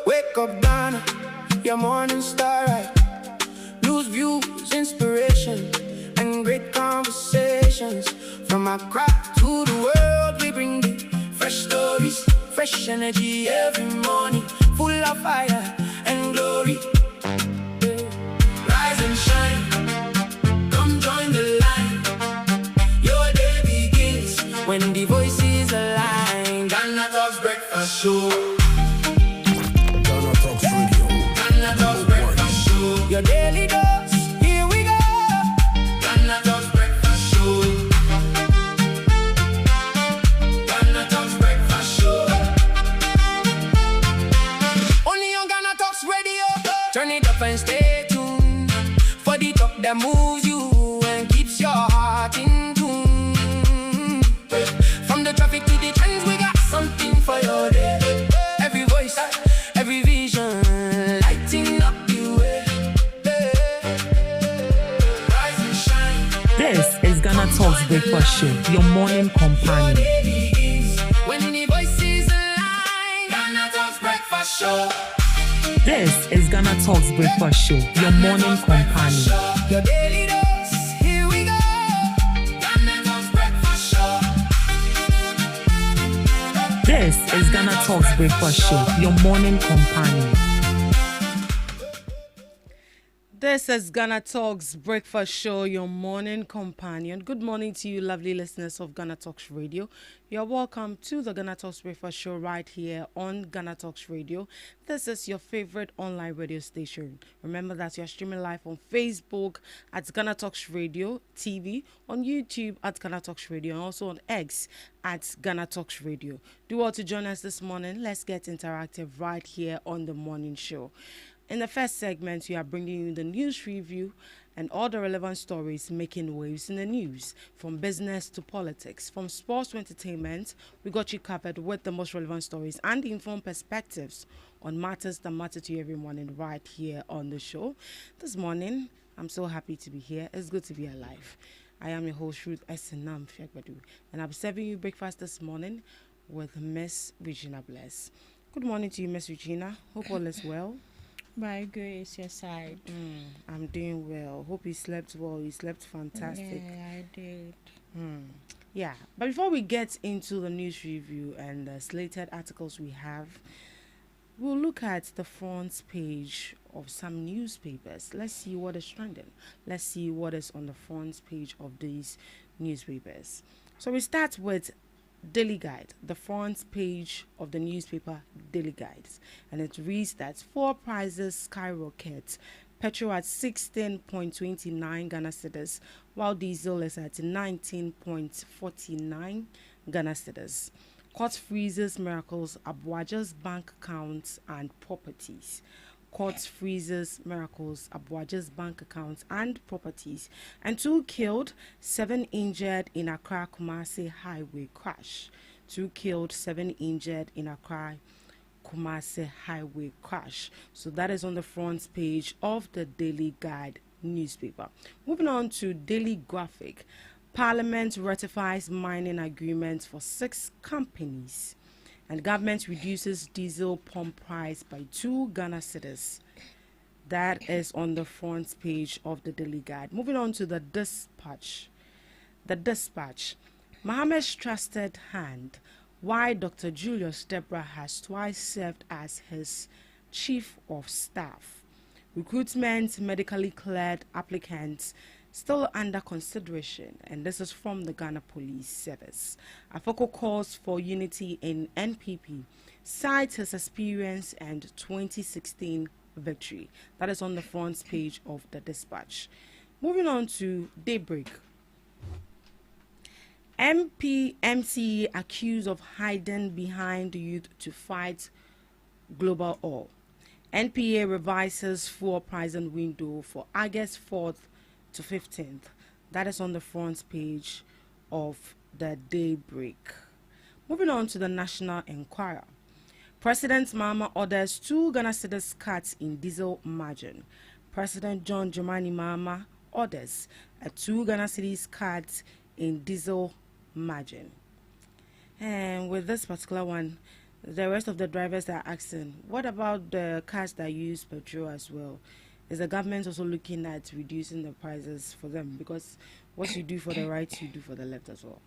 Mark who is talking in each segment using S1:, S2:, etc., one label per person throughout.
S1: Wake up, Ghana, your morning star, right? News, views, inspiration, and great conversations. From Accra to the world, we bring the fresh stories, fresh energy every morning, full of fire and glory. Rise and shine, come join the line. Your day begins when the voices align. GhanaTalks breakfast show. Your daily dose, here we go. GhanaTalks breakfast show. GhanaTalks breakfast show. Only on GhanaTalks radio. Turn it up and stay tuned for the talk that moves you and keeps your heart in tune. From the traffic to the trends, we got something for your day. Every voice, every vision, lighting up the way.
S2: This is GhanaTalks Breakfast Show, your morning companion.
S1: When the voices align, GhanaTalks Breakfast Show.
S2: This is GhanaTalks Breakfast Show, your morning companion.
S1: Your daily dose, here we go. GhanaTalks Breakfast Show.
S2: This is GhanaTalks Breakfast Show, your morning companion. This is GhanaTalks Breakfast Show, your morning companion. Good morning to you, lovely listeners of GhanaTalks Radio. You're welcome to the GhanaTalks Breakfast Show right here on GhanaTalks Radio. This is your favorite online radio station. Remember that you're streaming live on Facebook at GhanaTalks Radio TV, on YouTube at GhanaTalks Radio, and also on X at GhanaTalks Radio. Do well to join us this morning. Let's get interactive right here on the morning show. In the first segment, we are bringing you the news review and all the relevant stories making waves in the news, from business to politics, from sports to entertainment. We got you covered with the most relevant stories and informed perspectives on matters that matter to you every morning right here on the show. This morning, I'm so happy to be here. It's good to be alive. I am your host, Ruth Esenam Fiagbadu, and I'm serving you breakfast this morning with Miss Regina Bless. Good morning to you, Miss Regina. Hope all is well.
S3: By grace, your side.
S2: I'm doing well. Hope you slept well. You slept fantastic.
S3: Yeah, I did.
S2: Yeah, but before we get into the news review and the slated articles we have, we'll look at the front page of some newspapers. Let's see what is trending. Let's see what is on the front page of these newspapers. So we start with Daily Guide, the front page of the newspaper Daily Guides, and it reads that fuel prices skyrocket, petrol at 16.29 Ghana cedis, while diesel is at 19.49 Ghana cedis. Court freezes miracles Abuaja's bank accounts and properties. Court freezes miracles Abuaja's bank accounts and properties. And 2 killed, 7 injured in Accra Kumasi highway crash. 2 killed, 7 injured in Accra Kumasi highway crash. So that is on the front page of the Daily Guide newspaper. Moving on to Daily Graphic. Parliament ratifies mining agreements for 6 companies. And government reduces diesel pump price by 2 Ghana cedis. That is on the front page of the Daily Guide. Moving on to the Dispatch. The Dispatch. Mohammed's trusted hand. Why Dr. Julius Deborah has twice served as his chief of staff. Recruitment medically cleared applicants still under consideration, and this is from the Ghana Police Service. Afoko calls for unity in NPP, cites his experience and 2016 victory. That is on the front page of the Dispatch. Moving on to Daybreak. MCE accused of hiding behind youth to fight global oil. NPA revises fuel pricing window for August 4th to 15th. That is on the front page of the Daybreak. Moving on to the National Enquirer. President Mahama orders 2 Ghana cedis cuts in diesel margin. President John Dramani Mahama orders a 2 Ghana cedis cut in diesel margin. And with this particular one, the rest of the drivers are asking, what about the cars that use petrol as well? Is the government also looking at reducing the prices for them? Because what you do for the right, you do for the left as well.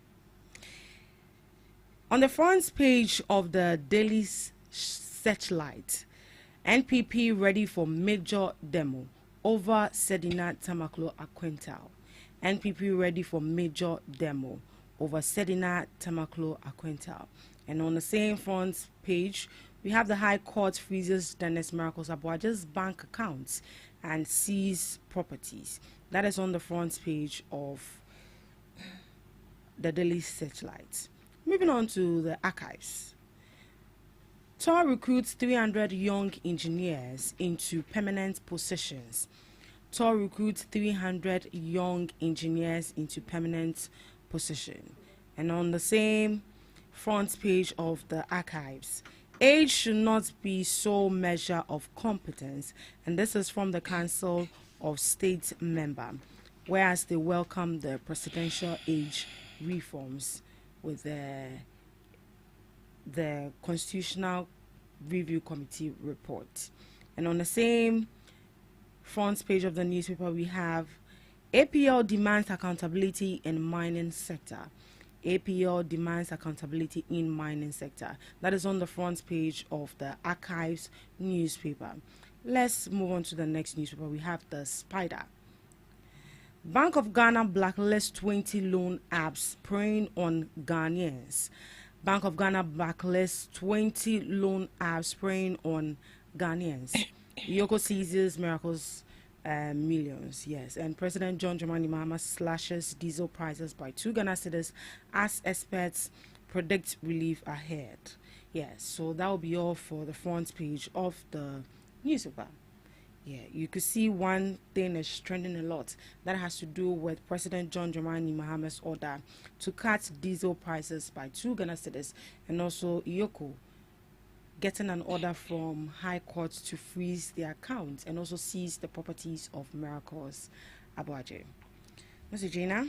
S2: On the front page of the Daily Searchlight, NPP ready for major demo over Sedina Tamaklo a quintal. NPP ready for major demo over Sedina Tamaklo a quintal. And on the same front page, we have the High Court freezes Dennis Miracles Abuaja's bank accounts and seize properties. That is on the front page of the Daily Searchlight. Moving on to the archives. TOR recruits 300 young engineers into permanent positions. TOR recruits 300 young engineers into permanent position. And on the same front page of the archives, age should not be sole measure of competence, and this is from the Council of State member, whereas they welcome the presidential age reforms with the Constitutional Review Committee report. And on the same front page of the newspaper, we have APL demands accountability in mining sector. APL demands accountability in mining sector. That is on the front page of the Archives newspaper. Let's move on to the next newspaper. We have the Spider. Bank of Ghana blacklists 20 loan apps preying on Ghanaians. Bank of Ghana blacklists 20 loan apps preying on Ghanaians. Yoko seizes Miracles millions, yes. And President John Dramani Mahama slashes diesel prices by 2 Ghana cedis as experts predict relief ahead. Yes, so that will be all for the front page of the newspaper. Yeah, you could see one thing is trending a lot that has to do with President John Dramani Mahama's order to cut diesel prices by 2 Ghana cedis, and also Yoko getting an order from High Court to freeze their accounts and also seize the properties of Miracles Abuaje. Mr. Gina,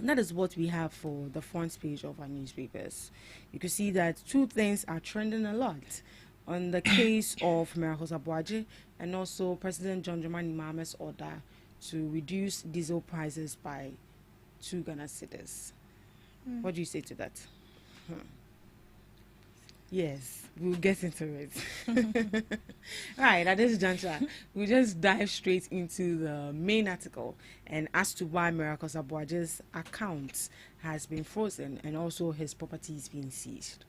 S2: that is what we have for the front page of our newspapers. You can see that 2 things are trending a lot on the case of Miracles Abuaje and also President John Dramani Mahama's order to reduce diesel prices by 2 Ghana cedis. What do you say to that? Yes, we'll get into it. Right, at this juncture, we'll just dive straight into the main article and as to why Miracles Abuaje's account has been frozen and also his properties being seized.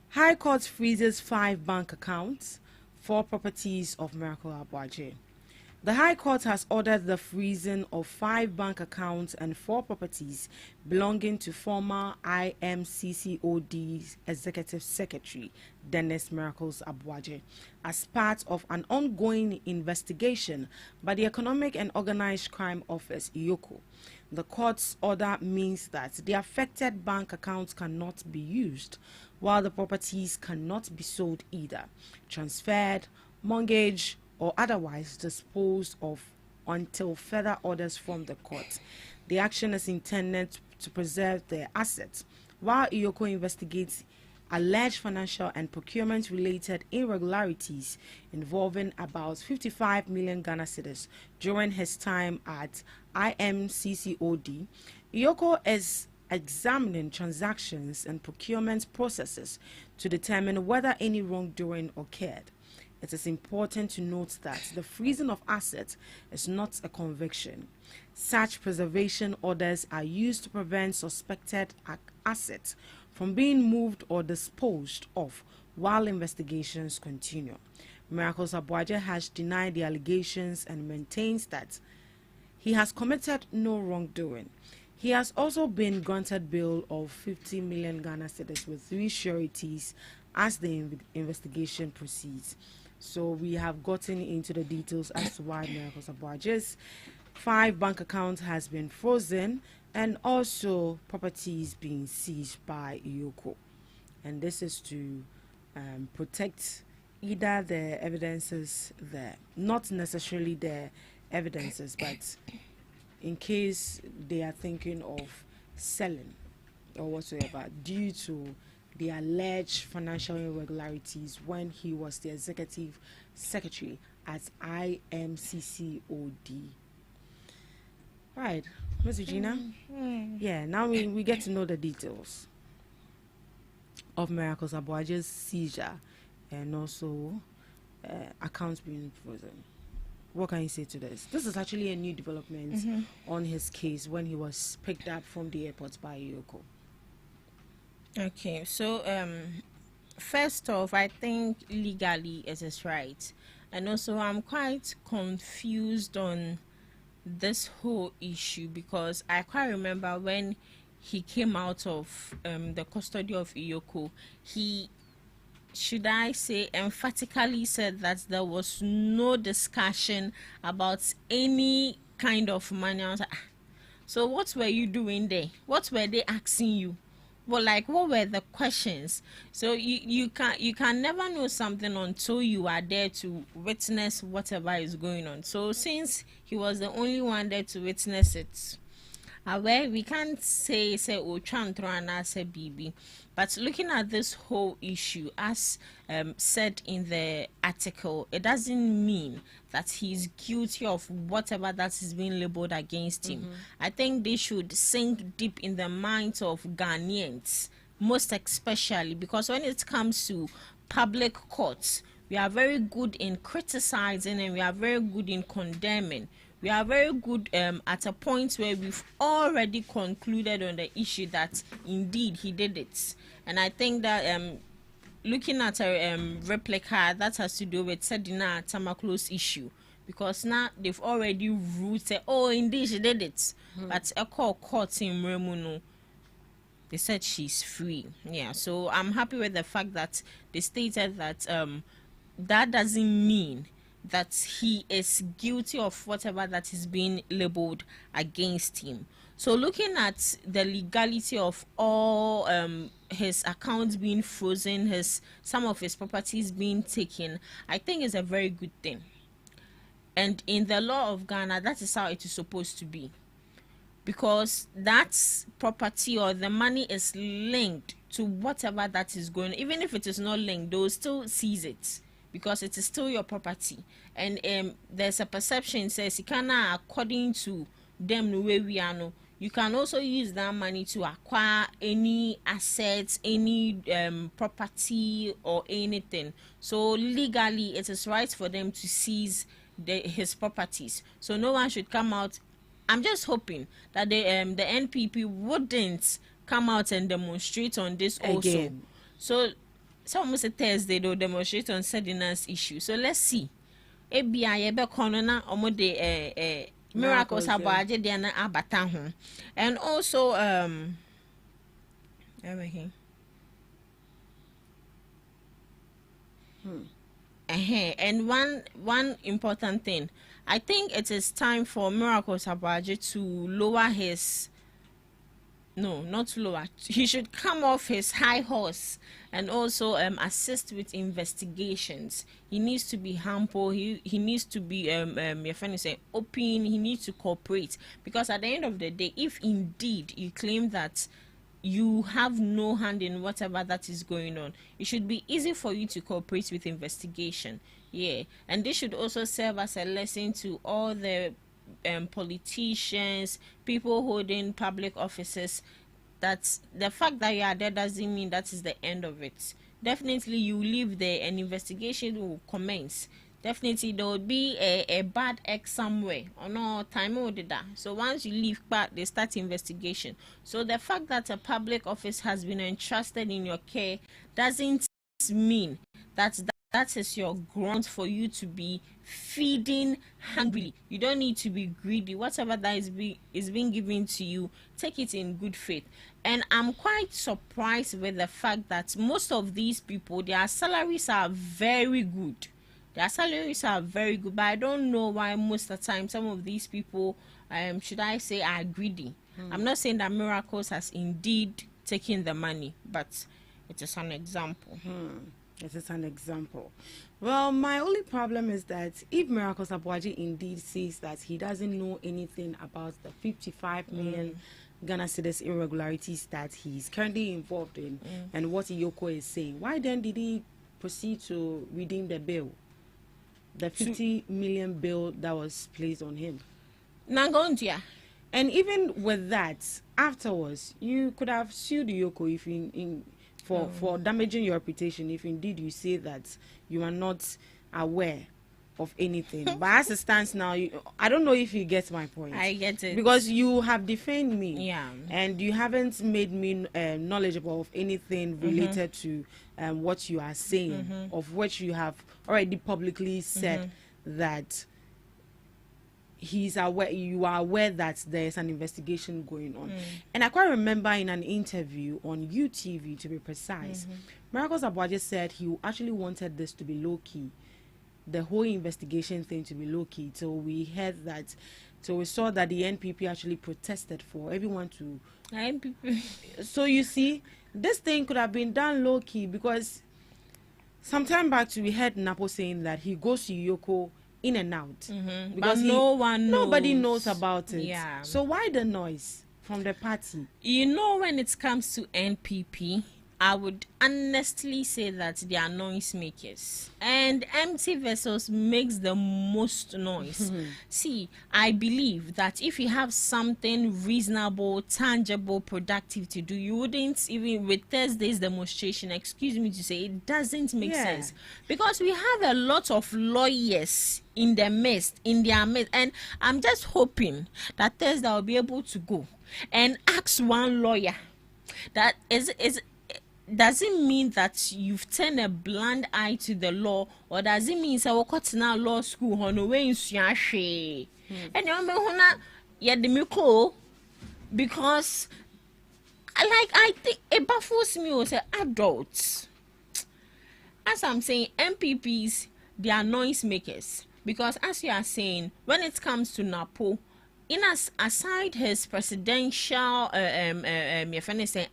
S2: High Court freezes 5 bank accounts, 4 properties of Miracle Abuaje. The High Court has ordered the freezing of 5 bank accounts and 4 properties belonging to former IMCCOD's Executive Secretary, Dennis Miracles Abuaje, as part of an ongoing investigation by the Economic and Organized Crime Office, EOCO. The court's order means that the affected bank accounts cannot be used, while the properties cannot be sold either, transferred, mortgaged, or otherwise disposed of until further orders from the court. The action is intended to preserve their assets, while EOCO investigates alleged financial and procurement-related irregularities involving about 55 million Ghana cedis during his time at IMCCOD. EOCO is examining transactions and procurement processes to determine whether any wrongdoing occurred. It is important to note that the freezing of assets is not a conviction. Such preservation orders are used to prevent suspected assets from being moved or disposed of while investigations continue. Miracles Abuaje has denied the allegations and maintains that he has committed no wrongdoing. He has also been granted bail of 50 million Ghana cedis with 3 sureties as the investigation proceeds. So we have gotten into the details as to why Miracles Abuaje's 5 bank accounts has been frozen and also properties being seized by EOCO. And this is to protect either the evidences there, not necessarily the evidences, but in case they are thinking of selling or whatsoever due to the alleged financial irregularities when he was the executive secretary at IMCCOD. Right, Ms. Regina? Yeah, now we get to know the details of Miracles Abuaje's seizure and also accounts being frozen. What can you say to this? This is actually a new development on his case when he was picked up from the airport by Yoko.
S3: Okay, so first off, I think legally it is right, and also I'm quite confused on this whole issue because I quite remember when he came out of the custody of Iyoko, he, should I say, emphatically said that there was no discussion about any kind of money. I was like, so what were you doing there? What were they asking you? Well, like, what were the questions? So you can never know something until you are there to witness whatever is going on. So since he was the only one there to witness it, well, we can't say say BB, but looking at this whole issue, as said in the article, it doesn't mean that he's guilty of whatever that is being labeled against him. I think they should sink deep in the minds of Ghanaians, most especially because when it comes to public courts, we are very good in criticizing and we are very good in condemning. We are very good at a point where we've already concluded on the issue that indeed he did it. And I think that looking at a replica that has to do with Sedina Tamaklo's issue, because now they've already ruled, say, oh, indeed she did it. But a court in Remuno, they said she's free. Yeah, so I'm happy with the fact that they stated that that doesn't mean that he is guilty of whatever that is being labeled against him. So looking at the legality of all his accounts being frozen, some of his properties being taken, I think is a very good thing. And in the law of Ghana, that is how it is supposed to be, because that property or the money is linked to whatever that is going on. Even if it is not linked, they will still seize it, because it is still your property. And there's a perception says you cannot, according to them the way we are now, you can also use that money to acquire any assets, any property or anything. So legally it is right for them to seize his properties. So no one should come out. I'm just hoping that the NPP wouldn't come out and demonstrate on this again. Also. So some say Thursday they'll demonstrate on Sedina's issue. So let's see. Miracles Abuaje Diana Abatahu. And also and one important thing, I think it is time for Miracles Abuaje to lower his, no, not lower, he should come off his high horse and also assist with investigations. He needs to be humble. He needs to be your friend is saying open. He needs to cooperate, because at the end of the day, if indeed you claim that you have no hand in whatever that is going on, it should be easy for you to cooperate with investigation. Yeah, and this should also serve as a lesson to all the politicians, people holding public offices, that the fact that you are there doesn't mean that is the end of it. Definitely you live there and investigation will commence. Definitely there will be a bad egg somewhere or no time or that. So once you leave back, they start investigation. So the fact that a public office has been entrusted in your care doesn't mean that is your ground for you to be feeding hungry. You don't need to be greedy. Whatever that is being given to you, take it in good faith. And I'm quite surprised with the fact that most of these people, their salaries are very good. Their salaries are very good, but I don't know why most of the time some of these people, should I say, are greedy. I'm not saying that Miracles has indeed taken the money, but it is an example.
S2: This is an example. Well, my only problem is that if Miracles Abuaji indeed says that he doesn't know anything about the 55 million Ghana cedis irregularities that he's currently involved in and what Iyoko is saying, why then did he proceed to redeem the bill? The 50 million bill that was placed on him.
S3: Nangontia.
S2: And even with that, afterwards, you could have sued Iyoko if for damaging your reputation if indeed you say that you are not aware of anything. But as it stands now, I don't know if you get my point.
S3: I get it.
S2: Because you have defamed me.
S3: Yeah.
S2: And you haven't made me knowledgeable of anything related to what you are saying, of which you have already publicly said that he's aware, you are aware that there's an investigation going on. And I quite remember in an interview on UTV, to be precise, Miracles Abuaji said he actually wanted this to be low-key, the whole investigation thing to be low-key, till we heard that, till we saw that the NPP actually protested for everyone to...
S3: NPP.
S2: So you see, this thing could have been done low-key, because sometime back we heard Napo saying that he goes to Yoko in and out,
S3: because
S2: nobody knows about it.
S3: Yeah.
S2: So why the noise from the party?
S3: You know, when it comes to NPP, I would honestly say that they are noise makers, and empty vessels makes the most noise. See, I believe that if you have something reasonable, tangible, productive to do, you wouldn't even, with Thursday's demonstration, excuse me to say, it doesn't make sense, because we have a lot of lawyers in their midst, and I'm just hoping that Thursday will be able to go and ask one lawyer that does it mean that you've turned a blind eye to the law, or does it mean that we're now law school on the way in Suyashi? And because I think it baffles me as adults. As I'm saying, MPPs, they are noise makers, because as you are saying, when it comes to Napo, aside his presidential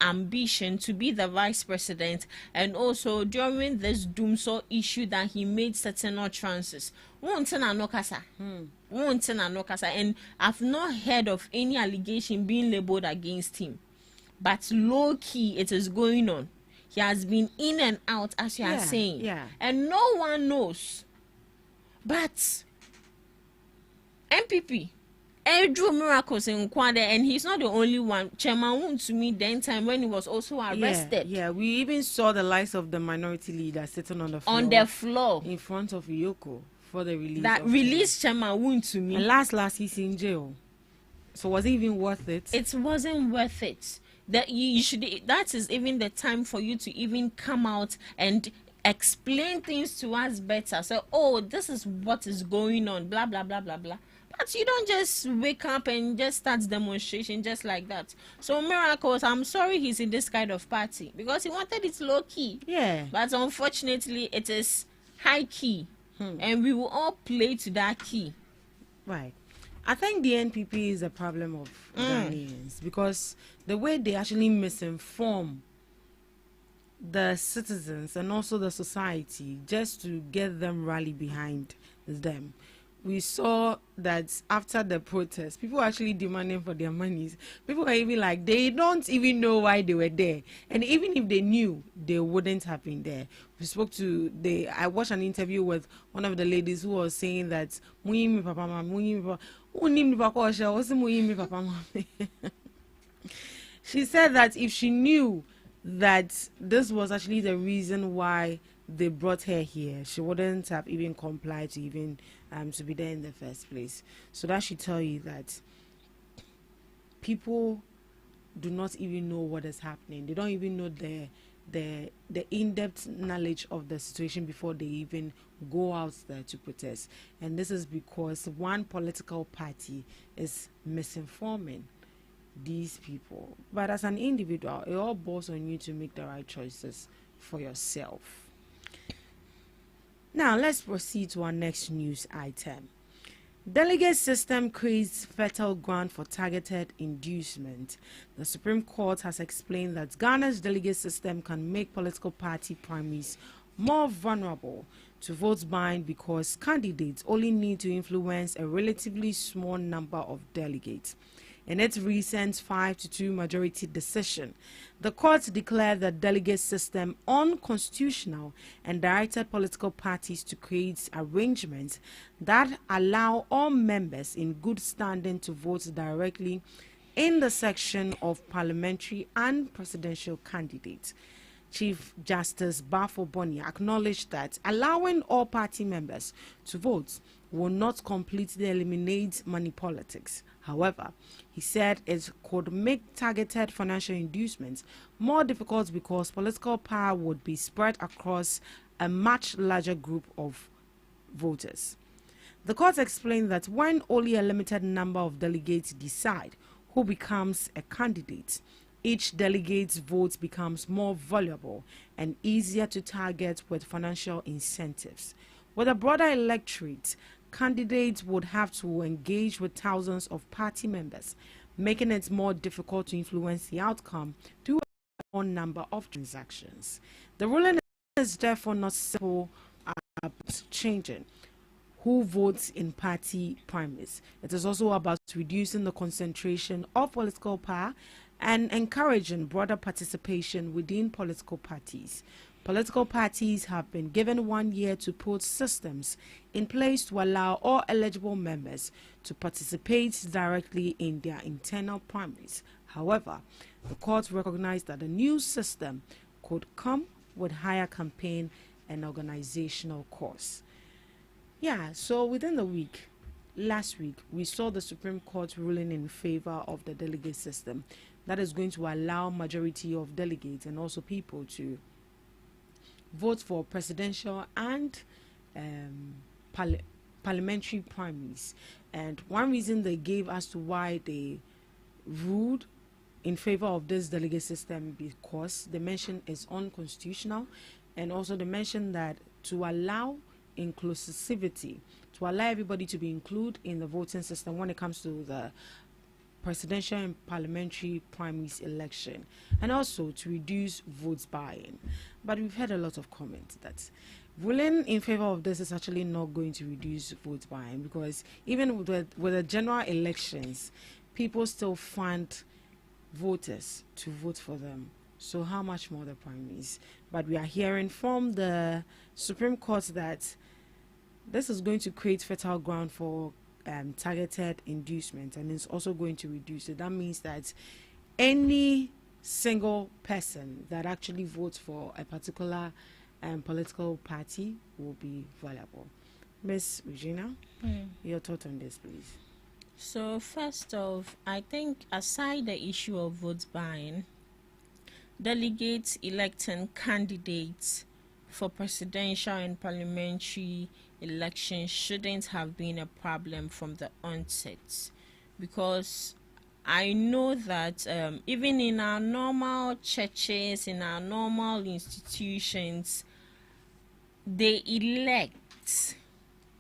S3: ambition to be the vice president, and also during this doomsday issue that he made certain utterances, and I've not heard of any allegation being labeled against him, but low key it is going on. He has been in and out, as you are saying, and no one knows. But MPP drew Miracles in Kwade, and he's not the only one. Chairman Woon to me then time when he was also arrested.
S2: Yeah, we even saw the likes of the minority leader sitting on the floor in front of Yoko for the release.
S3: That released Chairman Woon to me.
S2: And last he's in jail. So was it even worth it?
S3: It wasn't worth it. That you should. That is even the time for you to even come out and explain things to us better. So, this is what is going on. Blah blah blah blah blah. But you don't just wake up and just start demonstration just like that. So Miracles, I'm sorry he's in this kind of party, because he wanted it low key.
S2: Yeah.
S3: But unfortunately, it is high key, and we will all play to that key.
S2: Right. I think the NPP is a problem of Ghanaians, because the way they actually misinform the citizens and also the society just to get them rally behind them. We saw that after the protest, people were actually demanding for their monies. People were even like, they don't even know why they were there. And even if they knew, they wouldn't have been there. I watched an interview with one of the ladies who was saying that, she said that if she knew that this was actually the reason why they brought her here, she wouldn't have even complied to even to be there in the first place. So that should tell you that people do not even know what is happening. They don't even know the in-depth knowledge of the situation before they even go out there to protest. And this is because one political party is misinforming these people. But as an individual, it all boils on you to make the right choices for yourself. Now, let's proceed to our next news item. Delegate system creates fertile ground for targeted inducement. The Supreme Court has explained that Ghana's delegate system can make political party primaries more vulnerable to vote buying because candidates only need to influence a relatively small number of delegates. In its recent 5-2 majority decision, the court declared the delegate system unconstitutional and directed political parties to create arrangements that allow all members in good standing to vote directly in the section of parliamentary and presidential candidates. Chief Justice Bafo Boni acknowledged that allowing all party members to vote will not completely eliminate money politics. However, he said it could make targeted financial inducements more difficult because political power would be spread across a much larger group of voters. The court explained that when only a limited number of delegates decide who becomes a candidate, each delegate's vote becomes more valuable and easier to target with financial incentives. With a broader electorate, candidates would have to engage with thousands of party members, making it more difficult to influence the outcome through a small number of transactions. The ruling is therefore not simple about changing who votes in party primaries. It is also about reducing the concentration of political power and encouraging broader participation within political parties. Political parties have been given 1 year to put systems in place to allow all eligible members to participate directly in their internal primaries. However, the court recognized that the new system could come with higher campaign and organizational costs. Yeah, so within the week, last week, we saw the Supreme Court ruling in favor of the delegate system. That is going to allow majority of delegates and also people to vote for presidential and parliamentary primaries. And one reason they gave as to why they ruled in favor of this delegate system because they mentioned it's unconstitutional, and also they mentioned that to allow inclusivity, to allow everybody to be included in the voting system when it comes to the presidential and parliamentary primaries election, and also to reduce votes buying. But we've heard a lot of comments that ruling in favor of this is actually not going to reduce vote buying, because even with the general elections, people still find voters to vote for them. So how much more the primaries? But we are hearing from the Supreme Court that this is going to create fertile ground for targeted inducement, and it's also going to reduce it. That means that any single person that actually votes for a particular political party will be valuable. Miss Regina, your thought on this, please.
S3: So first off, I think aside the issue of vote buying, delegates electing candidates for presidential and parliamentary elections shouldn't have been a problem from the onset, because I know that even in our normal churches, in our normal institutions, they elect,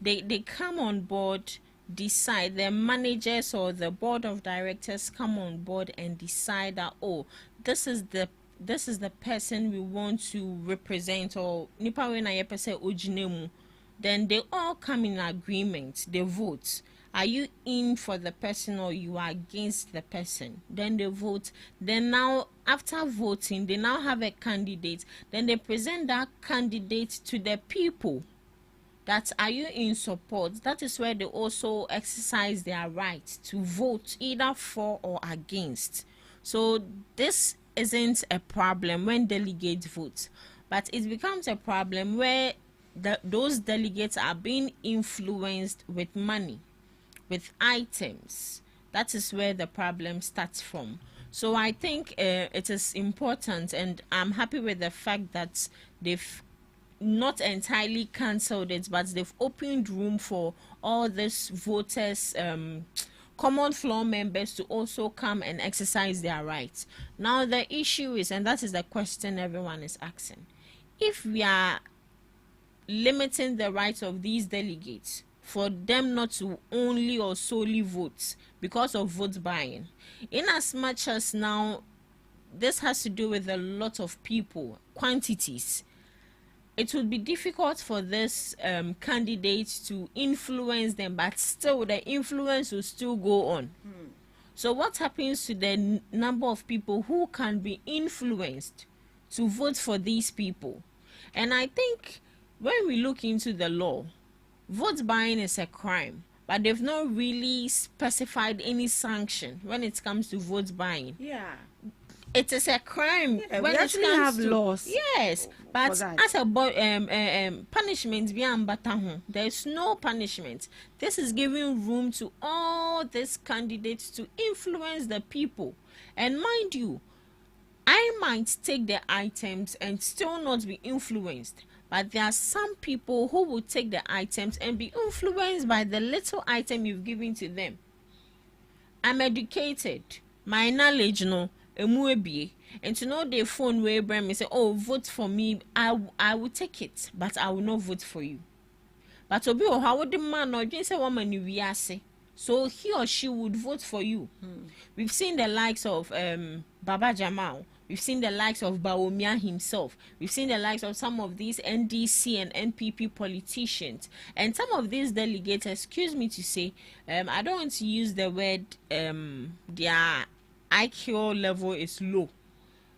S3: they come on board, decide, the managers or the board of directors come on board and decide that, oh, this is the person we want to represent, or nipa we na yepese ojinemu. Then they all come in agreement, they vote. Are you in for the person or you are against the person? Then they vote. Then now, after voting, they now have a candidate. Then they present that candidate to the people. That are you in support? That is where they also exercise their right to vote either for or against. So this isn't a problem when delegates vote, but it becomes a problem where those delegates are being influenced with money, with items. That is where the problem starts from. So I think it is important, and I'm happy with the fact that they've not entirely cancelled it, but they've opened room for all these voters, common floor members, to also come and exercise their rights. Now the issue is, and that is the question everyone is asking, if we are limiting the rights of these delegates for them not to only or solely vote because of vote buying, in as much as now this has to do with a lot of people, quantities, it would be difficult for this candidate to influence them, but still the influence will still go on. So what happens to the number of people who can be influenced to vote for these people? And I think when we look into the law, vote buying is a crime, but they've not really specified any sanction when it comes to vote buying.
S2: Yeah.
S3: It is a crime
S2: Yeah,
S3: when
S2: we
S3: it
S2: actually
S3: comes
S2: have
S3: to
S2: laws
S3: yes, but
S2: that.
S3: as a punishment beyond batahu, there is no punishment. This is giving room to all these candidates to influence the people. And mind you, I might take the items and still not be influenced, but there are some people who will take the items and be influenced by the little item you've given to them. I'm educated, my knowledge no emuebie, and to know the phone where Abraham say, oh, vote for me, I will take it, but I will not vote for you. But obi o how would the man or say woman you wiase, so he or she would vote for you. We've seen the likes of Baba Jamal. We've seen the likes of Bawumia himself. We've seen the likes of some of these NDC and NPP politicians. And some of these delegates, excuse me to say, I don't want to use the word their IQ level is low.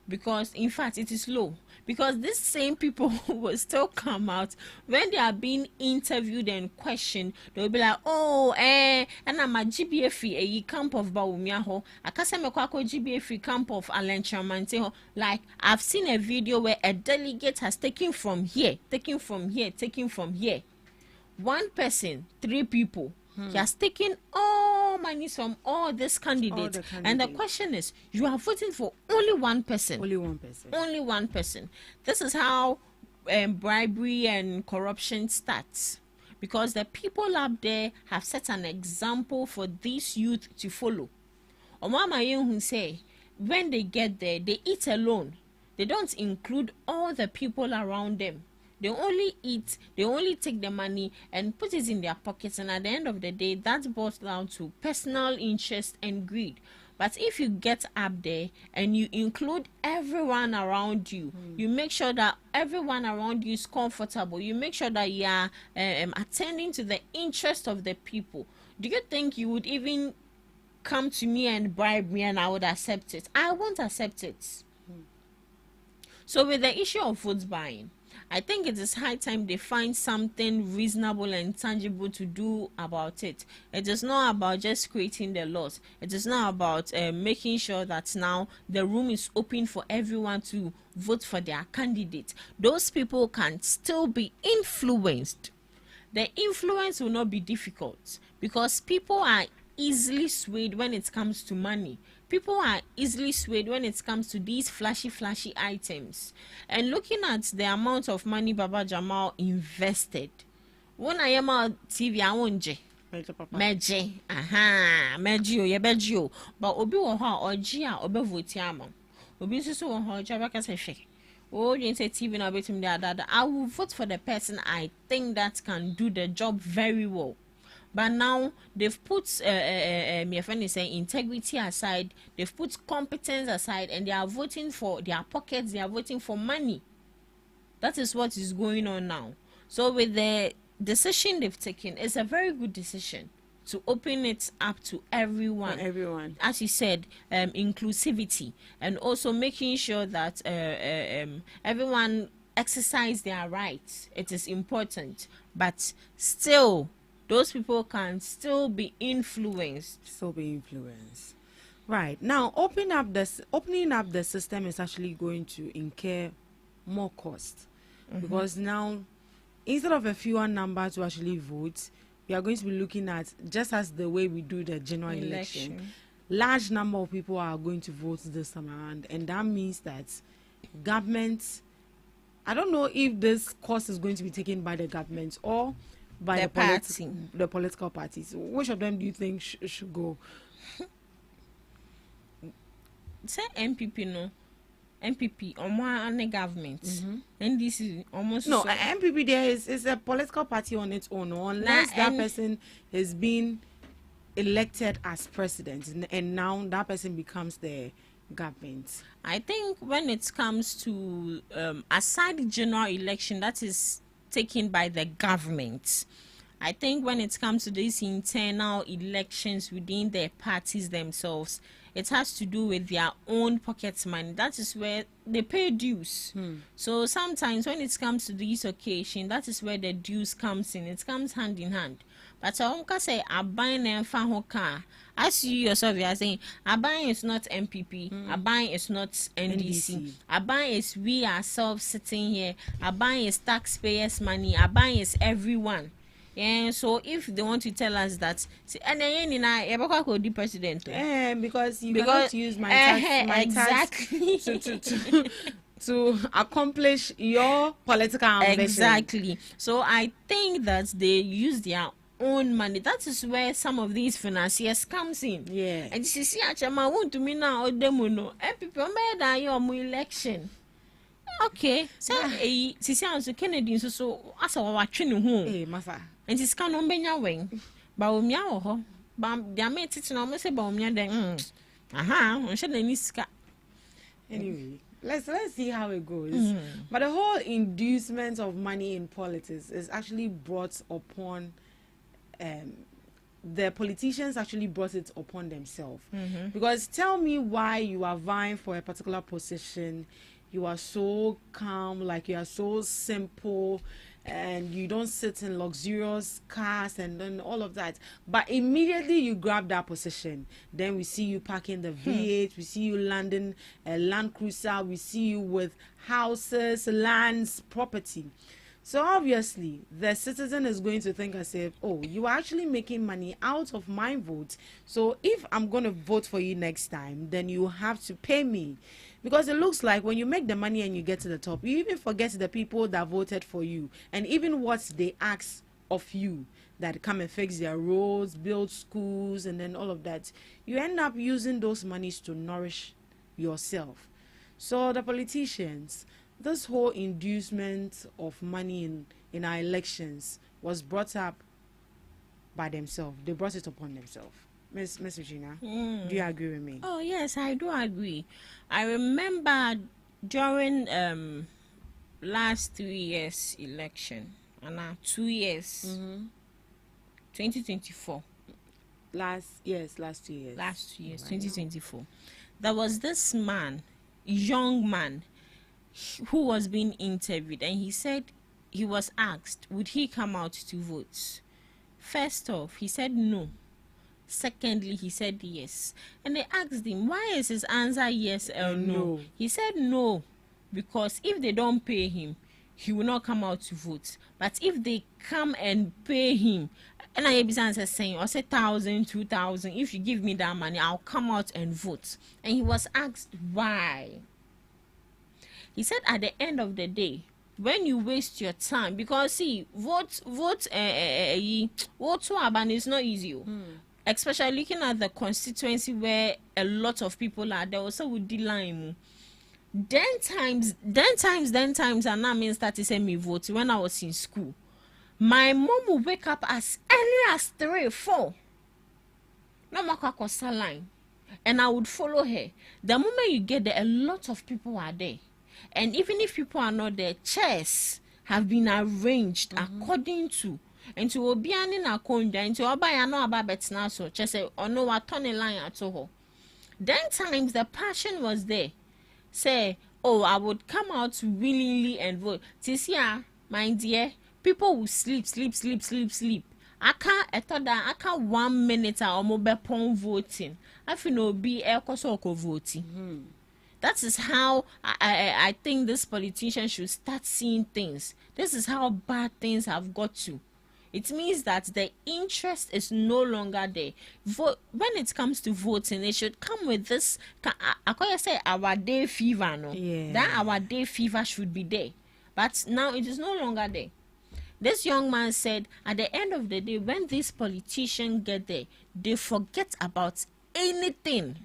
S3: Because, in fact, it is low. Because these same people will still come out when they are being interviewed and questioned. They'll be like, oh, and I'm a GBF, a camp of Bawumia ho. I can't say GBF camp of Alan Chamante ho. Like, I've seen a video where a delegate has taken from here, taken from here, taken from here. One person, 3 people. He has taken all money from all these candidates. And the question is, you are voting for only one person.
S2: Only one person.
S3: Only one person. This is how bribery and corruption starts. Because the people up there have set an example for this youth to follow. Omama who say, when they get there, they eat alone. They don't include all the people around them. They only eat, they only take the money and put it in their pockets, and at the end of the day, that boils down to personal interest and greed. But if you get up there and you include everyone around you, you make sure that everyone around you is comfortable, you make sure that you are attending to the interest of the people, do you think you would even come to me and bribe me and I would accept it? I won't accept it. So with the issue of vote buying, I think it is high time they find something reasonable and tangible to do about it. It is not about just creating the laws. It is not about making sure that now the room is open for everyone to vote for their candidate. Those people can still be influenced. The influence will not be difficult because people are easily swayed when it comes to money. People are easily swayed when it comes to these flashy items. And looking at the amount of money Baba Jamal invested, when I am on TV, I won't meji, meji o, ye beji o. But obi wo ha oji a obe vote ama. Obi so wo ha oji abaka se hwe. Oh, you say TV na betum da. I will vote for the person I think that can do the job very well. But now they've put my friend is saying integrity aside, they've put competence aside, and they are voting for their pockets, they are voting for money. That is what is going on now. So with the decision they've taken, it's a very good decision to open it up to everyone.
S2: For everyone.
S3: As you said, inclusivity, and also making sure that everyone exercise their rights. It is important, but still, those people can still be influenced.
S2: Right. Now, opening up the system is actually going to incur more cost. Because now, instead of a fewer number to actually vote, we are going to be looking at, just as the way we do the general election, large number of people are going to vote this time around. And that means that government, I don't know if this cost is going to be taken by the government or by the political parties. Which of them do you think should go?
S3: Say MPP no. MPP on the government. And this is almost
S2: no MPP. There is a political party on its own, unless that person has been elected as president, and now that person becomes the government?
S3: I think when it comes to aside the general election that is taken by the government, I think when it comes to these internal elections within their parties themselves, it has to do with their own pocket money. That is where they pay dues. So sometimes when it comes to these occasions, that is where the dues comes in. It comes hand in hand. But I won't say Aban and Fahoka. As you yourself are saying, Aban is not MPP, Aban is not NDC. Aban is we ourselves sitting here. Aban is taxpayers' money. Aban is everyone. Yeah, so if they want to tell us that, and then president,
S2: because you cannot use my tax to accomplish your political ambition.
S3: Exactly. So I think that they use their own money. That is where some of these financiers comes in.
S2: Yeah.
S3: And this is I want to me now demono. People made that your election. Okay. So sisi anso Kennedy so asa wa twene ho.
S2: Masa.
S3: And it's can on benya wen. Ba omia wo ho. Ba dia me tete na o say ba omia den. On she na ni sika.
S2: Anyway, let's see how it goes. But the whole inducement of money in politics is actually brought upon the politicians actually brought it upon themselves. Because tell me why you are vying for a particular position, you are so calm, like you are so simple, and you don't sit in luxurious cars and then all of that, but immediately you grab that position, then we see you parking the V8, we see you landing a Land Cruiser, we see you with houses, lands, property. So obviously the citizen is going to think as if, oh, you are actually making money out of my vote, so if I'm going to vote for you next time, then you have to pay me. Because it looks like when you make the money and you get to the top, you even forget the people that voted for you and even what they ask of you, that come and fix their roads, build schools, and then all of that. You end up using those monies to nourish yourself. So the politicians, this whole inducement of money in our elections was brought up by themselves. They brought it upon themselves. Miss Regina, do you agree with me?
S3: Oh yes, I do agree. I remember during last 3 years election, and 2 years, 2024.
S2: Last 2 years.
S3: Last 2 years,
S2: Right
S3: 2024. There was this man, young man, who was being interviewed, and he said he was asked, would he come out to vote? First off, he said no. Secondly, he said yes. And they asked him, why is his answer yes or no? He said no, because if they don't pay him, he will not come out to vote. But if they come and pay him, and I answer saying, or say 1,000, 2,000, if you give me that money, I'll come out and vote. And he was asked why. He said at the end of the day, when you waste your time, because see, vote to Aban is not easy. Especially looking at the constituency where a lot of people are there, also with the line. Then times, and that means that is me vote when I was in school. My mom would wake up as early as 3 or 4. No more line. And I would follow her. The moment you get there, a lot of people are there. And even if people are not there, chairs have been arranged according to. And to obiani na konja, and to obaya no ababet na so, just say, or no, what turn a line at all. Then times the passion was there. Say, oh, I would come out willingly and vote. This year, my dear, people will sleep. I can't 1 minute or mobile phone voting. I feel no be ekosoko voting. That is how I think this politician should start seeing things. This is how bad things have got to. It means that the interest is no longer there. When it comes to voting, it should come with this. I say our day fever, no?
S2: Yeah.
S3: That our day fever should be there. But now it is no longer there. This young man said, at the end of the day, when these politicians get there, they forget about anything.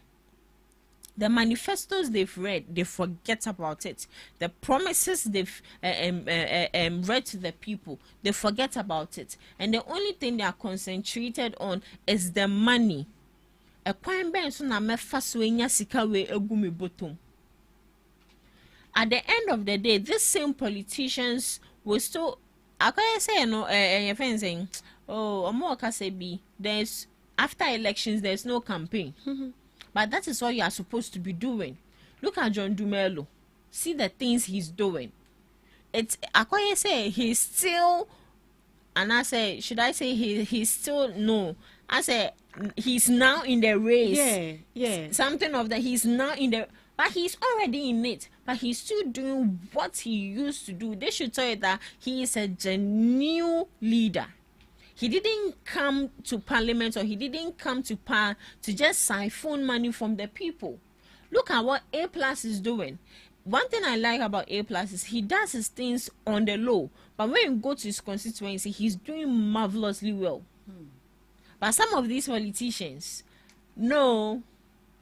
S3: The manifestos they've read, they forget about it. The promises they've read to the people, they forget about it. And the only thing they are concentrated on is the money. ekwan ben so na mefa so enya sika we egu me bottom. At the end of the day, these same politicians will still, I can say, your friend saying, oh, Omo say be there's after elections there's no campaign. But that is what you are supposed to be doing. Look at John Dumelo. See the things he's doing. It's I can say he's still, and I say, should I say he's still no? I say he's now in the race.
S2: Yeah.
S3: Something of that. He's now in the, but he's already in it. But he's still doing what he used to do. They should tell you that he is a genuine leader. He didn't come to parliament, or he didn't come to power to just siphon money from the people. Look at what A Plus is doing. One thing I like about A Plus is he does his things on the low, but when you go to his constituency, he's doing marvelously well. But some of these politicians, no,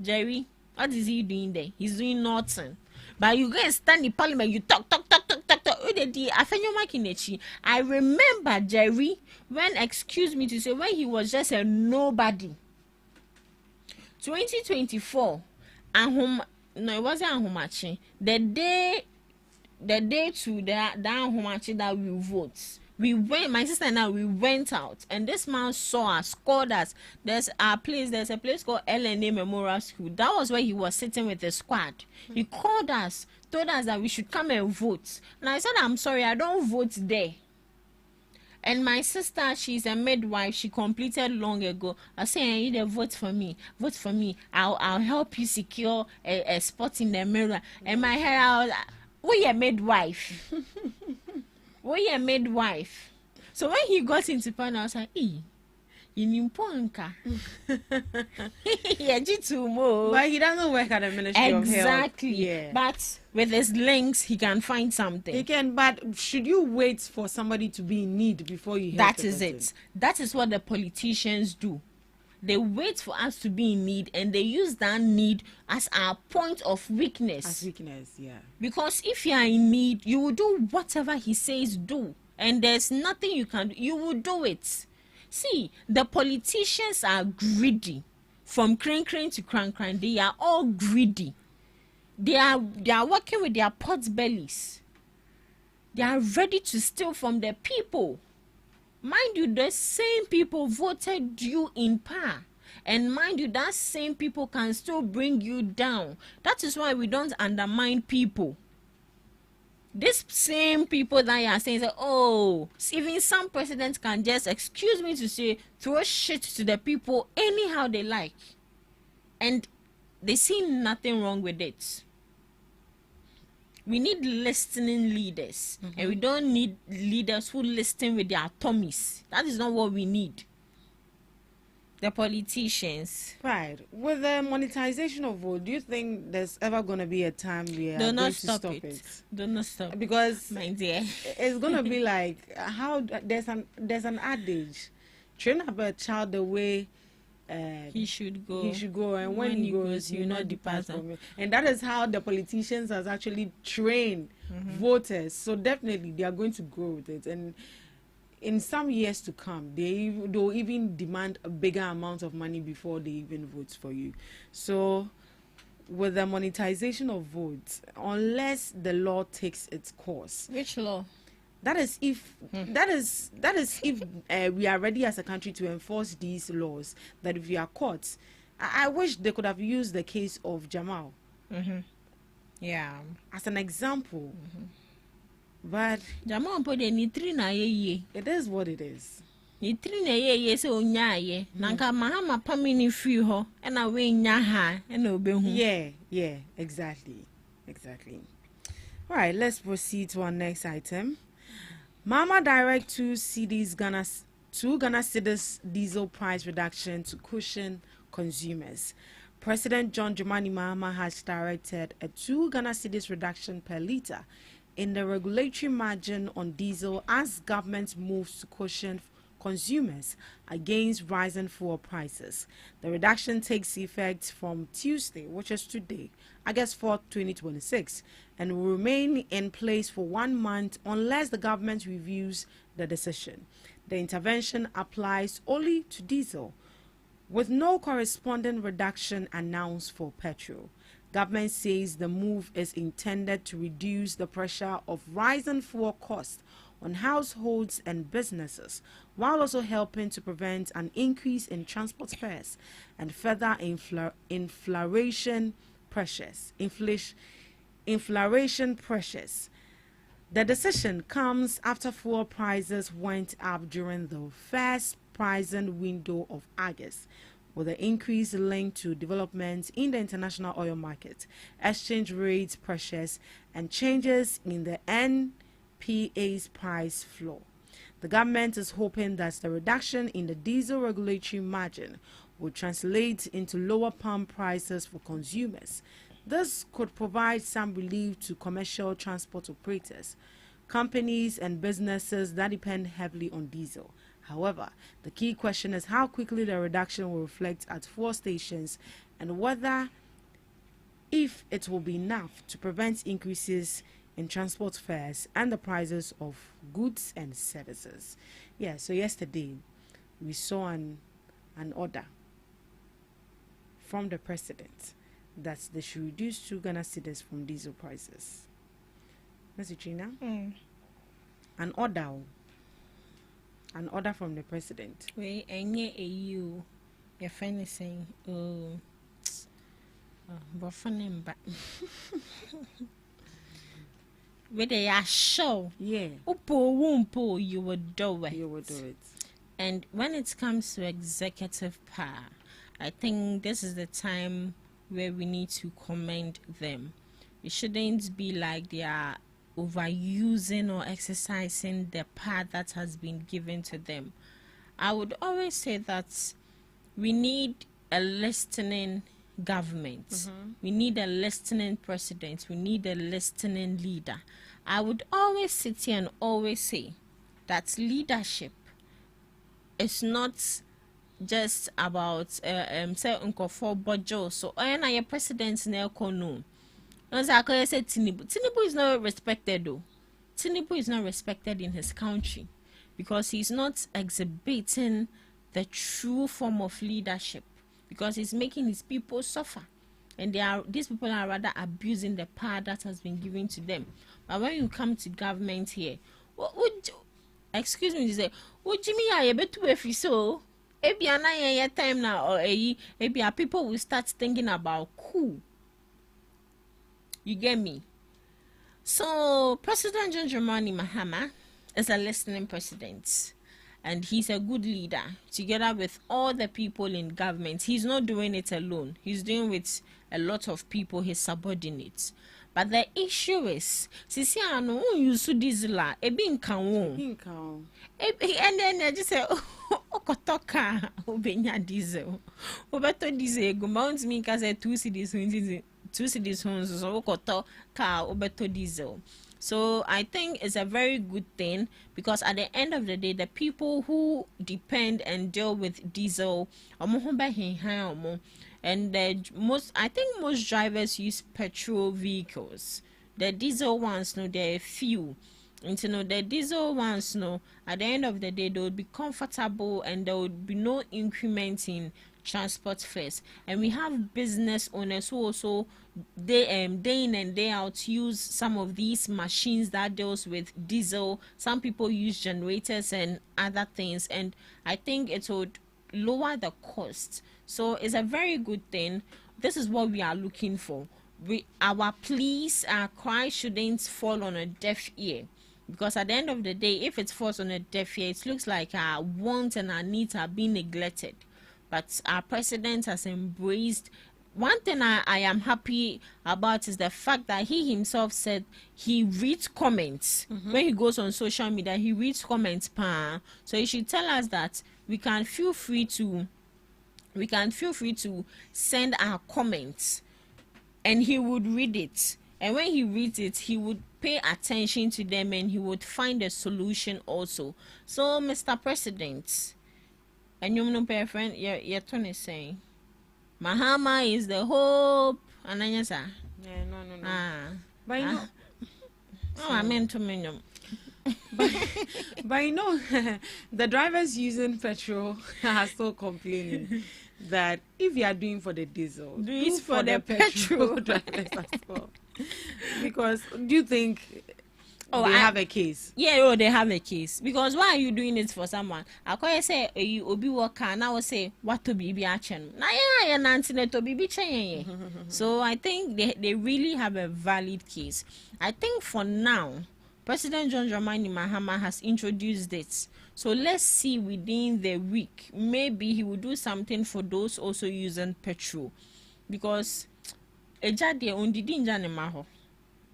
S3: Jerry, what is he doing there? He's doing nothing. But you go and stand in parliament, you talk. I remember Jerry, when, excuse me to say, when he was just a nobody. 2024, no, it wasn't Ahumachi. The day to that Ahumachi that we vote. We went, my sister and I, we went out, and this man saw us, called us. There's a place called LNA Memorial School. That was where he was sitting with the squad. He called us, told us that we should come and vote. And I said, I'm sorry, I don't vote there. And my sister, she's a midwife. She completed long ago. I said, you need to vote for me. Vote for me. I'll help you secure a spot in the mirror. And my hair, I was, we a midwife. We a midwife. So when he got into power, I was like, in Imponka.
S2: But he doesn't work at the Ministry of Health.
S3: Exactly. Yeah. But with his links, he can find something.
S2: He can, but should you wait for somebody to be in need before you help
S3: That is it. That is what the politicians do. They wait for us to be in need, and they use that need as our point of weakness.
S2: As weakness, yeah.
S3: Because if you are in need, you will do whatever he says do. And there's nothing you can do. You will do it. See, the politicians are greedy. From crane to cran, they are all greedy. They are working with their pot bellies. They are ready to steal from the people. Mind you, the same people voted you in power. And mind you, that same people can still bring you down. That is why we don't undermine people. These same people that you are saying, oh, even some presidents can just, excuse me to say, throw shit to the people anyhow they like. And they see nothing wrong with it. We need listening leaders. And we don't need leaders who listen with their tummies. That is not what we need. The politicians.
S2: Right. With the monetization of vote, do you think there's ever going to be a time where
S3: do not
S2: stop
S3: it.
S2: it?
S3: Do not stop.
S2: Because
S3: my dear,
S2: it's going to be like how there's an adage: train up a child the way
S3: he should go.
S2: And when he goes, he will not depart from it. And that is how the politicians has actually trained voters. So definitely they are going to grow with it. And in some years to come, they'll even demand a bigger amount of money before they even vote for you. So with the monetization of votes, unless the law takes its course.
S3: Which law?
S2: That is if if we are ready as a country to enforce these laws. That if we are caught, I wish they could have used the case of Jamal.
S3: Yeah.
S2: As an example. But
S3: Jamal put any three na ye.
S2: It is what it is.
S3: Ni three na ye so nya ye. Nanka mahama pamini free ho and away nya ha and obehu.
S2: Yeah, exactly. All right, let's proceed to our next item. Mama direct two Ghana cedis diesel price reduction to cushion consumers. President John Dramani Mahama has directed a 2 Ghana cedis reduction per litre in the regulatory margin on diesel as government moves to cushion consumers against rising fuel prices. The reduction takes effect from Tuesday, which is today, August 4, 2026, and will remain in place for 1 month unless the government reviews the decision. The intervention applies only to diesel. With no corresponding reduction announced for petrol, government says the move is intended to reduce the pressure of rising fuel costs on households and businesses, while also helping to prevent an increase in transport fares and further inflation pressures. The decision comes after fuel prices went up during the first pricing window of August, with the increase linked to developments in the international oil market, exchange rate pressures, and changes in the NPA's price floor. The government is hoping that the reduction in the diesel regulatory margin will translate into lower pump prices for consumers. This could provide some relief to commercial transport operators, companies, and businesses that depend heavily on diesel. However, the key question is how quickly the reduction will reflect at fuel stations and whether if it will be enough to prevent increases in transport fares and the prices of goods and services. Yeah, so yesterday we saw an order from the president that they should reduce 2 Ghana cedis from diesel prices. Ms. Uchina? An order from the president.
S3: We any EU your friend is saying but funny but where they are show
S2: Yeah.
S3: Upo you would do it.
S2: You will do it.
S3: And when it comes to executive power, I think this is the time where we need to commend them. It shouldn't be like they are overusing or exercising the power that has been given to them. I would always say that we need a listening government. We need a listening president. We need a listening leader. I would always sit here and always say that leadership is not just about say unko for bojo. So I na your president na no. As I say Tinubu is not respected though. Tinubu is not respected in his country because he's not exhibiting the true form of leadership, because he's making his people suffer, and these people are rather abusing the power that has been given to them. But when you come to government here, what would excuse me to say, would Jimmy I bet if you so Ebiana time now or Ebia people will start thinking about cool. You get me? So President John Dramani Mahama is a listening president, and he's a good leader together with all the people in government. He's not doing it alone. He's doing with a lot of people, his subordinates. But the issue is, Sisi ano use diesel ebin kan and then I just say okotoka obenya diesel. Obeto diesel go mount me cause 2 cedis 2 cedis homes so okoto car obeto diesel. So I think it's a very good thing, because at the end of the day, the people who depend and deal with diesel, and I think most drivers use petrol vehicles. The diesel ones, no, they're few. And the diesel ones, no, at the end of the day, they would be comfortable and there would be no increment in transport fares. And we have business owners who also day in and day out use some of these machines that deals with diesel. Some people use generators and other things, and I think it would lower the cost. So it's a very good thing. This is what we are looking for. Our pleas, our cry shouldn't fall on a deaf ear, because at the end of the day, if it falls on a deaf ear, it looks like our wants and our needs are being neglected. But our president has embraced. One thing I am happy about is the fact that he himself said he reads comments. When he goes on social media, he reads comments. So he should tell us that we can feel free to send our comments, and he would read it. And when he reads it, he would pay attention to them and he would find a solution also. So, Mr. President, and you know, friend, your tone is saying, Mahama is the hope. And then yes,
S2: Yeah, no. But you know,
S3: oh, I meant to mean
S2: But the drivers using petrol are still complaining that if you are doing for the diesel,
S3: Do
S2: do
S3: it for the petrol.
S2: drivers as well. Because do you think
S3: Oh,
S2: they have a case?
S3: Yeah, oh, they have a case. Because why are you doing it for someone? I can say you obi worker now say what to be action. Na yeah nanti to be chen. So I think they really have a valid case. I think for now, President John Dramani Mahama has introduced it. So let's see within the week. Maybe he will do something for those also using petrol. Because eja de ondi dinja ne maho.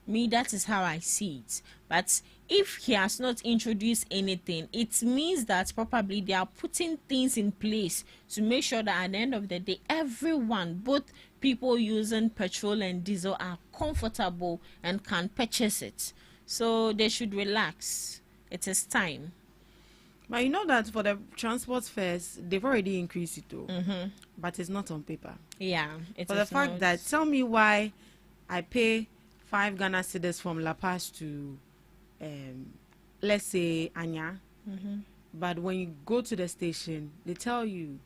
S3: Me, that is how I see it. But if he has not introduced anything, it means that probably they are putting things in place to make sure that at the end of the day, everyone, both people using petrol and diesel, are comfortable and can purchase it. So they should relax. It is time.
S2: But you know that for the transport fares, they've already increased it though. But it's not on paper.
S3: Yeah. It
S2: For
S3: is
S2: the fact
S3: not.
S2: that, tell me why I pay 5 Ghana cedis from La Paz to, let's say, Anya. But when you go to the station, they tell you,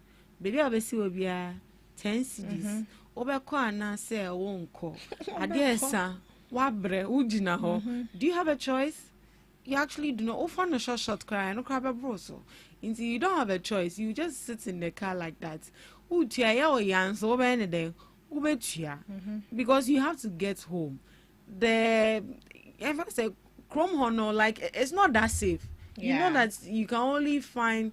S2: baby, I'll be 10 cedis. Obeko ana say wonko. Adiesa, wabre, ujina ho. Do you have a choice? You actually do not. Offer no short cry, no crab broso. Until you don't have a choice, you just sit in the car like that. Utia ya o yan so be ubetia. Because you have to get home. If I say Chrome Honor, like it's not that safe. You know that you can only find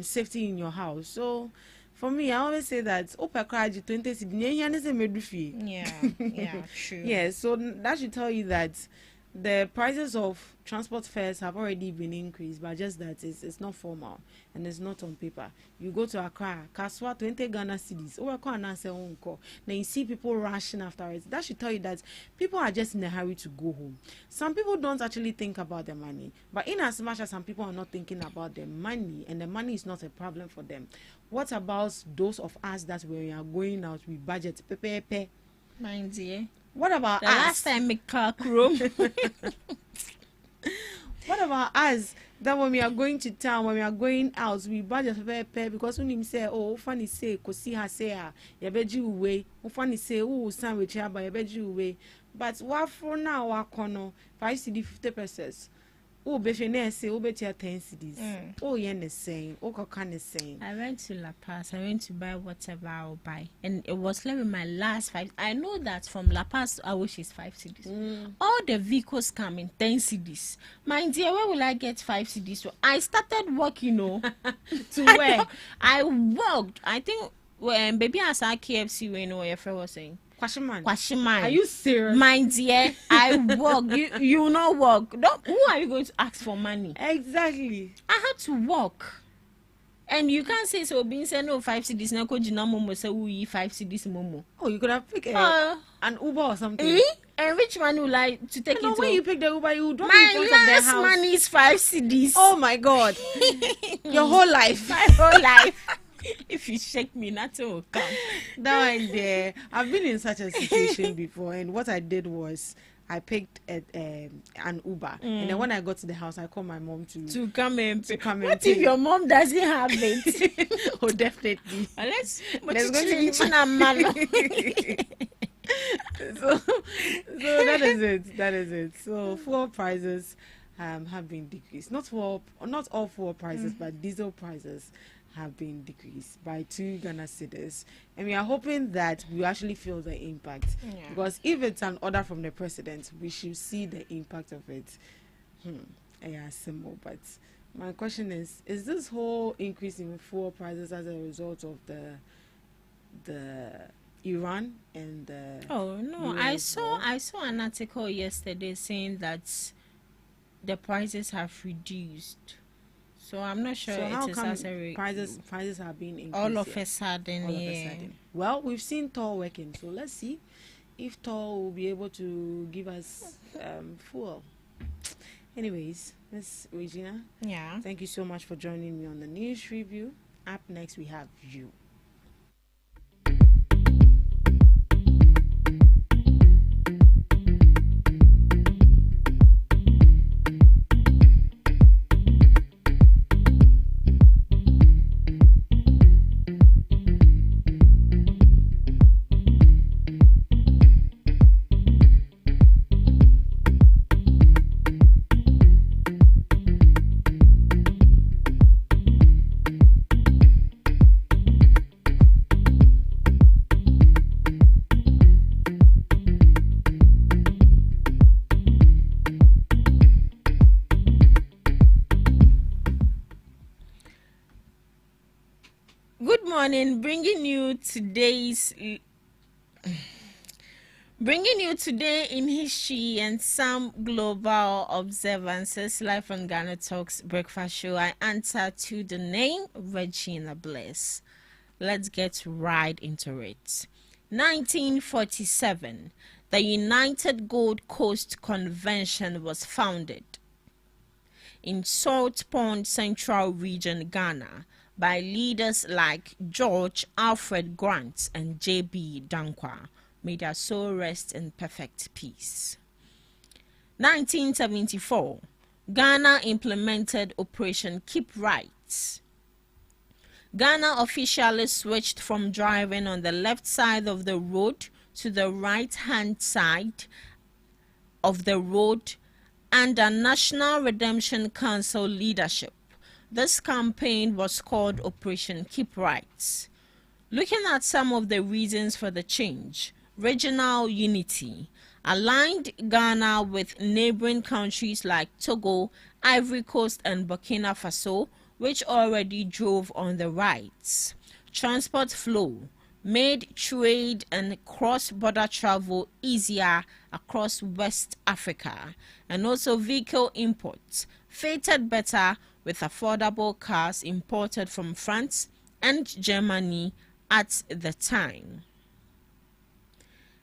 S2: safety in your house. So for me, I always say that 20
S3: Yeah, true.
S2: yeah, so that should tell you that the prices of transport fares have already been increased, but just that it's not formal and it's not on paper. You go to Accra, Kaswa 20 Ghana cedis. Then you see people rushing after it. That should tell you that people are just in a hurry to go home. Some people don't actually think about the money, but in as much as some people are not thinking about the money, and the money is not a problem for them, what about those of us that we are going out with budget?
S3: My dear.
S2: What about
S3: The
S2: us?
S3: last time we car chrome.
S2: What about us that when we are going to town, when we are going out, we budget because when him say, oh, funny say, kosi ha say, ya beji uwe, funny say, oh, sandwich ya ba ya beji uwe. But what for now, wa kono 5 CD 50 pesos. Oh, befene say, oh, betia 10 CDs. Oh, yen is saying, oh, can is saying.
S3: I went to La Paz. I went to buy whatever I'll buy, and it was like my last 5. I know that from La Paz, I wish it's 5 CDs. All the vehicles come in 10 CDs. My dear, where will I get 5 CDs? So I started working, to where I walked. I think when baby I saw KFC, when your friend was saying. Kwashiman.
S2: Are you serious?
S3: My dear, I walk. You not walk. Who are you going to ask for money?
S2: Exactly.
S3: I had to walk. And you can't say so being said no 5 CDs na ko jina momo say we 5 CDs momo.
S2: Oh, you could have picked an Uber or something.
S3: And which man would like to take it?
S2: When you pick the Uber, you drop
S3: my
S2: in front of the
S3: last
S2: house.
S3: money is 5 CDs.
S2: Oh my God. Your whole life.
S3: My whole life. If you shake me, nothing will come.
S2: That one there. I've been in such a situation before, and what I did was I picked an Uber, and then when I got to the house, I called my mom to
S3: come and pay.
S2: come
S3: What
S2: and
S3: if
S2: pay.
S3: your mom doesn't have it?
S2: Oh, definitely.
S3: Let's
S2: going to be
S3: so
S2: so that is it. That is it. So fuel prices have been decreased. Not all fuel prices, but diesel prices have been decreased by 2 Ghana cedis, and we are hoping that we actually feel the impact. Because if it's an order from the president, we should see the impact of it. Yeah, simple. But my question is this whole increase in fuel prices as a result of the Iran and the
S3: Oh no,
S2: US war?
S3: I saw an article yesterday saying that the prices have reduced. So I'm not sure
S2: So how
S3: it is
S2: come
S3: as a
S2: prices have been increased
S3: all of
S2: here?
S3: a sudden.
S2: All of
S3: Yeah.
S2: a sudden? Well, we've seen Tor working, so let's see if Tor will be able to give us fuel. Anyways, Miss Regina,
S3: Yeah.
S2: thank you so much for joining me on the news review. Up next, we have you.
S3: morning, bringing you today in history and some global observances. Live on Ghana Talks Breakfast Show. I answer to the name Regina Bliss. Let's get right into it. 1947, the United Gold Coast Convention was founded in Salt Pond Central Region, Ghana, by leaders like George Alfred Grant and J.B. Dankwa. May their soul rest in perfect peace. 1974, Ghana implemented Operation Keep Right. Ghana officially switched from driving on the left side of the road to the right-hand side of the road under National Redemption Council leadership. This campaign was called Operation Keep Right. Looking at some of the reasons for the change, regional unity aligned Ghana with neighboring countries like Togo, Ivory Coast, and Burkina Faso, which already drove on the rights. Transport flow made trade and cross-border travel easier across West Africa, and also vehicle imports fared better with affordable cars imported from France and Germany at the time.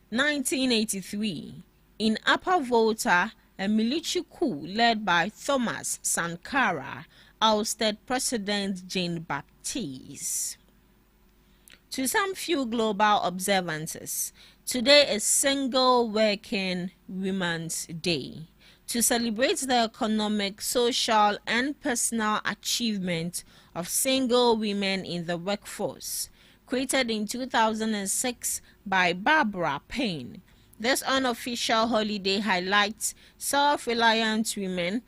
S3: 1983, in Upper Volta, a military coup led by Thomas Sankara ousted President Jean-Baptiste. To some few global observances, today is Single Working Women's Day, to celebrate the economic, social, and personal achievement of single women in the workforce. Created in 2006 by Barbara Payne, this unofficial holiday highlights self-reliant women,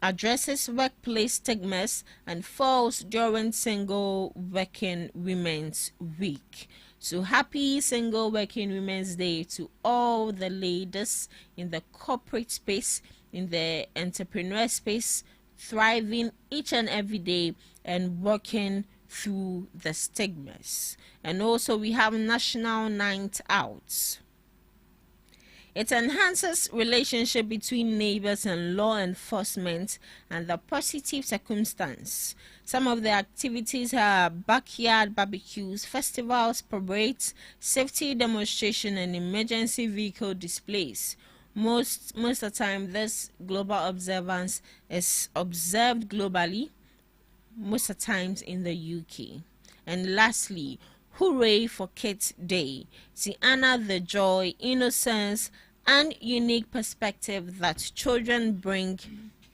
S3: addresses workplace stigmas, and falls during Single Working Women's Week. So happy Single Working Women's Day to all the ladies in the corporate space, in the entrepreneur space, thriving each and every day and working through the stigmas. And also we have National Night Out. It enhances relationship between neighbors and law enforcement and the positive circumstance. Some of the activities are backyard barbecues, festivals, parades, safety demonstration, and emergency vehicle displays. Most of the time, this global observance is observed globally, most of the times in the UK. And lastly, hooray for Kids Day, to honor the joy, innocence, and unique perspective that children bring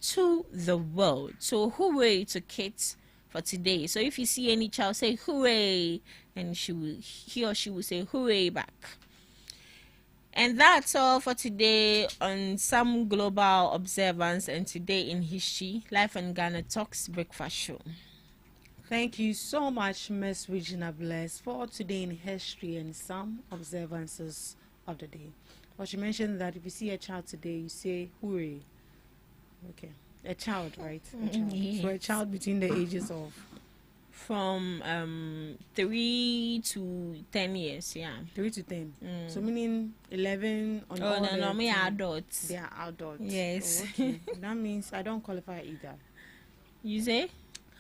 S3: to the world. So hooray to kids for today. So if you see any child, say hooray, and he or she will say hooray back. And that's all for today on some global observance and today in history. Life and Ghana Talks Breakfast Show.
S2: Thank you so much, Miss Regina Bless, for today in history and some observances of the day. But you mentioned that if you see a child today, you say hooray. Okay, a child, right? A child.
S3: Yes.
S2: So a child between the ages of
S3: From 3 to 10 years, yeah.
S2: 3 to 10. So meaning 11 on all
S3: Oh, no, me
S2: 10.
S3: adults.
S2: They are adults.
S3: Yes.
S2: Oh, okay. That means I don't qualify either.
S3: You say?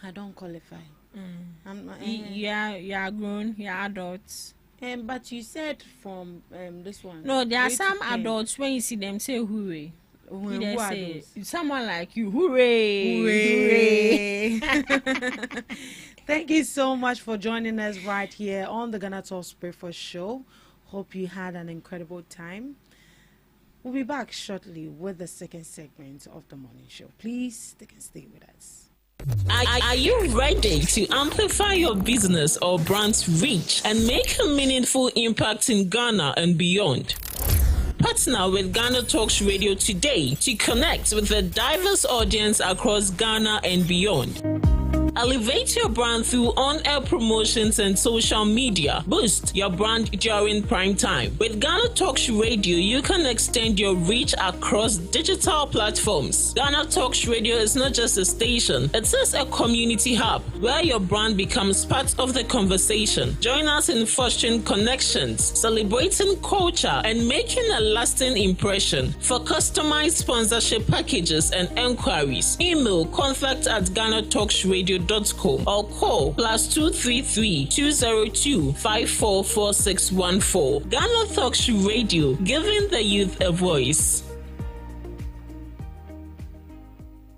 S2: I don't qualify.
S3: You are grown, you are adults.
S2: But you said from this one.
S3: No, there are
S2: 3 to
S3: some
S2: 10.
S3: adults when you see them say hooray.
S2: Who
S3: You
S2: are
S3: say
S2: those?
S3: someone like you, hooray,
S2: Hooray. Thank you so much for joining us right here on the GhanaTalks Breakfast Show. Hope you had an incredible time. We'll be back shortly with the second segment of the morning show. Please stick and stay with us.
S4: Are you ready to amplify your business or brand's reach and make a meaningful impact in Ghana and beyond? Partner with Ghana Talks Radio today to connect with a diverse audience across Ghana and beyond. Elevate your brand through on-air promotions and social media. Boost your brand during prime time. With GhanaTalks Radio, you can extend your reach across digital platforms. GhanaTalks Radio is not just a station, it is a community hub where your brand becomes part of the conversation. Join us in fostering connections, celebrating culture, and making a lasting impression. For customized sponsorship packages and enquiries, email contact@GhanaTalksRadio.com or call +233 202 544614. GhanaTalks Radio, giving the youth a voice.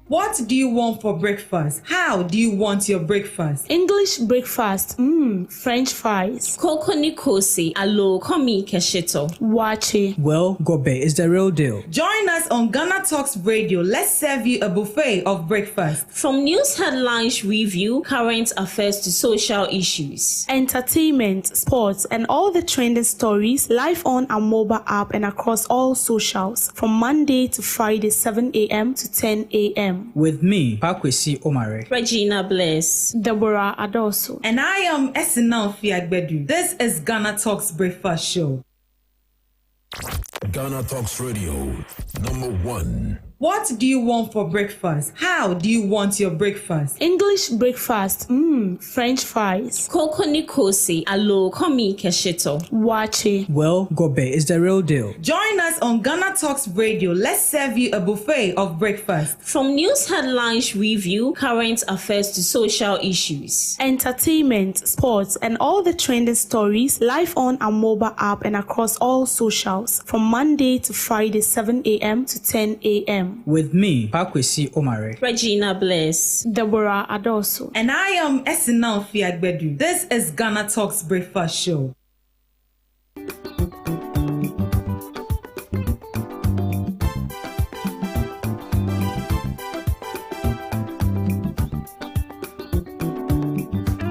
S5: What do you want for breakfast? How do you want your breakfast?
S6: English breakfast, French fries.
S3: Koko Nikosi, alo komi kesheto.
S6: Wache.
S7: Well, Gobe is the real deal.
S5: Join us on GhanaTalks Radio. Let's serve you a buffet of breakfast.
S3: From news headlines review, current affairs to social issues.
S6: Entertainment, sports, and all the trending stories live on our mobile app and across all socials from Monday to Friday, 7 a.m. to 10 a.m.
S7: With me, Pakwesi Omare,
S3: Regina Bless,
S6: Deborah Adoso,
S5: and I am Esinal Fiagbedu. This is GhanaTalks Breakfast Show.
S8: GhanaTalks Radio, #1.
S5: What do you want for breakfast? How do you want your breakfast?
S6: English breakfast, French fries.
S3: Koko Nikosi, alo komi kesheto.
S6: Wache.
S7: Well, Gobe is the real deal.
S5: Join us on GhanaTalks Radio. Let's serve you a buffet of breakfast.
S3: From news headlines review, current affairs to social issues.
S6: Entertainment, sports, and all the trending stories live on our mobile app and across all socials from Monday to Friday, 7 a.m. to 10 a.m.
S7: With me, Pakwesi Omare,
S3: Regina Bless,
S6: Deborah Adoso,
S5: and I am Esinal Fiagbedu. This is GhanaTalks Breakfast Show.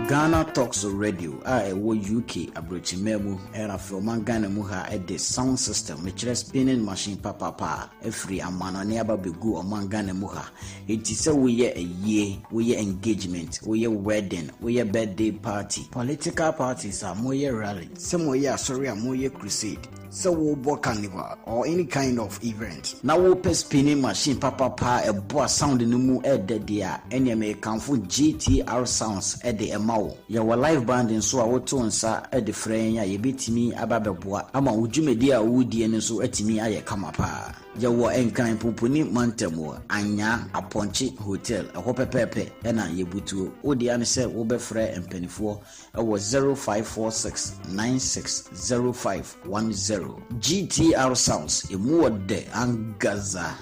S9: GhanaTalks Radio wo UK abrochimemu era from Ghana mu ha the sound system which is spinning machine papa every amano ne ababegu o Ghana mu ha enti se we ye aye we ye engagement we ye wedding we ye birthday party political parties are mo ye rally some we ye sorry mo ye crusade so we bo carnival or any kind of event now we pe spinning machine papa a boa sound no mu de dia ene me kanfo GTR sounds de emawo ya wa live band nso a woto nsa de frɛn ya yebetimi ababeboa ama wudwumedi a wudi ene nso atimi aye kama pa ya wo enkan poponi mantamo anya aponche hotel ɛhɔ pepepe ɛna yebutuo odi ane sɛ wo bɛfrɛ empanifo ɛwɔ 0546960510 GTR sounds emu wode angaza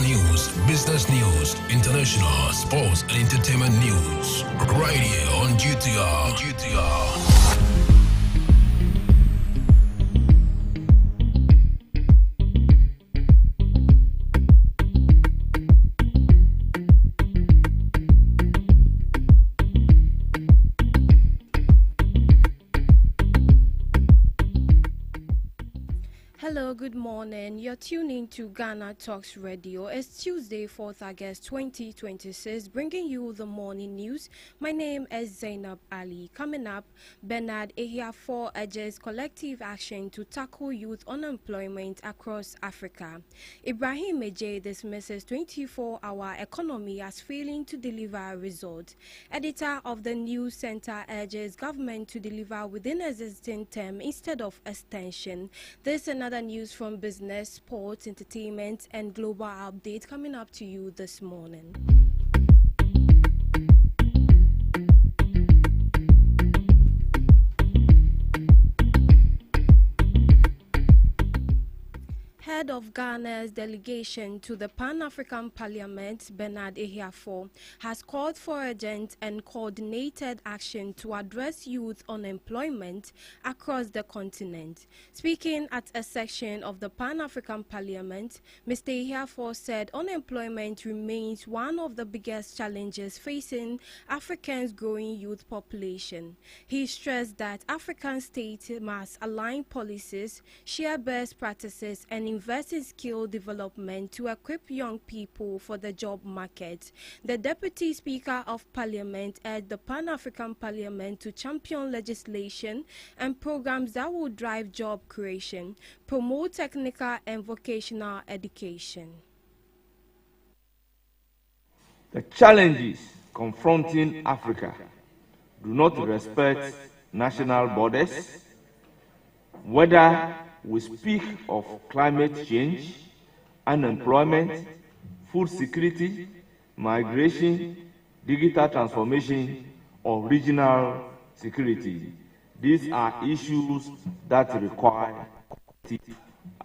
S8: News, business news, international, sports, and entertainment news. Right here on GTR.
S2: Hello, good morning. You're tuning to GhanaTalks Radio. It's Tuesday, 4th August 2026, bringing you the morning news. My name is Zainab Ali. Coming up, Bernard Ehiafo urges collective action to tackle youth unemployment across Africa. Ibrahim Eje dismisses 24-hour economy as failing to deliver results. Editor of the News Center urges government to deliver within existing term instead of extension. This and other news from business, sports, entertainment, and global update coming up to you this morning. head of Ghana's delegation to the Pan-African Parliament, Bernard Ehiafo, has called for urgent and coordinated action to address youth unemployment across the continent. Speaking at a section of the Pan-African Parliament, Mr. Ehiafo said unemployment remains one of the biggest challenges facing Africa's growing youth population. He stressed that African states must align policies, share best practices, and invest in skill development to equip young people for the job market. The Deputy Speaker of Parliament urged the Pan-African Parliament to champion legislation and programs that will drive job creation, promote technical and vocational education.
S10: The challenges confronting Africa do not respect national borders, whether we speak of climate change, unemployment, food security, migration, digital transformation, or regional security. These are issues that require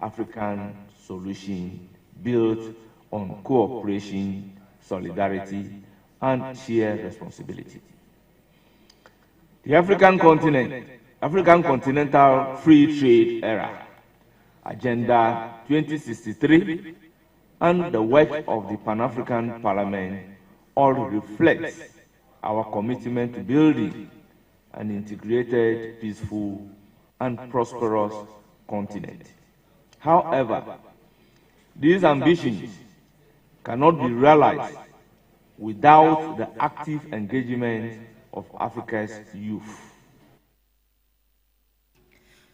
S10: African solution built on cooperation, solidarity, and shared responsibility. The African Continental Free Trade Era, Agenda 2063, and the work of the Pan-African Parliament all reflect our commitment to building an integrated, peaceful, and prosperous continent. However, these ambitions cannot be realized without the active engagement of Africa's youth.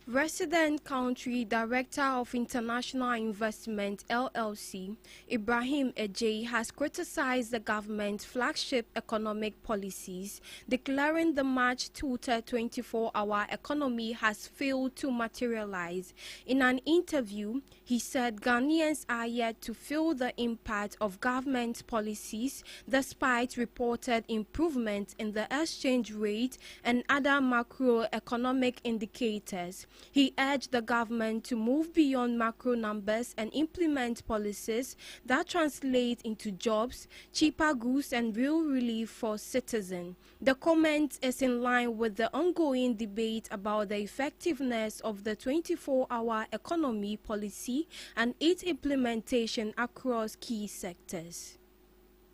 S2: Resident Country Director of International Investment LLC, Ibrahim Ejei, has criticized the government's flagship economic policies, declaring the March 24-hour economy has failed to materialize. In an interview, he said Ghanaians are yet to feel the impact of government policies despite reported improvement in the exchange rate and other macroeconomic indicators. He urged the government to move beyond macro numbers and implement policies that translate into jobs, cheaper goods, and real relief for citizens. The comment is in line with the ongoing debate about the effectiveness of the 24-hour economy policy and its implementation across key sectors.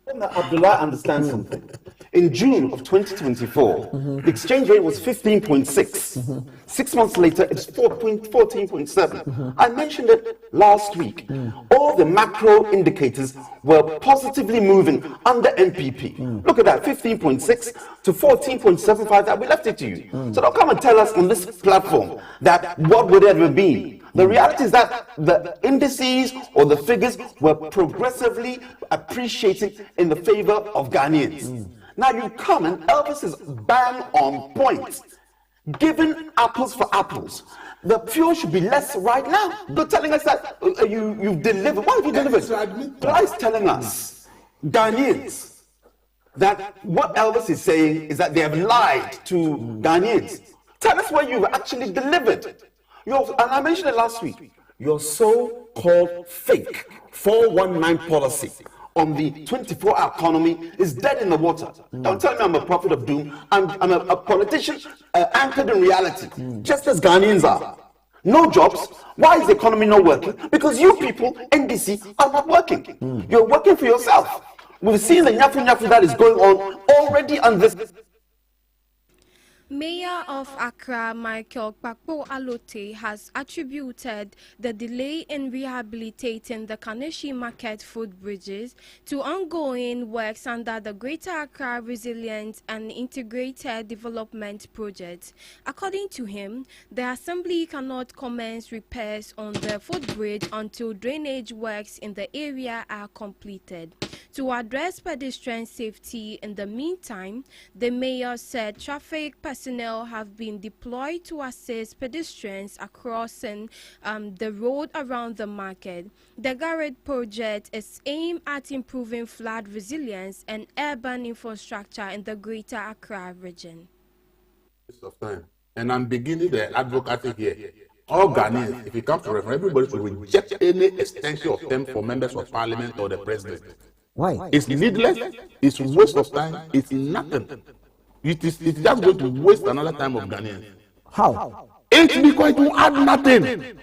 S11: Abdullah understands something. In June of 2024, the exchange rate was 15.6. 6 months later, it's 14.7. I mentioned it last week. All the macro indicators were positively moving under NPP. Look at that, 15.6 to 14.75 that we left it to you. So don't come and tell us on this platform that what would it have been. The reality is that the indices or the figures were progressively appreciating in the favor of Ghanaians. Now you come and Elvis is bang on point. Given apples for apples, the fuel should be less right now. You're telling us that you've delivered. What have you delivered? Why is telling us, Ghanaians, that what Elvis is saying is that they have lied to Ghanaians. Tell us what you've actually delivered. And I mentioned it last week, your so-called fake 419 policy on the 24-hour economy is dead in the water. Don't tell me I'm a prophet of doom. I'm a politician anchored in reality, just as Ghanaians are. No jobs. Why is the economy not working? Because you people, NDC, are not working. You're working for yourself. We've seen the nyafu that is going on already on this.
S2: Mayor of Accra, Michael Kpakpo Alote, has attributed the delay in rehabilitating the Kaneshi Market footbridges to ongoing works under the Greater Accra Resilience and Integrated Development Project. According to him, the Assembly cannot commence repairs on the footbridge until drainage works in the area are completed. To address pedestrian safety in the meantime, the mayor said traffic personnel have been deployed to assist pedestrians crossing the road around the market. The Garrett project is aimed at improving flood resilience and urban infrastructure in the Greater Accra region.
S12: Of time. And I'm beginning the advocacy here. all Ghanaians, if it comes to referendum, everybody should reject any extension of term for members of parliament or the president.
S13: Why?
S12: It's needless, it's a waste of time, it's nothing. It's just going to waste another time of Ghanaians.
S13: How?
S12: It's because it will add nothing.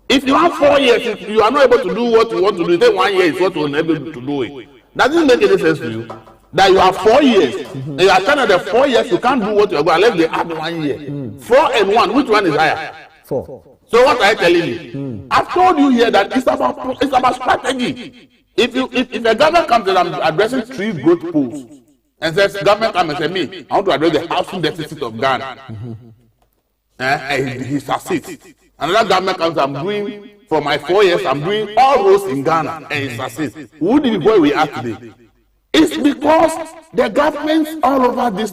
S12: If you have 4 years, if you are not able to do what you want to do, then 1 year is what you are able to do it. Doesn't make any sense to you that you have 4 years, and you are telling that the 4 years you can't do what you are going unless they add 1 year. 4 and 1, which one is higher?
S13: 4.
S12: So what are you telling me? I've told you here that it's about strategy. If a government comes and I'm addressing 3 growth pools and says government come and say me, I want to address the housing deficit of Ghana, and he succeeds. Another government comes, I'm doing for my 4 years, I'm doing all roads in Ghana, and he succeeds. Who did where we are today? It's because the governments all over this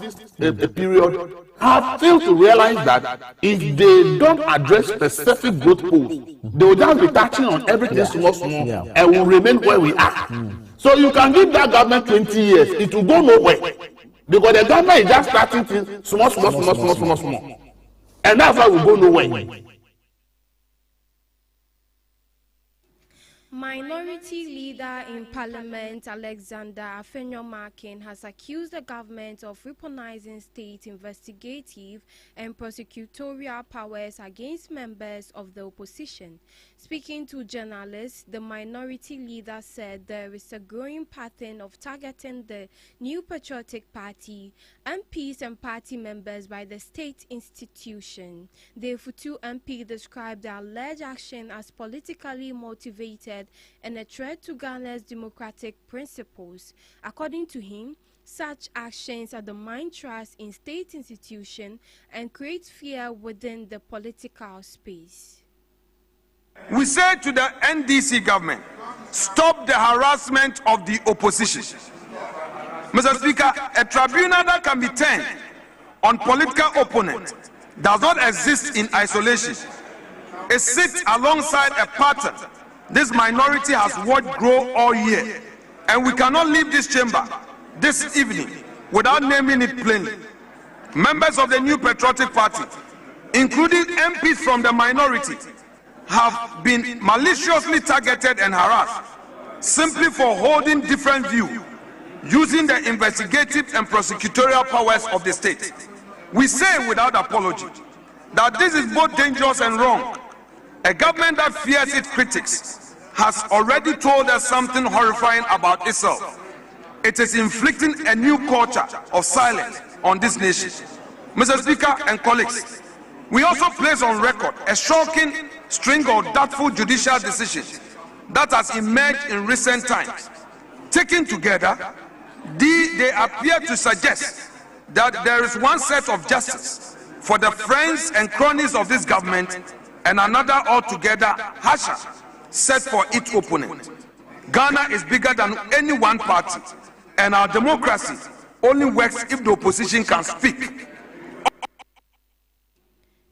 S12: period have failed to realize that if they don't address specific growth goals, they will just be touching on everything small, and will remain where we are. So you can give that government 20 years, it will go nowhere. Because the government is just starting things small. And that's why we go nowhere.
S14: Minority Leader in Parliament Alexander Afenyo-Markin has accused the government of weaponizing state investigative and prosecutorial powers against members of the opposition. Speaking to journalists, the Minority Leader said there is a growing pattern of targeting the New Patriotic Party, MPs and party members by the state institution. The Futu MP described the alleged action as politically motivated and a threat to Ghana's democratic principles. According to him, such actions undermine trust in state institutions and create fear within the political space.
S15: We say to the NDC government, stop the harassment of the opposition. Mr. Speaker, a tribunal that can be turned on political opponents does not exist in isolation. It sits alongside a pattern this minority has watched grow all year, and we cannot leave this chamber this evening without naming it plainly. Members of the New Patriotic Party, including MPs from the minority, have been maliciously targeted and harassed simply for holding different views, using the investigative and prosecutorial powers of the state. We say without apology that this is both dangerous and wrong. A government that fears its critics has already told us something horrifying about itself. It is inflicting a new culture of silence on this nation. Mr. Speaker and colleagues, we also place on record a shocking string of doubtful judicial decisions that has emerged in recent times. Taken together, they appear to suggest that there is one set of justice for the friends and cronies of this government and another altogether harsher set for its opponent. Ghana is bigger than any one party, and our democracy only works if the opposition can speak.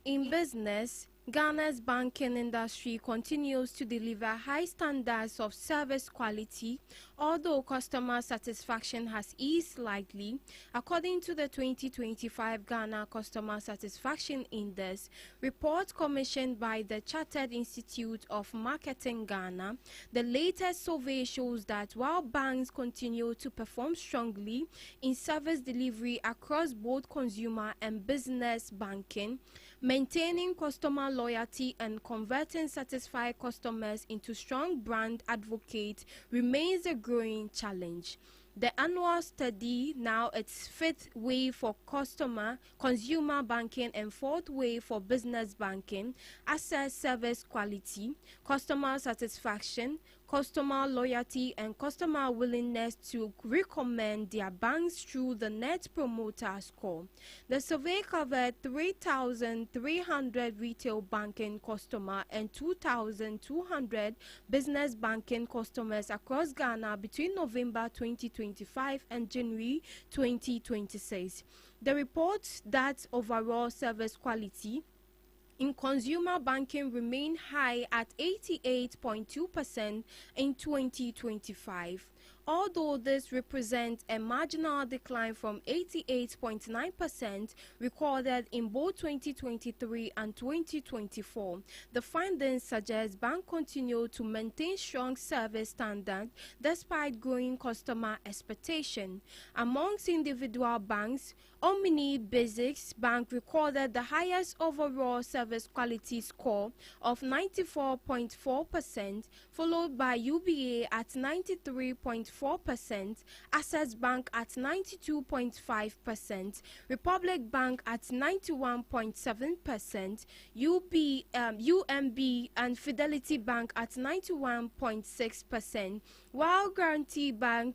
S14: In business, Ghana's banking industry continues to deliver high standards of service quality, although customer satisfaction has eased slightly. According to the 2025 Ghana Customer Satisfaction Index report commissioned by the Chartered Institute of Marketing Ghana, the latest survey shows that while banks continue to perform strongly in service delivery across both consumer and business banking, maintaining customer loyalty and converting satisfied customers into strong brand advocates remains a growing challenge. The annual study, now its 5th wave for consumer banking and 4th wave for business banking, assess service quality, customer satisfaction, customer loyalty, and customer willingness to recommend their banks through the Net Promoter Score. The survey covered 3,300 retail banking customers and 2,200 business banking customers across Ghana between November 2025 and January 2026. The report that overall service quality in consumer banking remained high at 88.2% in 2025. Although this represents a marginal decline from 88.9% recorded in both 2023 and 2024, the findings suggest banks continue to maintain strong service standards despite growing customer expectation. Amongst individual banks, Omni Basics Bank recorded the highest overall service quality score of 94.4%, followed by UBA at 93.4%, Access Bank at 92.5%, Republic Bank at 91.7%, UMB and Fidelity Bank at 91.6%, while Guarantee Bank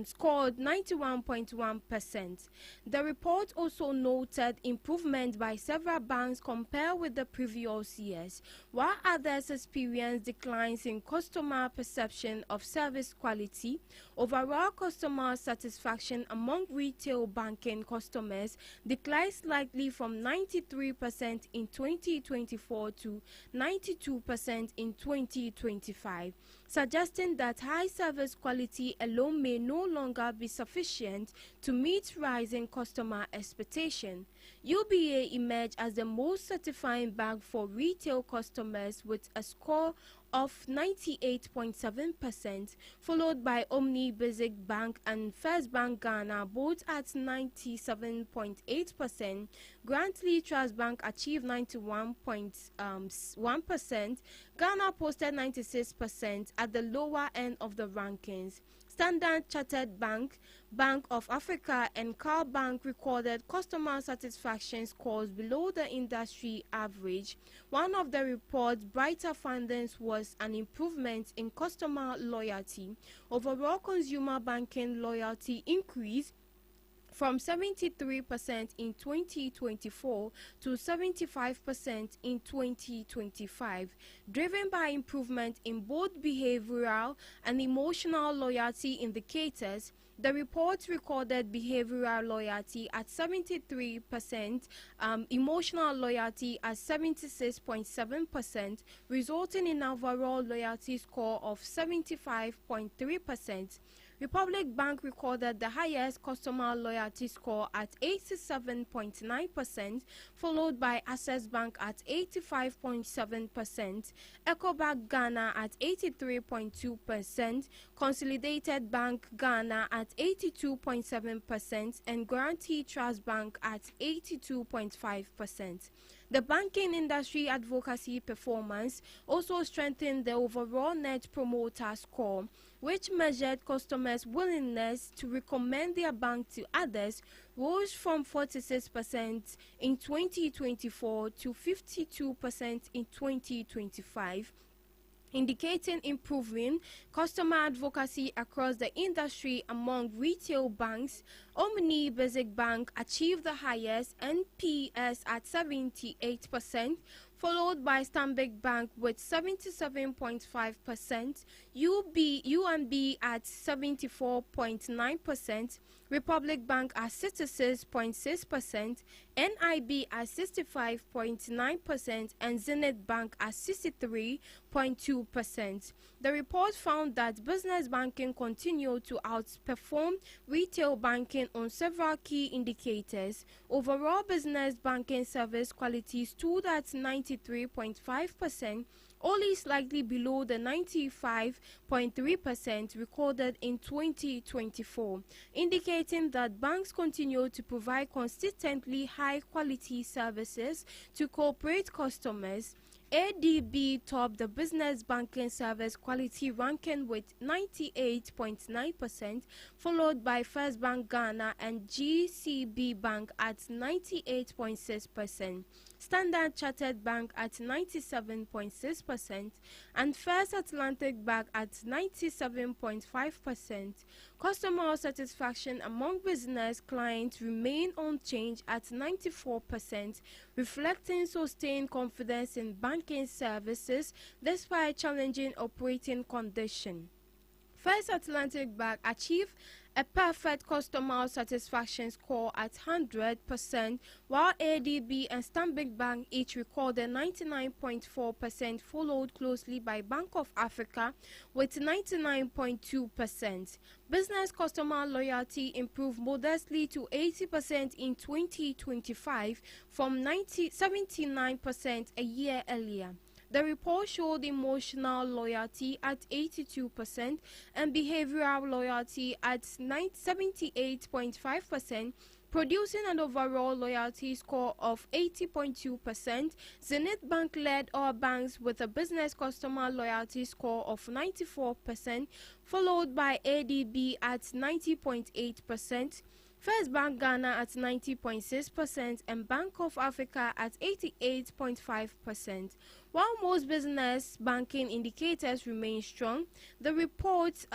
S14: scored 91.1%. The report also noted improvement by several banks compared with the previous years, while others experienced declines in customer perception of service quality. Overall customer satisfaction among retail banking customers declined slightly from 93% in 2024 to 92% in 2025, suggesting that high service quality alone may no longer be sufficient to meet rising customer expectation. UBA emerged as the most satisfying bank for retail customers with a score of 98.7%, followed by Omni Basic Bank and First Bank Ghana, both at 97.8%. Grantley Trust Bank achieved 91.1%. Ghana posted 96% at the lower end of the rankings. Standard Chartered Bank, Bank of Africa, and Car Bank recorded customer satisfaction scores below the industry average. One of the report's brighter findings was an improvement in customer loyalty. Overall consumer banking loyalty increased from 73% in 2024 to 75% in 2025, driven by improvement in both behavioral and emotional loyalty indicators. The report recorded behavioral loyalty at 73%, emotional loyalty at 76.7%, resulting in an overall loyalty score of 75.3%. Republic Bank recorded the highest customer loyalty score at 87.9%, followed by Access Bank at 85.7%, Ecobank Ghana at 83.2%, Consolidated Bank Ghana at 82.7%, and Guarantee Trust Bank at 82.5%. The banking industry advocacy performance also strengthened the overall net promoter score, which measured customers' willingness to recommend their bank to others, rose from 46% in 2024 to 52% in 2025. Indicating improving customer advocacy across the industry among retail banks. Omni Basic Bank achieved the highest NPS at 78%, followed by Stanbic Bank with 77.5%, UMB at 74.9%, Republic Bank at 66.6%, NIB at 65.9%, and Zenith Bank at 63.2%. The report found that business banking continued to outperform retail banking on several key indicators. Overall business banking service quality stood at 93.5%, only slightly below the 95.3% recorded in 2024, indicating that banks continue to provide consistently high quality services to corporate customers. ADB topped the business banking service quality ranking with 98.9%, followed by First Bank Ghana and GCB Bank at 98.6%. Standard Chartered Bank at 97.6%, and First Atlantic Bank at 97.5%. Customer satisfaction among business clients remained unchanged at 94%, reflecting sustained confidence in banking services despite challenging operating conditions. First Atlantic Bank achieved a perfect customer satisfaction score at 100%, while ADB and Stanbic Bank each recorded 99.4%, followed closely by Bank of Africa with 99.2%. Business customer loyalty improved modestly to 80% in 2025 from 79% a year earlier. The report showed emotional loyalty at 82% and behavioral loyalty at 78.5%, producing an overall loyalty score of 80.2%. Zenith Bank led all banks with a business customer loyalty score of 94%, followed by ADB at 90.8%. First Bank Ghana at 90.6% and Bank of Africa at 88.5%. While most business banking indicators remain strong, the report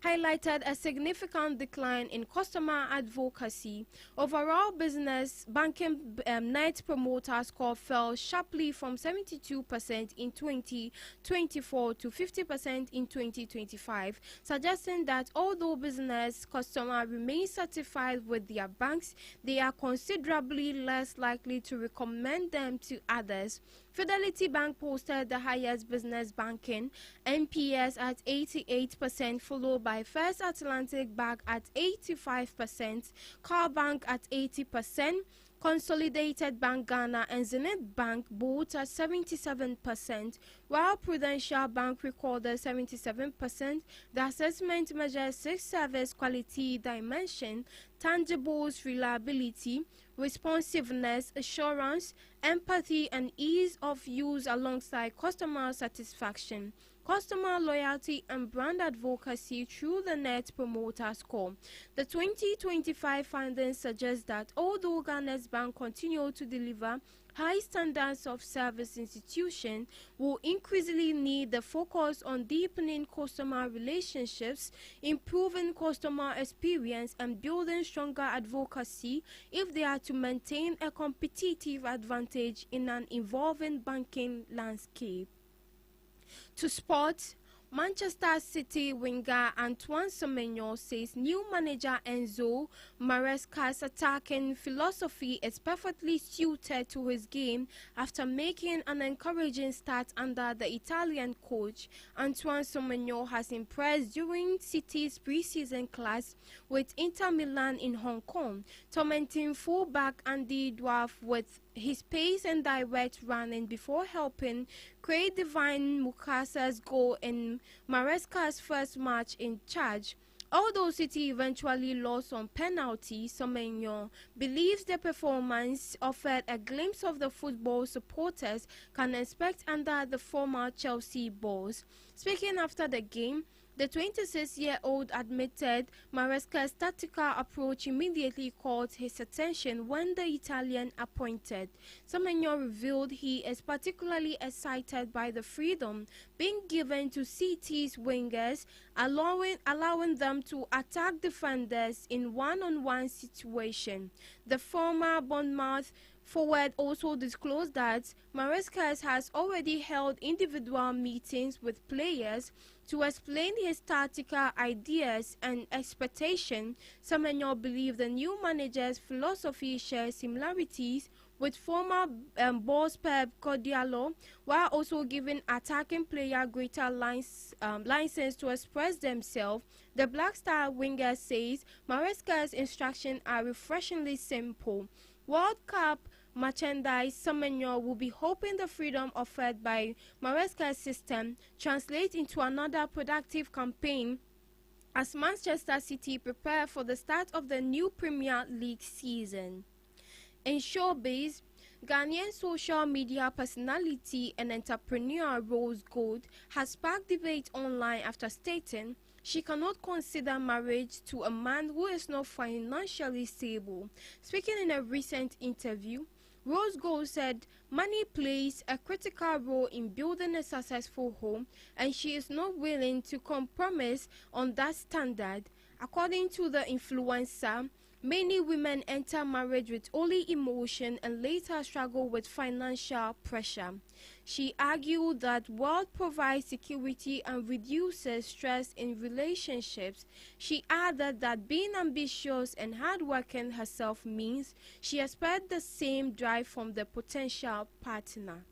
S14: highlighted a significant decline in customer advocacy. Overall business banking net promoter score fell sharply from 72% in 2024 to 50% in 2025, suggesting that although business customers remain satisfied with their banks, they are considerably less likely to recommend them to others. Fidelity Bank posted the highest business banking NPS at 88%, followed by First Atlantic Bank at 85%, Car Bank at 80%, Consolidated Bank Ghana and Zenith Bank both at 77%, while Prudential Bank recorded 77%. The assessment measures 6 service quality dimension: tangibles, reliability, responsiveness, assurance, empathy, and ease of use, alongside customer satisfaction, customer loyalty, and brand advocacy through the Net Promoter Score. The 2025 findings suggest that although Ghana's bank continues to deliver high standards of service, institution will increasingly need the focus on deepening customer relationships, improving customer experience, and building stronger advocacy if they are to maintain a competitive advantage in an evolving banking landscape. To sport, Manchester City winger Antoine Semenyo says new manager Enzo Maresca's attacking philosophy is perfectly suited to his game after making an encouraging start under the Italian coach. Antoine Semenyo has impressed during City's preseason clash with Inter Milan in Hong Kong, tormenting fullback Andy Dwarf with his pace and direct running before helping create Divine Mukasa's goal in Maresca's first match in charge. Although City eventually lost on penalty, Semenyo believes the performance offered a glimpse of the football supporters can expect under the former Chelsea boss. Speaking after the game, the 26-year-old admitted Maresca's tactical approach immediately caught his attention when the Italian appointed. Semenyo revealed he is particularly excited by the freedom being given to City's wingers, allowing them to attack defenders in one-on-one situation. The former Bournemouth forward also disclosed that Maresca has already held individual meetings with players to explain his tactical ideas and expectations. Semenyo believes the new manager's philosophy shares similarities with former boss Pep Guardiola, while also giving attacking players greater license to express themselves. The Black Star winger says Maresca's instructions are refreshingly simple. World Cup merchandise, Semenyo will be hoping the freedom offered by Maresca's system translates into another productive campaign as Manchester City prepare for the start of the new Premier League season. In showbiz, Ghanaian social media personality and entrepreneur Rose Gold has sparked debate online after stating she cannot consider marriage to a man who is not financially stable. Speaking in a recent interview, Rose Gold said money plays a critical role in building a successful home and she is not willing to compromise on that standard. According to the influencer, Many women enter marriage with only emotion and later struggle with financial pressure. She argued that wealth provides security and reduces stress in relationships. She added that being ambitious and hardworking herself means she expects the same drive from the potential partner.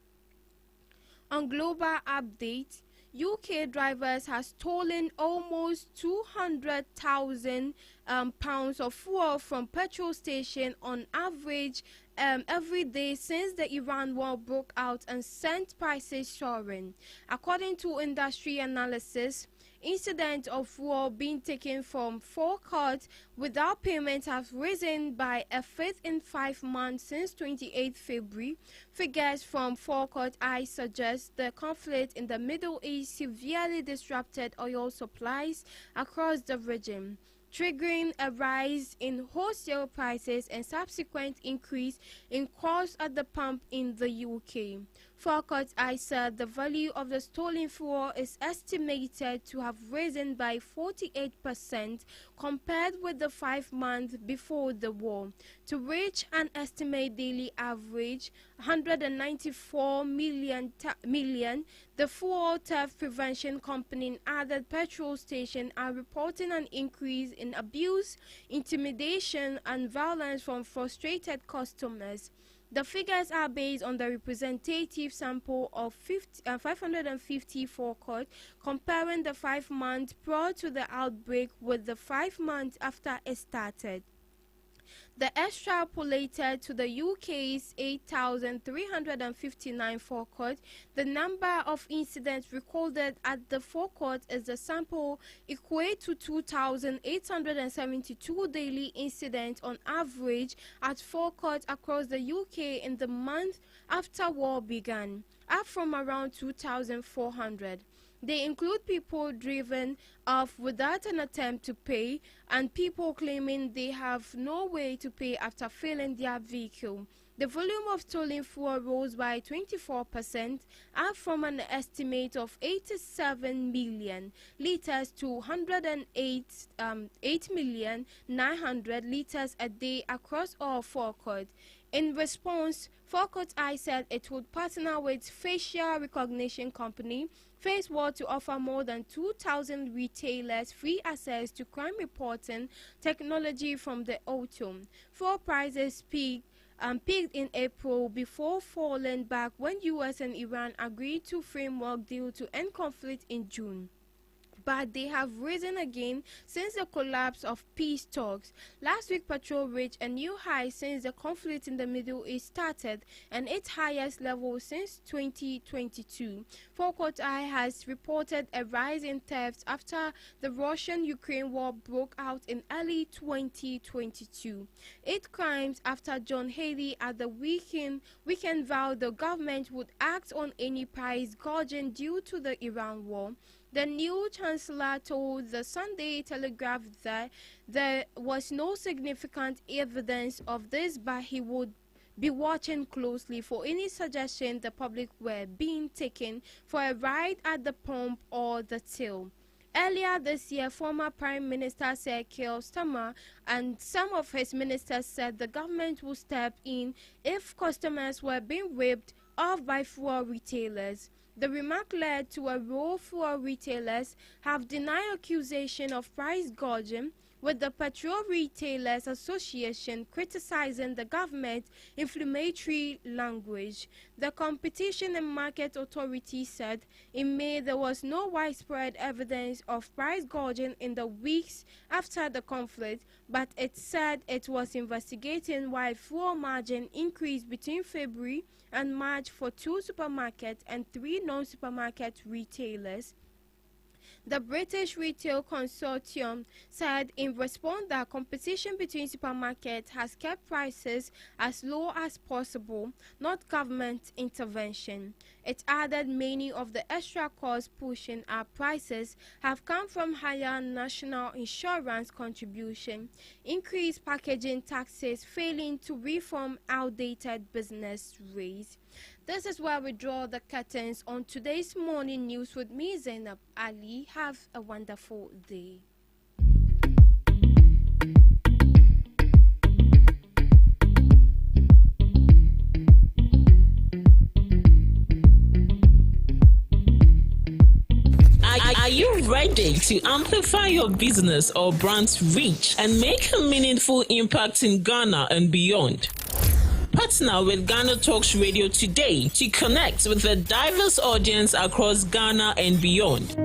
S14: On global update, UK drivers have stolen almost 200,000 pounds of fuel from petrol station on average every day since the Iran war broke out and sent prices soaring. According to industry analysis, incidents of fuel being taken from forecourt without payment have risen by a fifth in 5 months since 28 February. Figures from forecourt I suggest the conflict in the Middle East severely disrupted oil supplies across the region, triggering a rise in wholesale prices and subsequent increase in costs at the pump in the UK. Forecourt I said the value of the stolen fuel is estimated to have risen by 48% compared with the 5 months before the war, to reach an estimated daily average 194 million. The Fuel Theft Prevention Company and other petrol stations are reporting an increase in abuse, intimidation, and violence from frustrated customers. The figures are based on the representative sample of 550 forecourt, comparing the 5 months prior to the outbreak with the 5 months after it started. The extrapolated to the UK's 8,359 forecourt, the number of incidents recorded at the forecourt is the sample equate to 2,872 daily incidents on average at forecourt across the UK in the month after war began, up from around 2,400. They include people driven off without an attempt to pay and people claiming they have no way to pay after failing their vehicle. The volume of stolen fuel rose by 24%, up from an estimate of 87 million liters to 8,900,000 liters a day across all forecourt. In response, Forecourt I said it would partner with facial recognition company FaceWall to offer more than 2,000 retailers free access to crime reporting technology from the autumn. Fuel prices peaked in April before falling back when US and Iran agreed to framework deal to end conflict in June. But they have risen again since the collapse of peace talks. Last week, petrol reached a new high since the conflict in the Middle East started and its highest level since 2022. Forecourt I has reported a rise in thefts after the Russian-Ukraine war broke out in early 2022. 8 crimes after John Haley at the weekend vowed the government would act on any price gouging due to the Iran war. The new chancellor told the Sunday Telegraph that there was no significant evidence of this, but he would be watching closely for any suggestion the public were being taken for a ride at the pump or the till. Earlier this year, former Prime Minister Sir Keir Starmer and some of his ministers said the government would step in if customers were being ripped off by fuel retailers. The remark led to a row fuel retailers have denied accusation of price gouging, with the Petrol Retailers Association criticizing the government's inflammatory language. The Competition and Market Authority said in May there was no widespread evidence of price gouging in the weeks after the conflict, but it said it was investigating why fuel margin increased between February and March for 2 supermarkets and 3 non-supermarket retailers. The British Retail Consortium said in response that competition between supermarkets has kept prices as low as possible, not government intervention. It added many of the extra costs pushing up prices have come from higher national insurance contribution, increased packaging taxes failing to reform outdated business rates. This is where we draw the curtains on today's morning news with me, Zainab Ali. Have a wonderful day.
S4: ready to amplify your business or brand's reach and make a meaningful impact in Ghana and beyond? Partner with Ghana Talks Radio today to connect with a diverse audience across Ghana and beyond.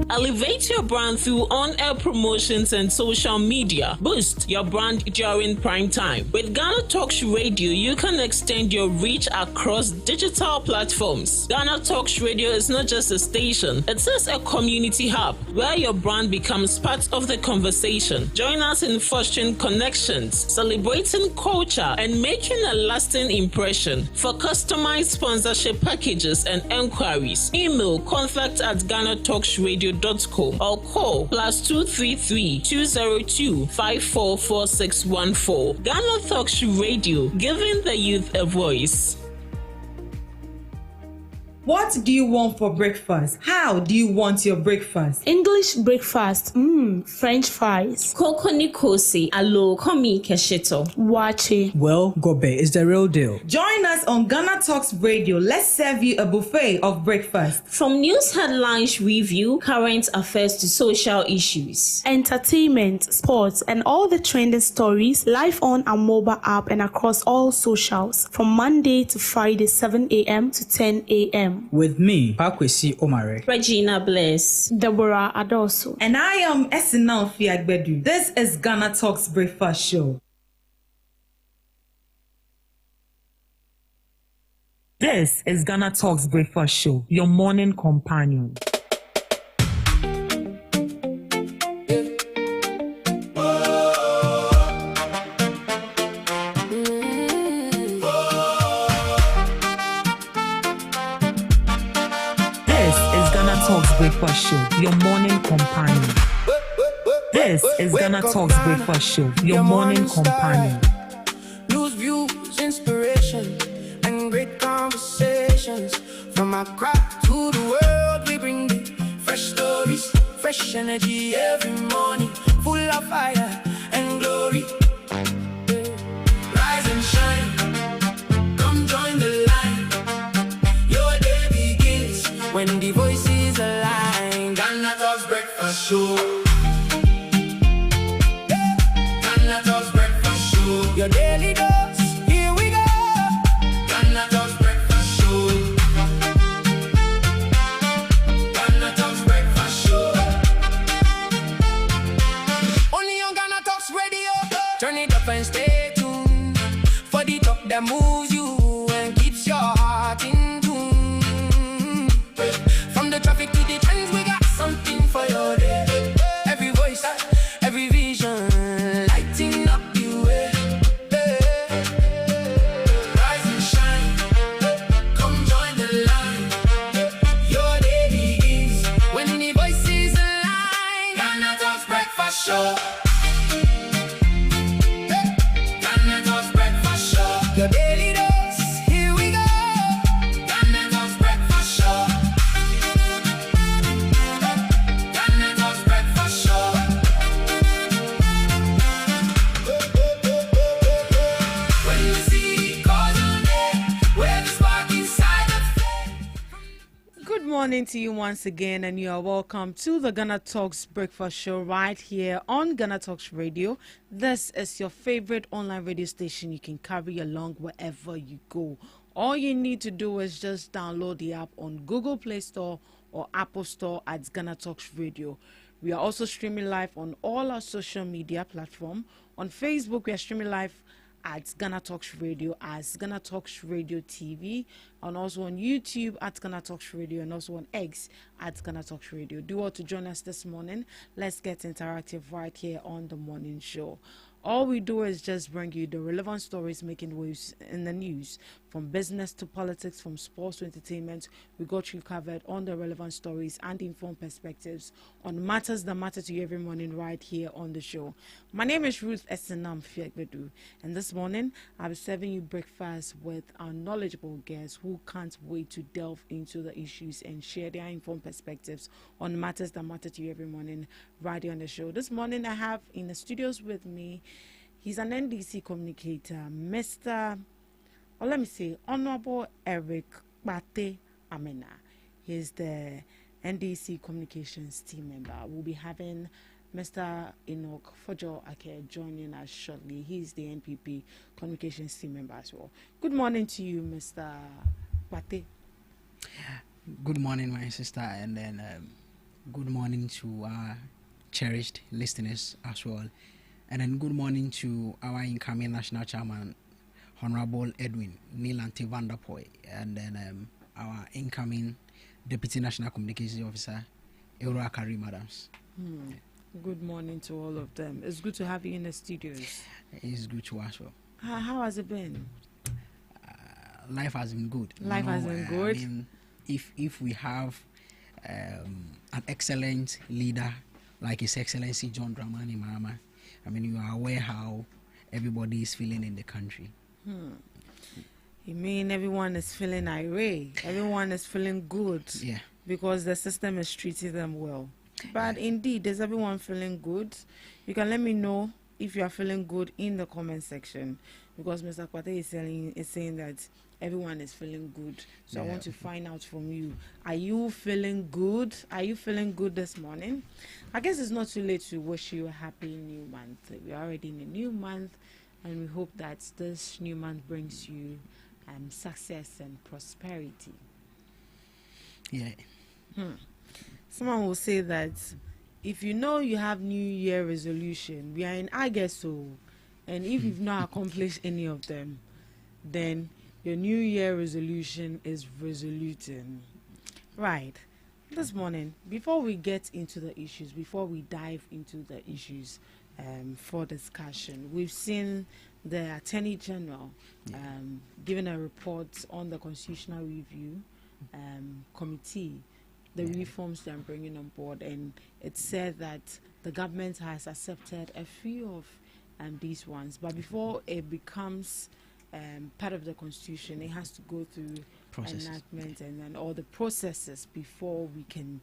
S4: Elevate your brand through on-air promotions and social media. Boost your brand during prime time. With Ghana Talks Radio, you can extend your reach across digital platforms. Ghana Talks Radio is not just a station, it is a community hub where your brand becomes part of the conversation. Join us in fostering connections, celebrating culture, and making a lasting impression. For customized sponsorship packages and enquiries, email contact@GhanaTalksRadio.com or call +233 202 544614. Ghana Talks Radio, giving the youth a voice.
S5: What do you want for breakfast? How do you want your breakfast?
S6: English breakfast, French fries.
S3: Koko Nikosi, alo komi kesheto.
S6: Wache.
S7: Well, Gobe is the real deal.
S5: Join us on Ghana Talks Radio. Let's serve you a buffet of breakfast.
S3: From news headlines review, current affairs to social issues.
S6: Entertainment, sports, and all the trending stories live on our mobile app and across all socials from Monday to Friday, 7 a.m. to 10 a.m.
S7: With me, Pakwesi Omare.
S3: Regina Bless.
S6: Deborah Adoso.
S5: And I am Esinal Fiagbedu. This is Ghana Talks Breakfast Show. This is Ghana Talks Breakfast Show, your morning companion. Breakfast Show, your morning companion. This is Ghana Talks Breakfast Show, your morning companion.
S1: News, views, inspiration, and great conversations. From Accra to the world, we bring the fresh stories, fresh energy every morning, full of fire and glory. Rise and shine, come join the line. Your day begins when the voices align. Ghana Talks Breakfast Show. Ghana Talks Breakfast Show. Your daily dose, here we go. Ghana Talks Breakfast Show. Ghana Talks Breakfast Show. Only on Ghana Talks Radio. Turn it up and stay tuned for the talk that moves you and keeps your heart in tune. From the traffic to the trends, we got something for your day. Every voice, every vision, lighting up the way. Rise and shine, come join the line. Your day begins when the voices align. Ghana Talks Breakfast Show. Ghana Talks Breakfast Show. Your daily dose, here we go. Ghana Talks Breakfast Show. Ghana Talks Breakfast Show. When you see cause on air, where the spark inside the flame.
S2: Good morning to you once again, and you are welcome to the Ghana Talks Breakfast Show right here on Ghana Talks Radio. This is your favorite online radio station you can carry along wherever you go. All you need to do is just download the app on Google Play Store or Apple Store at Ghana Talks Radio. We are also streaming live on all our social media platforms. On Facebook, we are streaming live at Ghana Talks Radio as Ghana Talks Radio TV, and also on YouTube at Ghana Talks Radio, and also on X at Ghana Talks Radio. Do want to join us this morning? Let's get interactive right here on the morning show. All we do is just bring you the relevant stories making waves in the news, from business to politics, from sports to entertainment. We got you covered on the relevant stories and informed perspectives on matters that matter to you every morning right here on the show. My name is Ruth Esenam Fiagbedu, and this morning I'll be serving you breakfast with our knowledgeable guests who can't wait to delve into the issues and share their informed perspectives on matters that matter to you every morning right here on the show. This morning I have in the studios with me, he's an NDC communicator, Honorable Eric Bate Amena. He's the NDC Communications team member. We'll be having Mr. Enoch Fojo Ake joining us shortly. He's the NPP Communications team member as well. Good morning to you, Mr. Pate.
S13: Good morning, my sister, and then good morning to our cherished listeners as well. And then good morning to our incoming national chairman, Honorable Edwin Nilanti van der Poy, and then our incoming Deputy National Communications Officer, Euro Akari Madams.
S2: Good morning to all of them. It's good to have you in the studios.
S13: It's good to as well.
S2: How has it been?
S13: Life has been good.
S2: Life has been good.
S13: I mean, if we have an excellent leader like His Excellency John Dramani Mahama, I mean, you are aware how everybody is feeling in the country.
S2: You mean everyone is feeling irate? Everyone is feeling good?
S13: Yeah.
S2: Because the system is treating them well. But indeed, is everyone feeling good? You can let me know if you are feeling good in the comment section, because Mr. Kwate is saying that everyone is feeling good. So I want to find out from you. Are you feeling good? Are you feeling good this morning? I guess it's not too late to wish you a happy new month. We're already in a new month, and we hope that this new month brings you success and prosperity.
S13: Yeah.
S2: Someone will say that if you know you have New Year resolution, we are in August, so, and if you've not accomplished any of them, then your New Year resolution is resoluting. Right. This morning, before we get into the issues, before we dive into the issues for discussion, we've seen the Attorney General giving a report on the Constitutional Review Committee, the reforms they're bringing on board, and it said that the government has accepted a few of these ones, but before it becomes part of the Constitution, it has to go through enactment and then all the processes before we can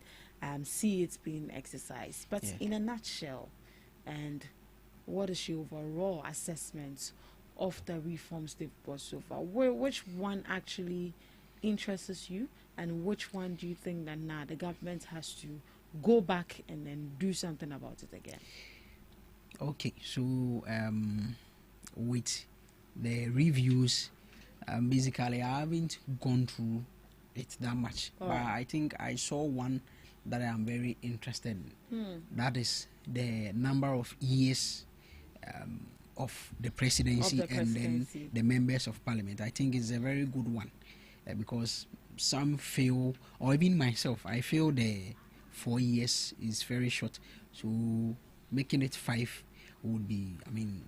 S2: see it being exercised. But in a nutshell, and what is your overall assessment of the reforms they've brought so far? Which one actually interests you, and which one do you think that the government has to go back and then do something about it again?
S13: Okay, so with the reviews, basically I haven't gone through it that much, but I think I saw one that I am very interested in. That is the number of years of the presidency and then the members of parliament. I think it's a very good one, because some feel, or even myself, I feel the 4 years is very short, so making it 5 would be, I mean,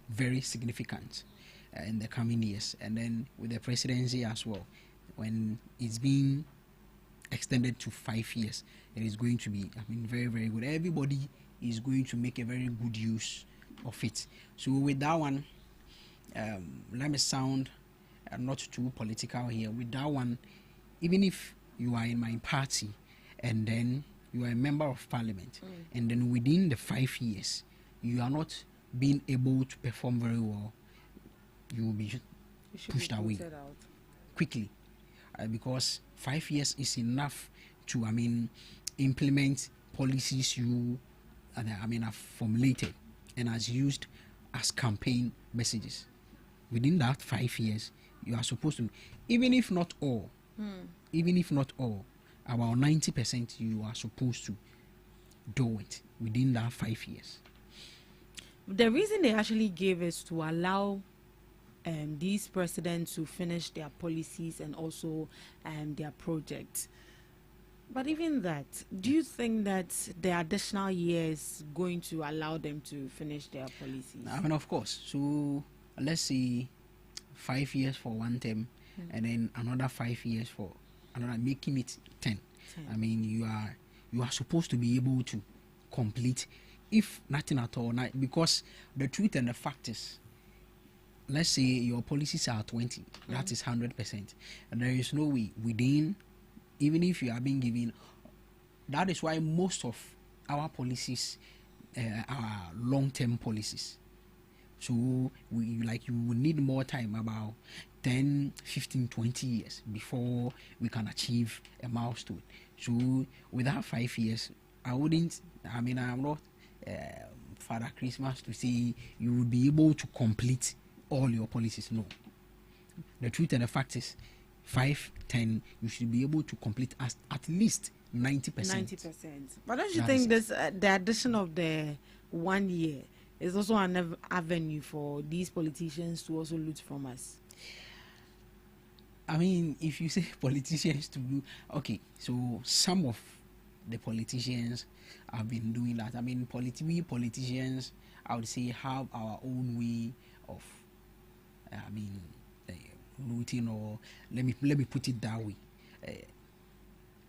S13: very significant in the coming years. And then with the presidency as well, when it's being extended to 5 years, it is going to be, I mean, very, very good. Everybody is going to make a very good use of it. So with that one, let me sound not too political here. With that one, even if you are in my party and then you are a member of parliament, and then within the 5 years you are not being able to perform very well, you will be pushed away quickly, because 5 years is enough to, I mean, implement policies you have formulated and has used as campaign messages. Within that 5 years, you are supposed to, even if not all, about 90% you are supposed to do it within that 5 years.
S2: The reason they actually gave is to allow these presidents to finish their policies and also their projects. But even that, do you think that the additional year is going to allow them to finish their policies?
S13: I mean, of course. So let's say 5 years for one term, and then another 5 years for another, making it 10. I mean, you are supposed to be able to complete, if nothing at all, because the truth and the fact is, let's say your policies are 20, that is 100%, and there is no way within, even if you are being given, that is why most of our policies are long-term policies, So you will need more time, about 10, 15, 20 years before we can achieve a milestone. So without 5 years, I'm not Father Christmas to say you will be able to complete all your policies. No. The truth and the fact is 5, 10, you should be able to complete at least 90%.
S2: 90%. But don't you think this the addition of the 1 year is also an avenue for these politicians to also loot from us?
S13: I mean, if you say politicians to do, okay, so some of the politicians have been doing that. I mean, we politicians, I would say, have our own way of, looting, or let me put it that way.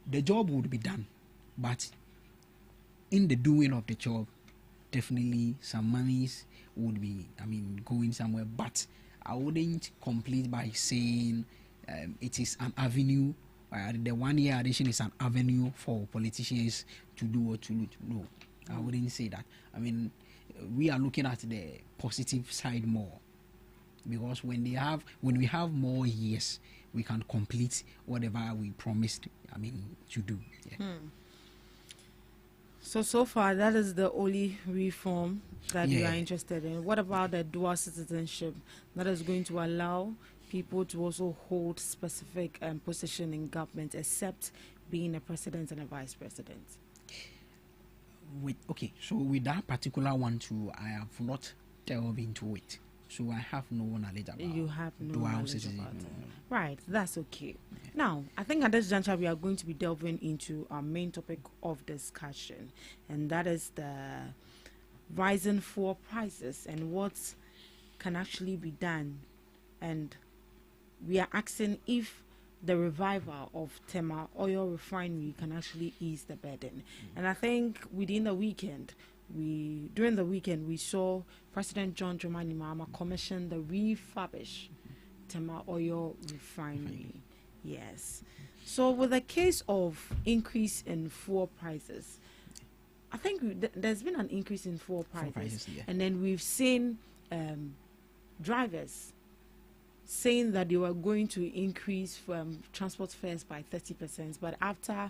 S13: The job would be done, but in the doing of the job, definitely some monies would be, going somewhere. But I wouldn't complete by saying it is an avenue. The 1 year addition is an avenue for politicians to do or to loot. No, I wouldn't say that. I mean, we are looking at the positive side more, because when we have more years, we can complete whatever we promised. To do. Yeah.
S2: So far, that is the only reform that you are interested in. What about the dual citizenship that is going to allow people to also hold specific position in government, except being a president and a vice president?
S13: So with that particular one too, I have not delved into it, so I have no knowledge about.
S2: You have no
S13: dual
S2: knowledge
S13: citizenship.
S2: about it. Right, that's okay. Now, I think at this juncture we are going to be delving into our main topic of discussion, and that is the rising fuel prices and what can actually be done. And we are asking if the revival of Tema oil refinery can actually ease the burden. And I think during the weekend we saw President John Dramani Mahama commission the refurbished Tema oil refinery. Yes. So with the case of increase in fuel prices, I think there's been an increase in fuel prices, and then we've seen drivers saying that they were going to increase transport fares by 30%, but after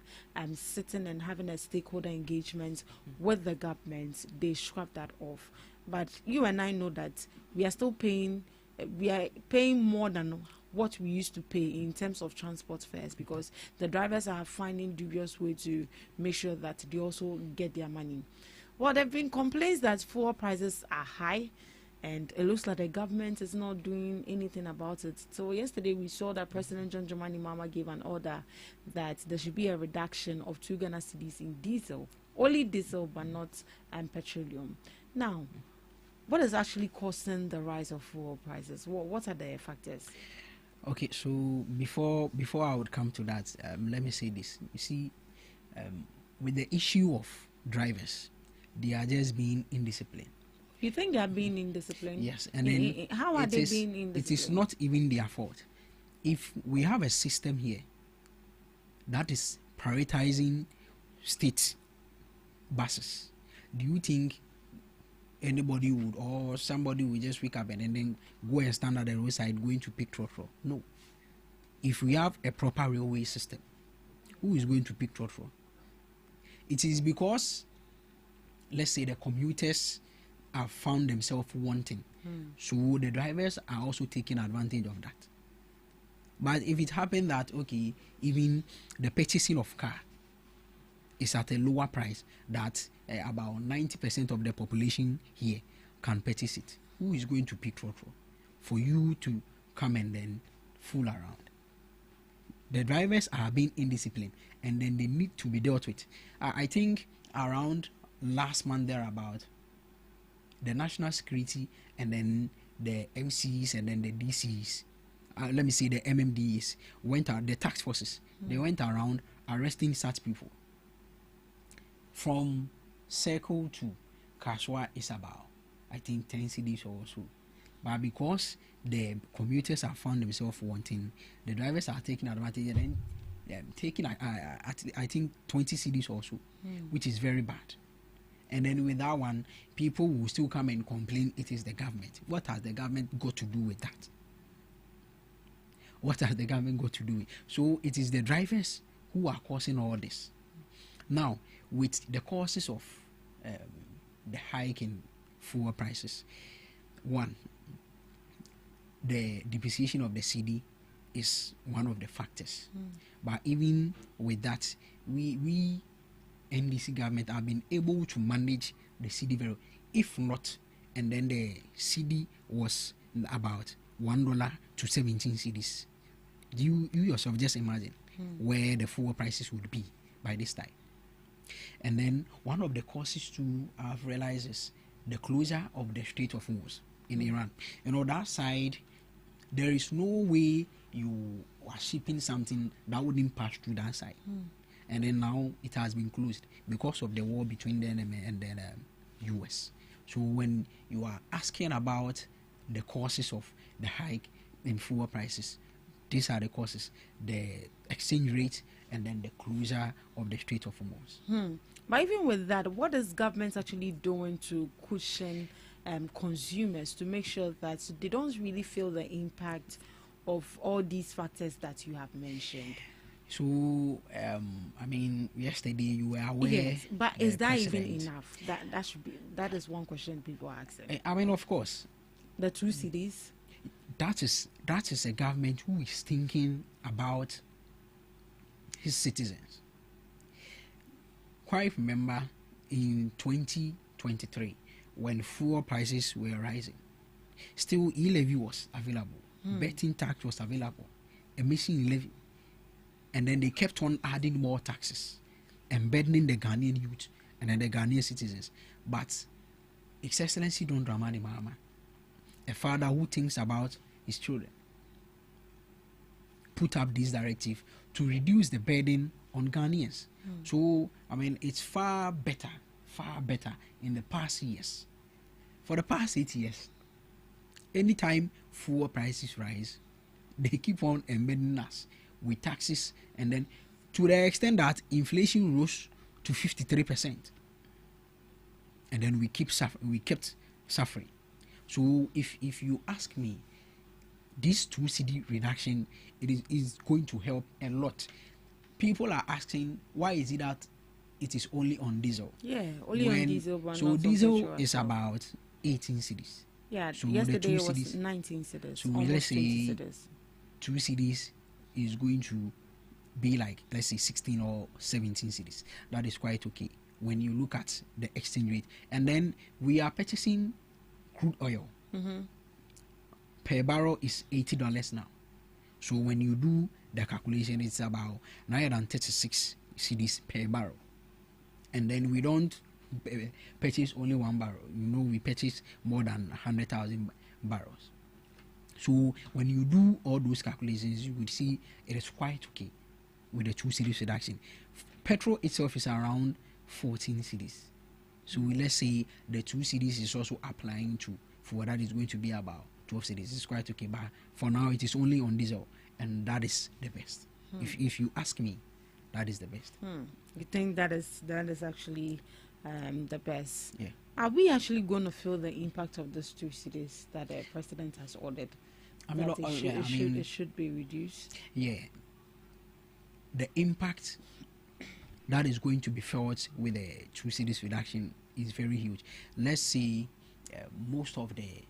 S2: sitting and having a stakeholder engagement with the government, they scrapped that off. But you and I know that we are still paying more than what we used to pay in terms of transport fares, because the drivers are finding dubious way to make sure that they also get their money. Well, there have been complaints that fuel prices are high, and it looks like the government is not doing anything about it. So yesterday we saw that President John Dramani Mahama gave an order that there should be a reduction of 2 Ghana cedis in diesel, only diesel but not petroleum. Now, what is actually causing the rise of fuel prices? What are the factors?
S13: Okay, so before I would come to that, let me say this. You see, with the issue of drivers, they are just being indisciplined.
S2: You think they are being indisciplined?
S13: Yes, and then
S2: how are they being indisciplined?
S13: It is not even their fault. If we have a system here that is prioritizing state buses, do you think anybody would, or somebody will just wake up and then go and stand at the roadside going to pick trotro? No. If we have a proper railway system, who is going to pick trotro? It is because, let's say, the commuters have found themselves wanting, so the drivers are also taking advantage of that. But if it happened that, okay, even the purchasing of car is at a lower price, that about 90% of the population here can purchase it, who is going to pick trotro for you to come and then fool around? The drivers are being indisciplined, and then they need to be dealt with. I think around last month thereabout, the national security and then the MCs and then the DCs, let me say the MMDs, went out, the tax forces, they went around arresting such people. From Circle to Kaswa is about, I think, 10 cedis or so. But because the commuters have found themselves wanting, the drivers are taking advantage and then taking, I think, 20 cedis or so, which is very bad. And then with that one, people will still come and complain it is the government. What has the government got to do with that? What has the government got to do with? So it is the drivers who are causing all this. Now, with the causes of the hike in fuel prices, one, the depreciation of the cedi is one of the factors. But even with that, we NDC government have been able to manage the cedi very well. If not, and then the cedi was about $1 to 17 cedis. You yourself just imagine where the fuel prices would be by this time. And then one of the causes too I've realized is the closure of the Strait of Hormuz in Iran. You know, that side, there is no way you are shipping something that wouldn't pass through that side. And then now it has been closed because of the war between them and the US. So when you are asking about the causes of the hike in fuel prices, these are the causes: the exchange rate and then the closure of the Strait of Hormuz.
S2: But even with that, what is government actually doing to cushion consumers to make sure that they don't really feel the impact of all these factors that you have mentioned?
S13: So, I mean, yesterday you were aware.
S2: Yes, but is that even enough? That is one question people are asking.
S13: I mean, of course,
S2: the 2 cedis.
S13: That is a government who is thinking about his citizens. Quite remember in 2023 when fuel prices were rising, still e-levy was available, betting tax was available, emission levy, and then they kept on adding more taxes, embedding the Ghanaian youth and then the Ghanaian citizens. But His Excellency Don Dramani Mahama, a father who thinks about his children, put up this directive to reduce the burden on Ghanaians. So, I mean, it's far better in the past years. For the past 8 years, anytime fuel prices rise, they keep on embedding us with taxes, and then to the extent that inflation rose to 53%. And then we kept suffering. So if you ask me, this 2 cedi reduction, it is going to help a lot. People are asking, why is it that it is only on diesel?
S2: Yeah, only on diesel. But
S13: so diesel is about 18 cedis.
S2: Yeah,
S13: so
S2: yesterday it was 19 cedis.
S13: So let's say 2 cedis is going to be like, let's say 16 or 17 cedis. That is quite okay when you look at the exchange rate. And then we are purchasing crude oil. Per barrel is $80 now. So when you do the calculation, it's about 936 cedis per barrel. And then we don't purchase only 1 barrel. You know, we purchase more than 100,000 barrels. So when you do all those calculations, you would see it is quite okay with the 2 cedis reduction. Petrol itself is around 14 cedis. So let's say the 2 cedis is also applying to for that is going to be about 12 cedis. It's quite okay, but for now it is only on diesel, and that is the best. If you ask me, that is the best.
S2: You think that is actually the best?
S13: Yeah.
S2: Are we actually going to feel the impact of those 2 cities that the president has ordered?
S13: I mean,
S2: it should be reduced.
S13: Yeah. The impact that is going to be felt with the 2 cedis reduction is very huge. Let's say most of the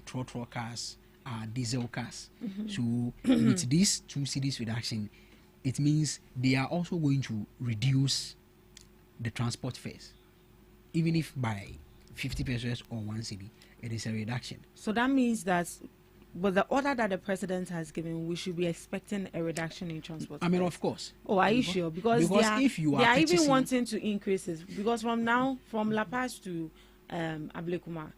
S13: trotro cars are diesel cars. So with this 2 cedis reduction, it means they are also going to reduce the transport fares, even if by 50 pesos or 1 cedi, it is a reduction.
S2: So that means that with the order that the president has given, we should be expecting a reduction in transport fares.
S13: I mean, of course.
S2: Oh, are you sure? Because
S13: if you
S2: they
S13: are
S2: are even wanting to increase it. Because from La Paz to Ablekuma,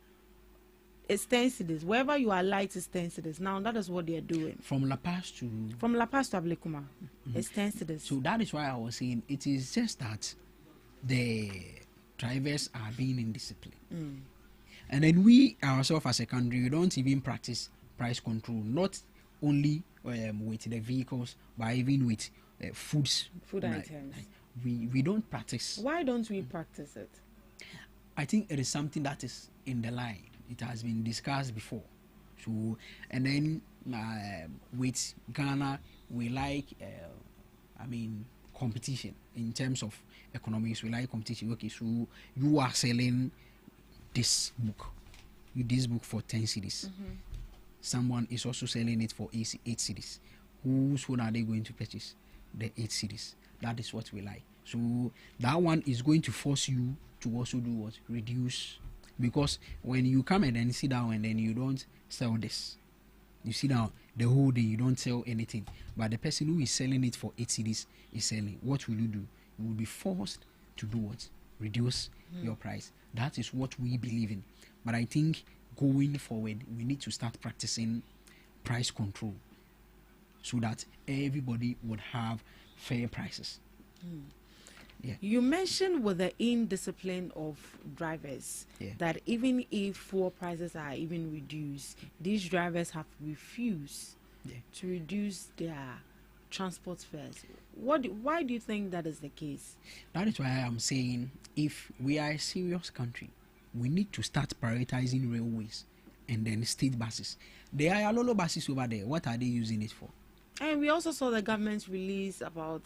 S2: it's 10 cedis. Wherever you are light, it's 10 cedis. Now that is what they are doing.
S13: From La Paz to
S2: Ablekuma, it's 10 cedis.
S13: So that is why I was saying it is just that the drivers are being indisciplined. And then we ourselves as a country, we don't even practice price control, not only with the vehicles, but even with food
S2: items.
S13: we don't practice.
S2: Why don't we practice it?
S13: I think it is something that is in the line. It has been discussed before. So, and then with Ghana, we like, competition in terms of economics. We like competition. Okay, so you are selling this book for 10 cedis. Someone is also selling it for 8 cedis. Whose one are they going to purchase? The 8 cedis. That is what we like. So that one is going to force you to also do what? Reduce. Because when you come and then sit down and then you don't sell this, you sit down the whole day, you don't sell anything. But the person who is selling it for 8 cedis is selling. What will you do? You will be forced to do what? Reduce your price. That is what we believe in. But I think going forward, we need to start practicing price control so that everybody would have fair prices. Yeah.
S2: You mentioned with the indiscipline of drivers that even if fuel prices are even reduced, these drivers have refused to reduce their transport fares. Why do you think that is the case?
S13: That is why I am saying if we are a serious country, we need to start prioritizing railways and then state buses. There are Alolo buses over there. What are they using it for?
S2: And we also saw the government release about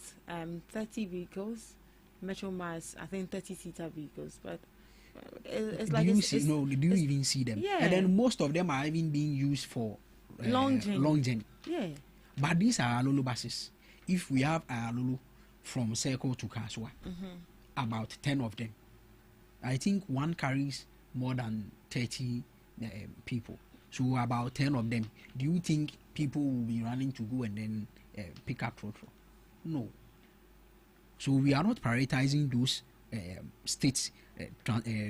S2: 30 vehicles, Metro Mass, I think 30-seater vehicles, but it's like...
S13: Do you even see them?
S2: Yeah.
S13: And then most of them are even being used for long journey.
S2: Yeah.
S13: But these are Alolo buses. If we have Alolo from Circle to Kaswa, about 10 of them, I think one carries more than 30 people. So about 10 of them. Do you think people will be running to go and then pick up Trotro? No. So we are not prioritizing those states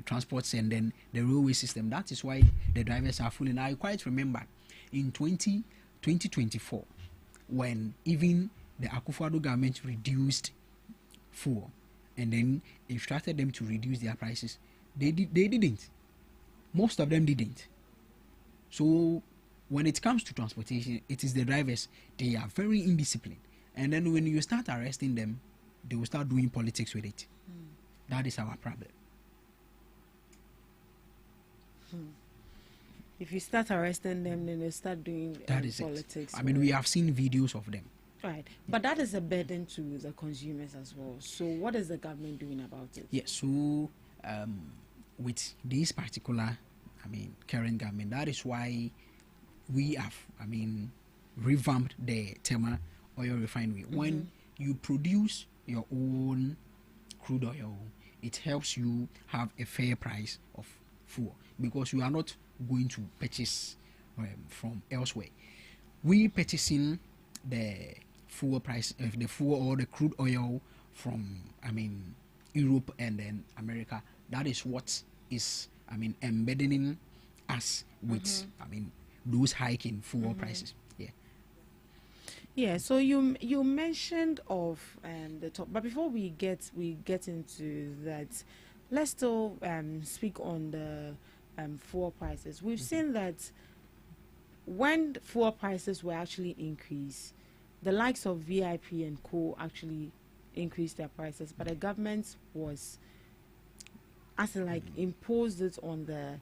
S13: transports and then the railway system. That is why the drivers are full. And I quite remember in 2024 when even the Akufo-Addo government reduced fuel and then instructed them to reduce their prices. They didn't. Most of them didn't. So when it comes to transportation, it is the drivers. They are very indisciplined. And then when you start arresting them, they will start doing politics with it. That is our problem.
S2: If you start arresting them, then they start doing politics.
S13: I mean, we have seen videos of them.
S2: Right. But that is a burden to the consumers as well. So what is the government doing about it?
S13: Yes, so with this particular, current government, that is why we have, revamped the Tema oil refinery. When you produce your own crude oil, it helps you have a fair price of fuel because you are not going to purchase from elsewhere. We purchasing the fuel price of the fuel or the crude oil from Europe and then America. That is what is embedding us with those hiking fuel prices.
S2: Yeah, so you mentioned of the top, but before we get into that, let's still speak on the fuel prices. We've seen that when fuel prices were actually increased, the likes of VIP and Co actually increased their prices, but the government was imposed it on the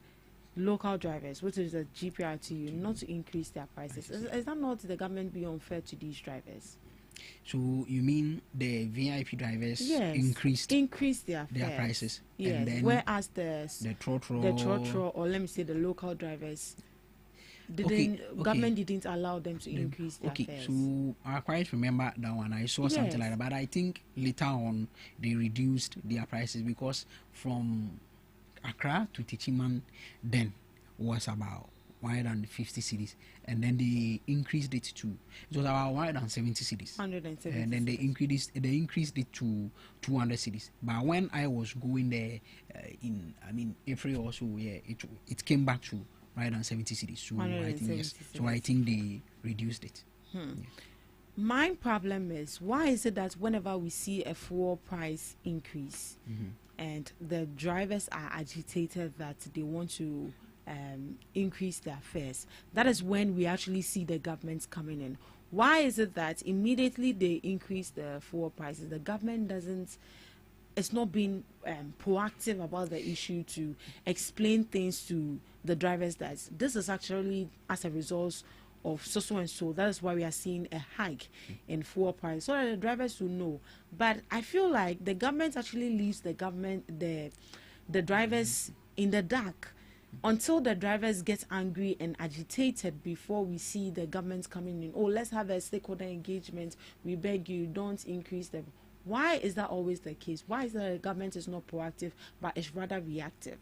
S2: local drivers, which is a GPRTU, not to increase their prices. Is that not the government being unfair to these drivers?
S13: So you mean the VIP drivers increased their prices?
S2: Yes.
S13: And then
S2: whereas the Trotro, or let me say the local drivers, government didn't allow them to increase their fares.
S13: So I quite remember that one. I saw something like that, but I think later on they reduced their prices because from Accra to Techiman then was about 150 cedis, and then they increased it to it was about 170 cedis.
S2: 170.
S13: And then they increased it to 200 cedis. But when I was going there in April or so, it came back to 170 cedis. So I think So I think they reduced it.
S2: My problem is, why is it that whenever we see a fuel price increase and the drivers are agitated that they want to increase their fares, that is when we actually see the government coming in. Why is it that immediately they increase the fuel prices, the government it's not being proactive about the issue to explain things to the drivers that this is actually as a result of so and so. That is why we are seeing a hike in fuel price, so that the drivers will know. But I feel like the government actually leaves the drivers in the dark until the drivers get angry and agitated before we see the government coming in. Oh, let's have a stakeholder engagement. We beg you, don't increase them. Why is that always the case? Why is that the government is not proactive, but is rather reactive?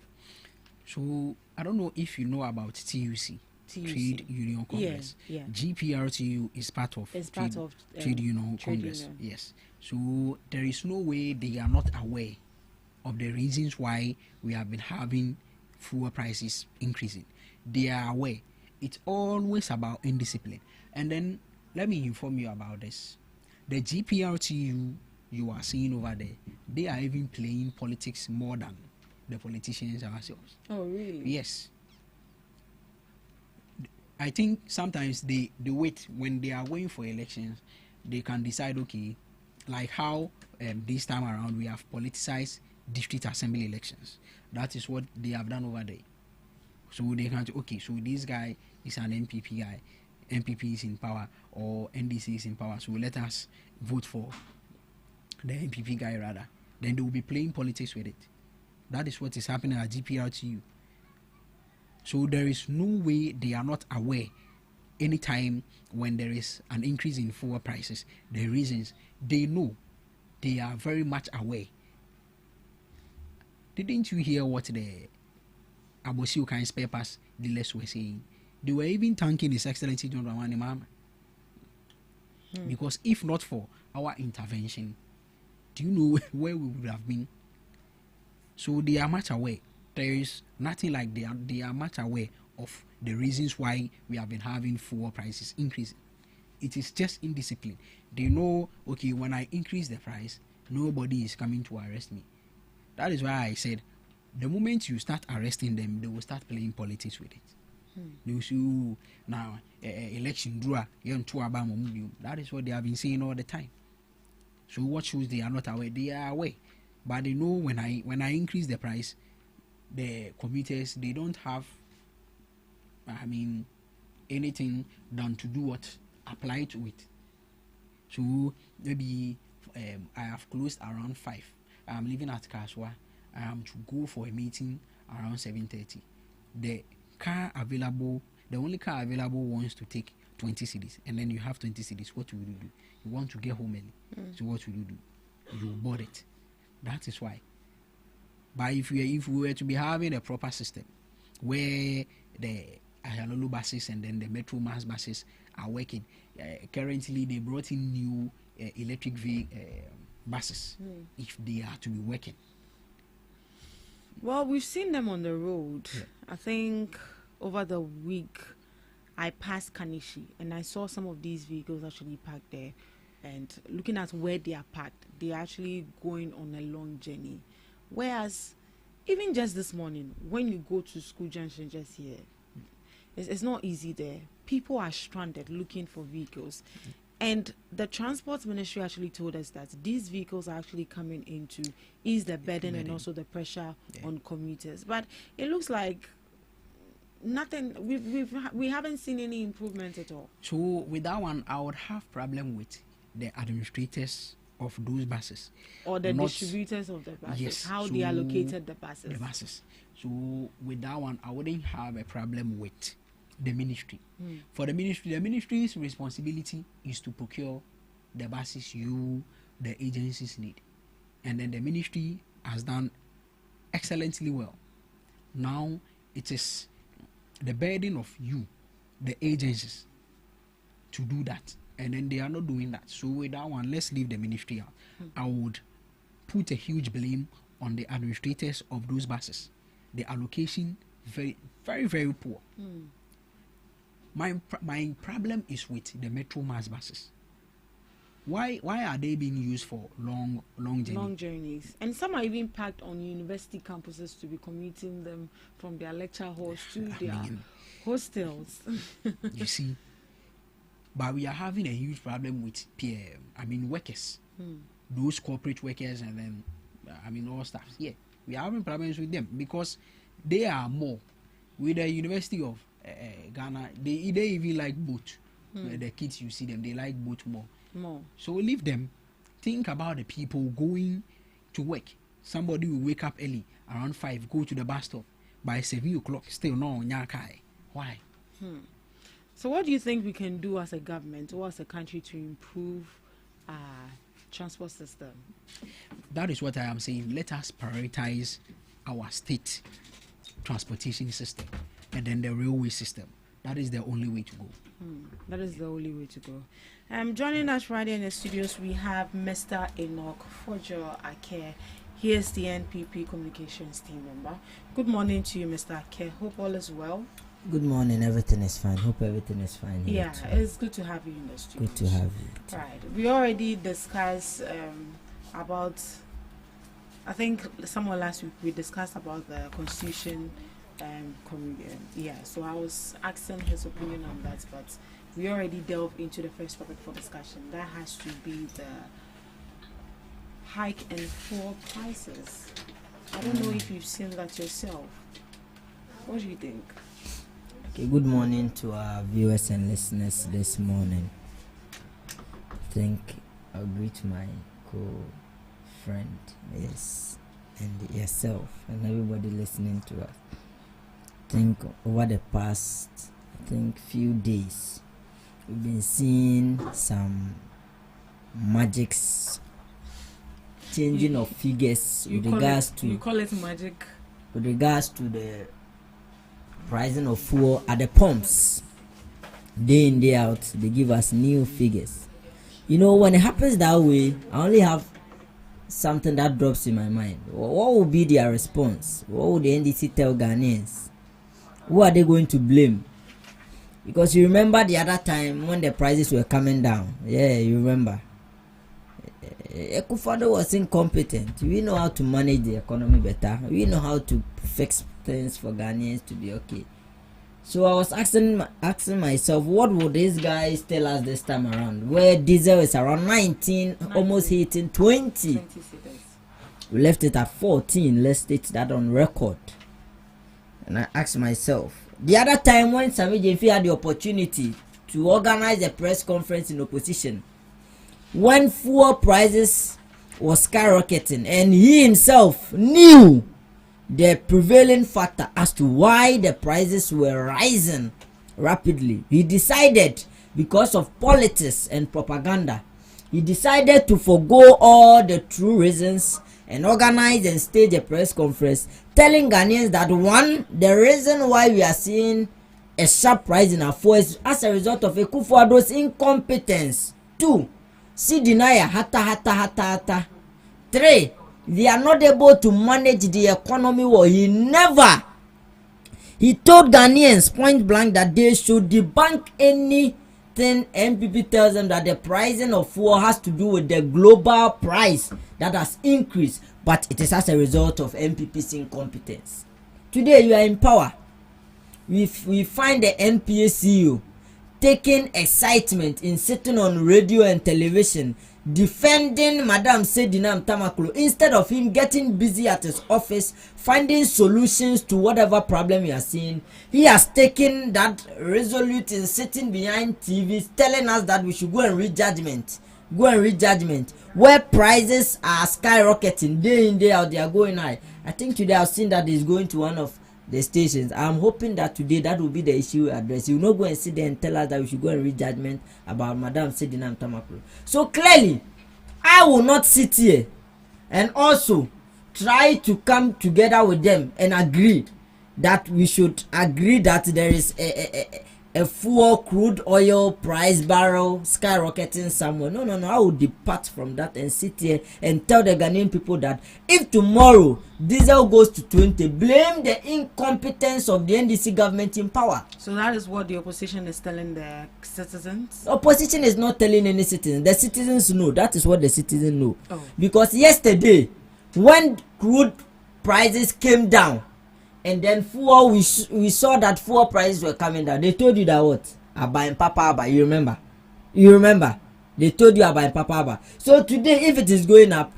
S13: So I don't know if you know about TUC. Trade Union Congress.
S2: Yeah.
S13: GPRTU is part of Trade Union Congress.
S2: Union.
S13: Yes. So there is no way they are not aware of the reasons why we have been having fuel prices increasing. They are aware. It's always about indiscipline. And then let me inform you about this. The GPRTU you are seeing over there, they are even playing politics more than the politicians ourselves.
S2: Oh, really?
S13: Yes. I think sometimes they wait when they are going for elections. They can decide, okay, like how this time around we have politicized district assembly elections. That is what they have done over there. So they can, okay, so this guy is an MPP guy, MPP is in power, or NDC is in power, so let us vote for the MPP guy rather. Then they will be playing politics with it. That is what is happening at GPRTU. So there is no way they are not aware anytime when there is an increase in fuel prices, the reasons, they know. They are very much aware. Didn't you hear what the Abosiukan spare parts dealers were saying? They were even thanking His Excellency John Dramani Mahama. Because if not for our intervention, do you know where we would have been? So they are much aware. There is nothing like they are much aware of the reasons why we have been having fuel prices increasing. It is just indiscipline. They know, okay, when I increase the price, nobody is coming to arrest me. That is why I said, the moment you start arresting them, they will start playing politics with it. They will say, oh, now election draw, that is what they have been saying all the time. So what shows they are not aware? They are aware, but they know when I increase the price, the commuters, they don't have, anything done to do what apply to it. So maybe I have closed around 5. I'm leaving at Kaswa. I am to go for a meeting around 7:30. The only car available wants to take 20 cedis, and then you have 20 cedis. What will you do? You want to get home early. So what will you do? You board it. That is why. But if we were to be having a proper system where the Ayalolo buses and then the Metro Mass buses are working, currently they brought in new electric buses, if they are to be working.
S2: Well, we've seen them on the road. Yeah. I think over the week I passed Kanishi and I saw some of these vehicles actually parked there. And looking at where they are parked, they are actually going on a long journey. Whereas, even just this morning, when you go to School Junction just here, it's not easy there. People are stranded looking for vehicles. And the Transport Ministry actually told us that these vehicles are actually coming in to ease the burden and also the pressure on commuters. But it looks like nothing, we haven't seen any improvement at all.
S13: So with that one, I would have problem with the administrators of those buses.
S2: Or the distributors of the buses, how they allocated the buses.
S13: The buses. So with that one, I wouldn't have a problem with the ministry. For the ministry's responsibility is to procure the buses the agencies need. And then the ministry has done excellently well. Now it is the burden of the agencies, to do that. And then they are not doing that. So with that one, let's leave the ministry out. I would put a huge blame on the administrators of those buses. The allocation, very, very, very poor. My problem is with the Metro Mass buses. Why are they being used for long journeys?
S2: Long journeys. And some are even packed on university campuses to be commuting them from their lecture halls to their hostels.
S13: You see, But we are having a huge problem with workers, those corporate workers, and then all staff. Yeah, we are having problems with them because they are more. With the University of Ghana, they even like boat. The kids, you see them, they like boat more. So leave them. Think about the people going to work. Somebody will wake up early around 5, go to the bus stop by 7 o'clock. Still no nyakai. Why?
S2: So what do you think we can do as a government or as a country to improve our transport system?
S13: That is what I am saying. Let us prioritize our state transportation system and then the railway system. That is the only way to go.
S2: That is the only way to go. Joining us right in the studios, we have Mr. Enoch Fojo Ake. He is the NPP communications team member. Good morning to you, Mr. Ake. Hope all is well.
S16: Good morning. Everything is fine. Hope everything is fine.
S2: Yeah, it's good to have you in the studio.
S16: Good to have you.
S2: Right. We already discussed about, I think somewhere last week we discussed about the constitution. So I was asking his opinion on that, but we already delved into the first topic for discussion. That has to be the hike in fuel prices. I don't know if you've seen that yourself. What do you think?
S16: Okay, good morning to our viewers and listeners this morning. I think I'll greet my co-friend, yes, and yourself and everybody listening to us. I think over the past, few days, we've been seeing some magics, changing of figures with regards to.
S2: You call it magic.
S16: With regards to the pricing of fuel at the pumps, day in day out, they give us new figures. When it happens that way, I only have something that drops in my mind. What will be their response? What will the NDC tell Ghanaians? Who are they going to blame? Because you remember the other time when the prices were coming down. Yeah, you remember. Ekufado was incompetent. We know how to manage the economy better. We know how to fix things for Ghanaians to be okay. So I was asking myself, what would these guys tell us this time around? Where diesel is around 19, almost hitting 20. We left it at 14. Let's state that on record. And I asked myself, the other time when Sami Jemfi had the opportunity to organize a press conference in opposition, when fuel prices was skyrocketing and he himself knew the prevailing factor as to why the prices were rising rapidly, he decided, because of politics and propaganda, he decided to forgo all the true reasons and organize and stage a press conference telling Ghanaians that one, the reason why we are seeing a sharp rise in our fuel is as a result of Akufo-Addo's incompetence. 2, Sidinaya hata. 3, they are not able to manage the economy well. He told Ghanaians point blank that they should debunk anything NPP tells them that the pricing of fuel has to do with the global price that has increased, but it is as a result of NPP's incompetence. Today you are in power. We find the NPA CEO taking excitement in sitting on radio and television defending Madam Sedinam Tamaklo instead of him getting busy at his office finding solutions to whatever problem you are seeing. He has taken that resolute in sitting behind TVs telling us that we should go and read judgment where prices are skyrocketing day in day out. They are going high. I think today I've seen that he's going to one of the stations. I'm hoping that today that will be the issue addressed. You will not go and sit there and tell us that we should go and read judgment about Madam Sedinam Tamaklo. So clearly, I will not sit here and also try to come together with them and agree that we should agree that there is a fuel crude oil price barrel skyrocketing somewhere. No. I will depart from that and sit here and tell the Ghanaian people that if tomorrow diesel goes to 20, blame the incompetence of the NDC government in power.
S2: So that is what the opposition is telling the citizens?
S16: Opposition is not telling any citizens. The citizens know. That is what the citizens know. Because yesterday, when crude prices came down, and then fuel, we saw that fuel prices were coming down. They told you that what? Abba and Papa Abba, you remember? You remember? They told you about Papa. So today, if it is going up,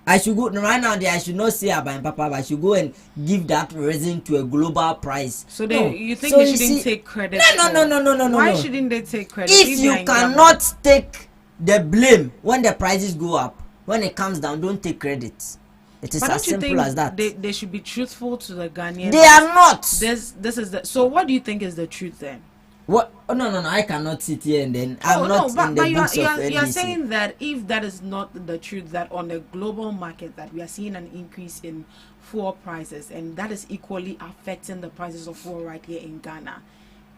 S16: I should go right now. I should not say about Papa. I should go and give that reason to a global price.
S2: So you think
S16: so
S2: they shouldn't take credit?
S16: No.
S2: Why shouldn't they take credit?
S16: If you cannot take the blame when the prices go up, when it comes down, don't take credit. It is as simple as that.
S2: They should be truthful to the Ghanaians.
S16: They are not.
S2: This is the. So what do you think is the truth then?
S16: What? Oh, no. I cannot sit here and then I'm not in the books of NDC.
S2: You are saying that if that is not the truth, that on the global market that we are seeing an increase in fuel prices, and that is equally affecting the prices of fuel right here in Ghana.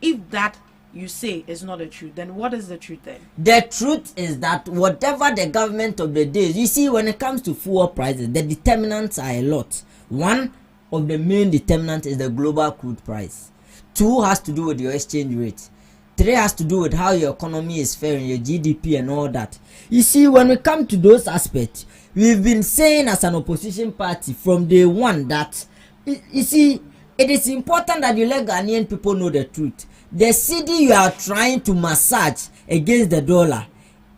S2: If that you say is not the truth, then what is the truth then?
S16: The truth is that whatever the government of the day, you see, when it comes to fuel prices, the determinants are a lot. One of the main determinants is the global crude price. 2 has to do with your exchange rate. 3 has to do with how your economy is faring, your GDP and all that. You see, when we come to those aspects, we've been saying as an opposition party from day one that, you see, it is important that you let Ghanaian people know the truth. The cedi you are trying to massage against the dollar,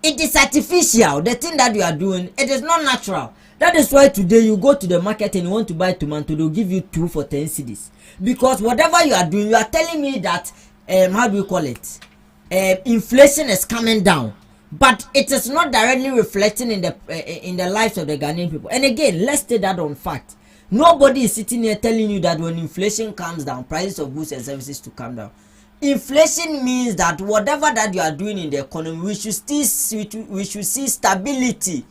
S16: it is artificial. The thing that you are doing, it is not natural. That is why today you go to the market and you want to buy tomato, they'll give you 2 for 10 cedis. Because whatever you are doing, you are telling me that how do you call it? Inflation is coming down, but it is not directly reflecting in the lives of the Ghanaian people. And again, let's take that on fact. Nobody is sitting here telling you that when inflation comes down, prices of goods and services to come down. Inflation means that whatever that you are doing in the economy, we should see stability.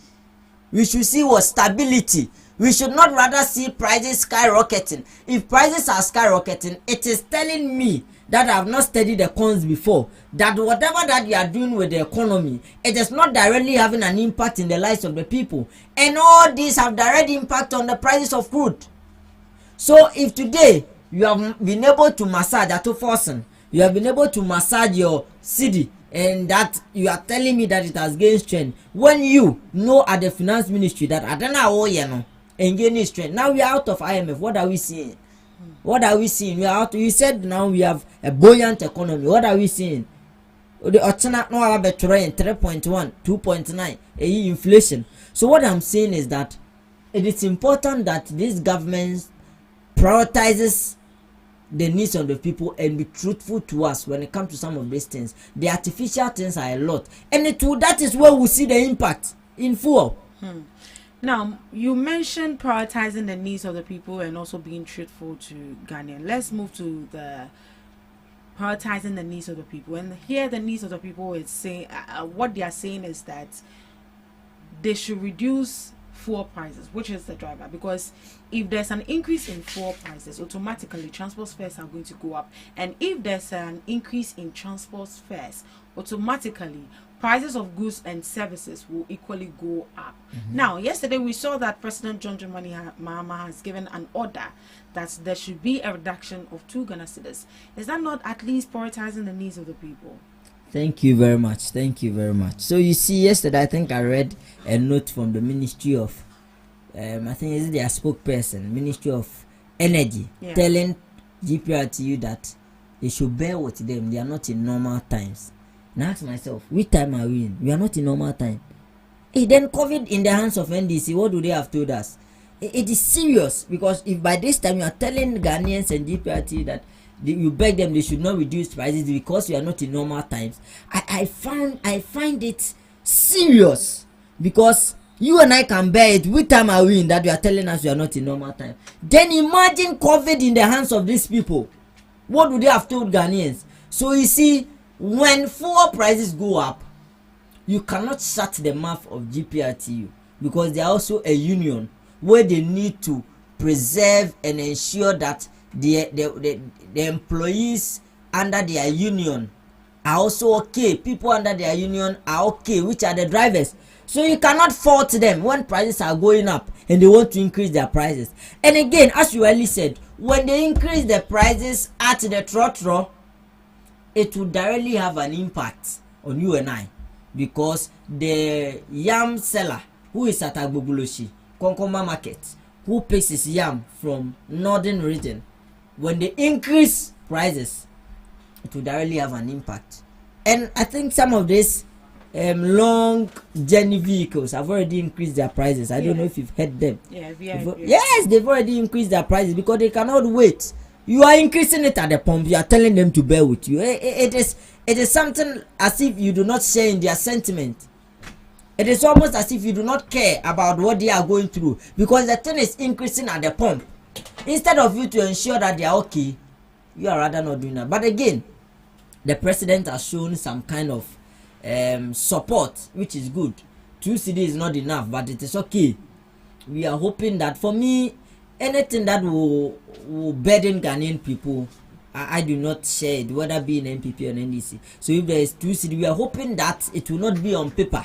S16: We should see what stability. We should not rather see prices skyrocketing. If prices are skyrocketing, it is telling me that I have not studied the cons before, that whatever that you are doing with the economy, it is not directly having an impact in the lives of the people. And all these have direct impact on the prices of crude. So if today you have been able to massage at Forsen, you have been able to massage your cedi, and that you are telling me that it has gained strength, when you know at the finance ministry that I don't know and gaining strength. Now we are out of IMF. What are we seeing? What are we seeing? We are out. You said now we have a buoyant economy. What are we seeing? The alternate no 3.1, 2.9 inflation. So what I'm saying is that it is important that this government prioritizes the needs of the people and be truthful to us when it comes to some of these things. The artificial things are a lot, and that is where we see the impact in fuel.
S2: Now, you mentioned prioritizing the needs of the people and also being truthful to Ghanaian. Let's move to the prioritizing the needs of the people. And here, the needs of the people is saying what they are saying is that they should reduce fuel prices, which is the driver, because if there's an increase in fuel prices, automatically transport fares are going to go up, and if there's an increase in transport fares, automatically prices of goods and services will equally go up. Now, yesterday we saw that President John Dramani Mahama has given an order that there should be a reduction of 2 Ghana cedis. Is that not at least prioritizing the needs of the people?
S16: Thank you very much. Thank you very much. So you see, yesterday I think I read a note from the Ministry of, I think is their spokesperson, Ministry of Energy, telling GPRTU that they should bear with them. They are not in normal times. And I ask myself, which time are we in? We are not in normal time. Then COVID in the hands of NDC, what do they have told us? It is serious, because if by this time you are telling Ghanaians and GPRTU that you beg them they should not reduce prices because we are not in normal times, I find it serious, because you and I can bear it. Which time are we in that you are telling us we are not in normal time? Then imagine COVID in the hands of these people. What do they have told Ghanaians? So you see, when fuel prices go up, you cannot shut the mouth of GPRTU, because they are also a union where they need to preserve and ensure that the employees under their union are also okay. People under their union are okay, which are the drivers. So you cannot fault them when prices are going up and they want to increase their prices. And again, as you earlier said, when they increase the prices at the trotro, it will directly have an impact on you and I, because the yam seller who is at Agbogboloshi, Konkoma market, who picks his yam from northern region, when they increase prices, it will directly have an impact. And I think some of this long journey vehicles have already increased their prices. I don't know if you've heard them. Yes, they've already increased their prices because they cannot wait. You are increasing it at the pump. You are telling them to bear with you. It is something as if you do not share in their sentiment. It is almost as if you do not care about what they are going through because the thing is increasing at the pump. Instead of you to ensure that they are okay, you are rather not doing that. But again, the president has shown some kind of support, which is good. 2 cedis is not enough, but it is okay. We are hoping that, for me, anything that will burden Ghanaian people, I do not share it, whether be in NPP or NDC. So if there is 2 cedis, we are hoping that it will not be on paper.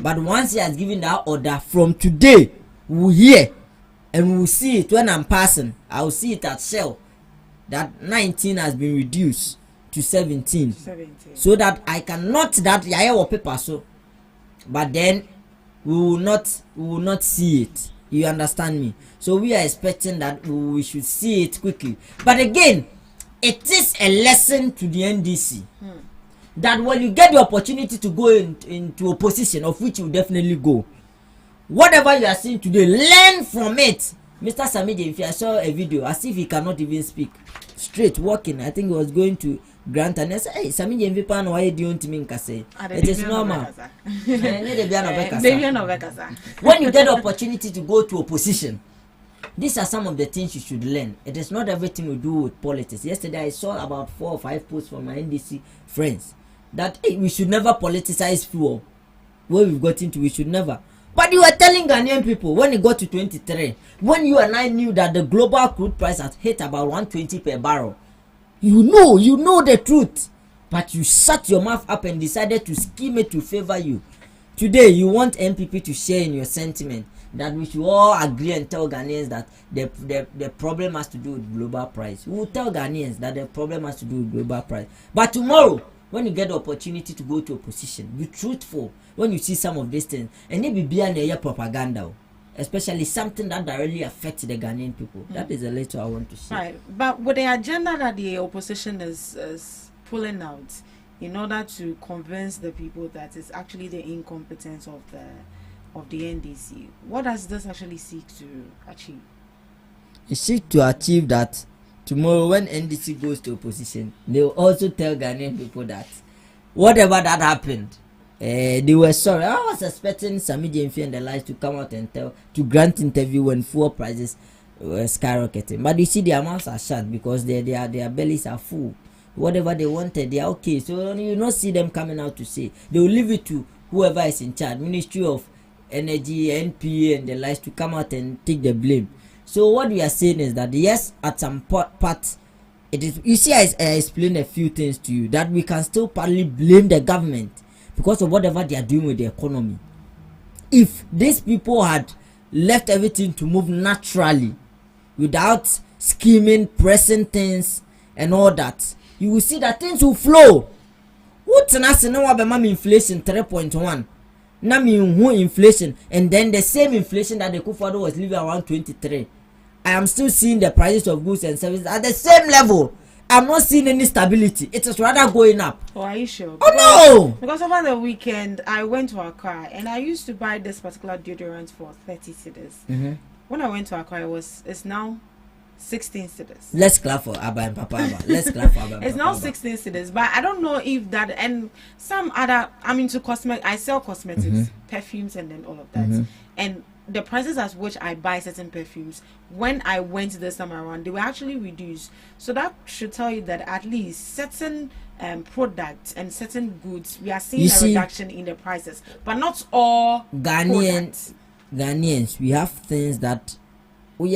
S16: But once he has given that order, from today, we'll hear and we'll see it when I'm passing. I will see it at Shell that 19 has been reduced to 17. So that I can note that or paper so, but then we will not see it. You understand me? So we are expecting that we should see it quickly. But again, it is a lesson to the NDC that when you get the opportunity to go into a position of which you definitely go, whatever you are seeing today, learn from it. Mr. Samiji, if I saw a video as if he cannot even speak, straight walking, I think he was going to grant, and I said, hey, Samiji, if you pan, why do you want me to say? It is normal. When you get the opportunity to go to a position, these are some of the things you should learn. It is not everything we do with politics. Yesterday I saw about 4 or 5 posts from my NDC friends that we should never politicize fuel. Where we've got into, we should never. But you were telling Ghanaian people when it got to 23, when you and I knew that the global crude price had hit about 120 per barrel, you know the truth, but you shut your mouth up and decided to scheme it to favor you. Today you want MPP to share in your sentiment that we should all agree and tell Ghanaians that the problem has to do with global price. We will tell Ghanaians that the problem has to do with global price. But tomorrow, when you get the opportunity to go to a position, be truthful when you see some of these things, and it be behind a propaganda, especially something that directly affects the Ghanaian people. That is a letter I want to share.
S2: Right, but with the agenda that the opposition is pulling out in order to convince the people that it's actually the incompetence of the NDC, what does this actually seek to achieve?
S16: It seeks to achieve that tomorrow when NDC goes to opposition, they will also tell Ghanaian people that whatever that happened, they were sorry. I was expecting Samiji Mfi and the lights to come out and to grant interview when fuel prices were skyrocketing. But you see, their mouths are shut because their bellies are full. Whatever they wanted, they are okay. So you not see them coming out to say. They will leave it to whoever is in charge, Ministry of Energy, NPA, and the lights, to come out and take the blame. So what we are saying is that yes, at some part, it is. You see, I explained a few things to you that we can still partly blame the government because of whatever they are doing with the economy. If these people had left everything to move naturally, without scheming, pressing things, and all that, you will see that things will flow. What's inflation 3.1? Now inflation, and then the same inflation that the Kufuor was living around 23. I am still seeing the prices of goods and services at the same level. I'm not seeing any stability. It is rather going up.
S2: Oh, are you sure?
S16: Oh no!
S2: Because over the weekend I went to Accra and I used to buy this particular deodorant for 30 cedis. When I went to Accra, it's now 16 cedis.
S16: Let's clap for Abba and Papa Abba. Let's clap for Abba.
S2: It's now 16 cedis, but I don't know if that, and some other, I'm into I sell cosmetics, perfumes, and then all of that. And the prices at which I buy certain perfumes, when I went this time around, they were actually reduced. So that should tell you that at least certain products and certain goods, we are seeing a reduction in the prices, but not all
S16: Ghanaians, we have things that and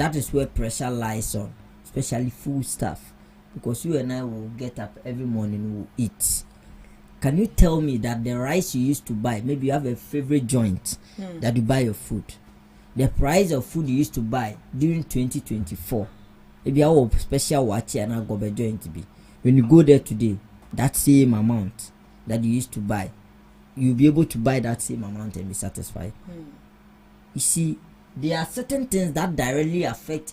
S16: that is where pressure lies on, especially food stuff, because you and I will get up every morning, we'll eat. Can you tell me that the rice you used to buy, maybe you have a favorite joint that you buy your food, the price of food you used to buy during 2024, maybe our special watch and I go by joint be, when you go there today, that same amount that you used to buy, you'll be able to buy that same amount and be satisfied. You see, there are certain things that directly affect.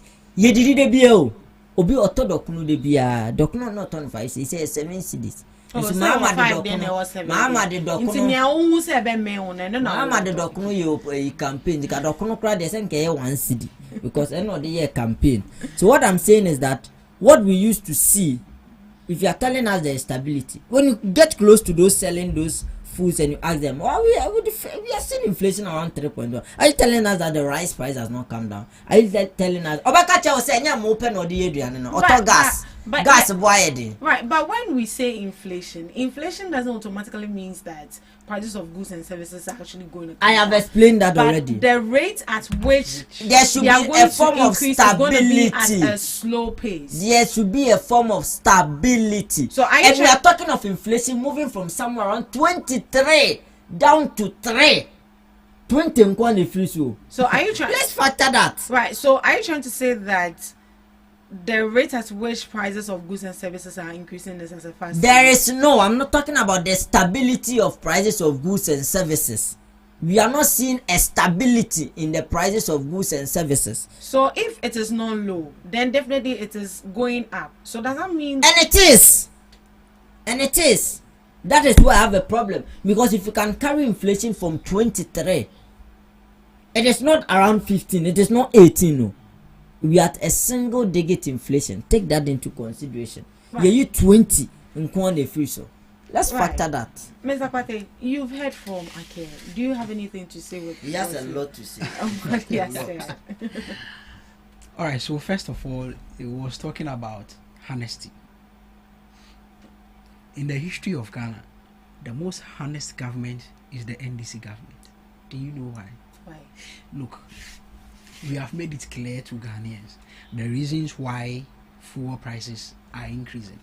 S16: obi oto dokunu de bia dokunu not on 5 he say 7 cedis.
S2: So mama de dokuno intimi a unhu se be me ho na no na
S16: mama de dokuno ye campaign the dokuno kra de say nke 1 cedi because no the year campaign. So what I'm saying is that what we used to see, if you are telling us there is stability, when you get close to those selling those foods and you ask them, oh, we are seeing inflation around 3.1. Are you telling us that the rice price has not come down? Are you telling us obakacha o say nya mo open or the Adrian no auto gas boy.
S2: Right, but when we say inflation doesn't automatically means that prices of goods and services are actually going to come
S16: I have explained that
S2: but
S16: already.
S2: The rate at which
S16: there should be a form of stability
S2: at a slow pace.
S16: There should be a form of stability.
S2: So
S16: we are talking of inflation moving from somewhere around 23 down to 3. 20
S2: So are you trying?
S16: Let's factor that.
S2: Right. So are you trying to say that the rate at which prices of goods and services are increasing is as a fast?
S16: I'm not talking about the stability of prices of goods and services. We are not seeing a stability in the prices of goods and services.
S2: So if it is not low, then definitely it is going up. So does that mean?
S16: And it is. That is why I have a problem, because if you can carry inflation from 23, it is not around 15, it is not 18. No. We are at a single digit inflation. Take that into consideration. Right. Yeah, you 20 in Kwane free so. Let's factor that.
S2: Mr. Pate, you've heard from Ake. Do you have anything to say with
S16: He has a lot to say.
S2: Yes,
S13: all right, so first of all, it was talking about honesty. In the history of Ghana, the most honest government is the NDC government. Do you know why?
S2: Why?
S13: Look, we have made it clear to Ghanaians the reasons why fuel prices are increasing.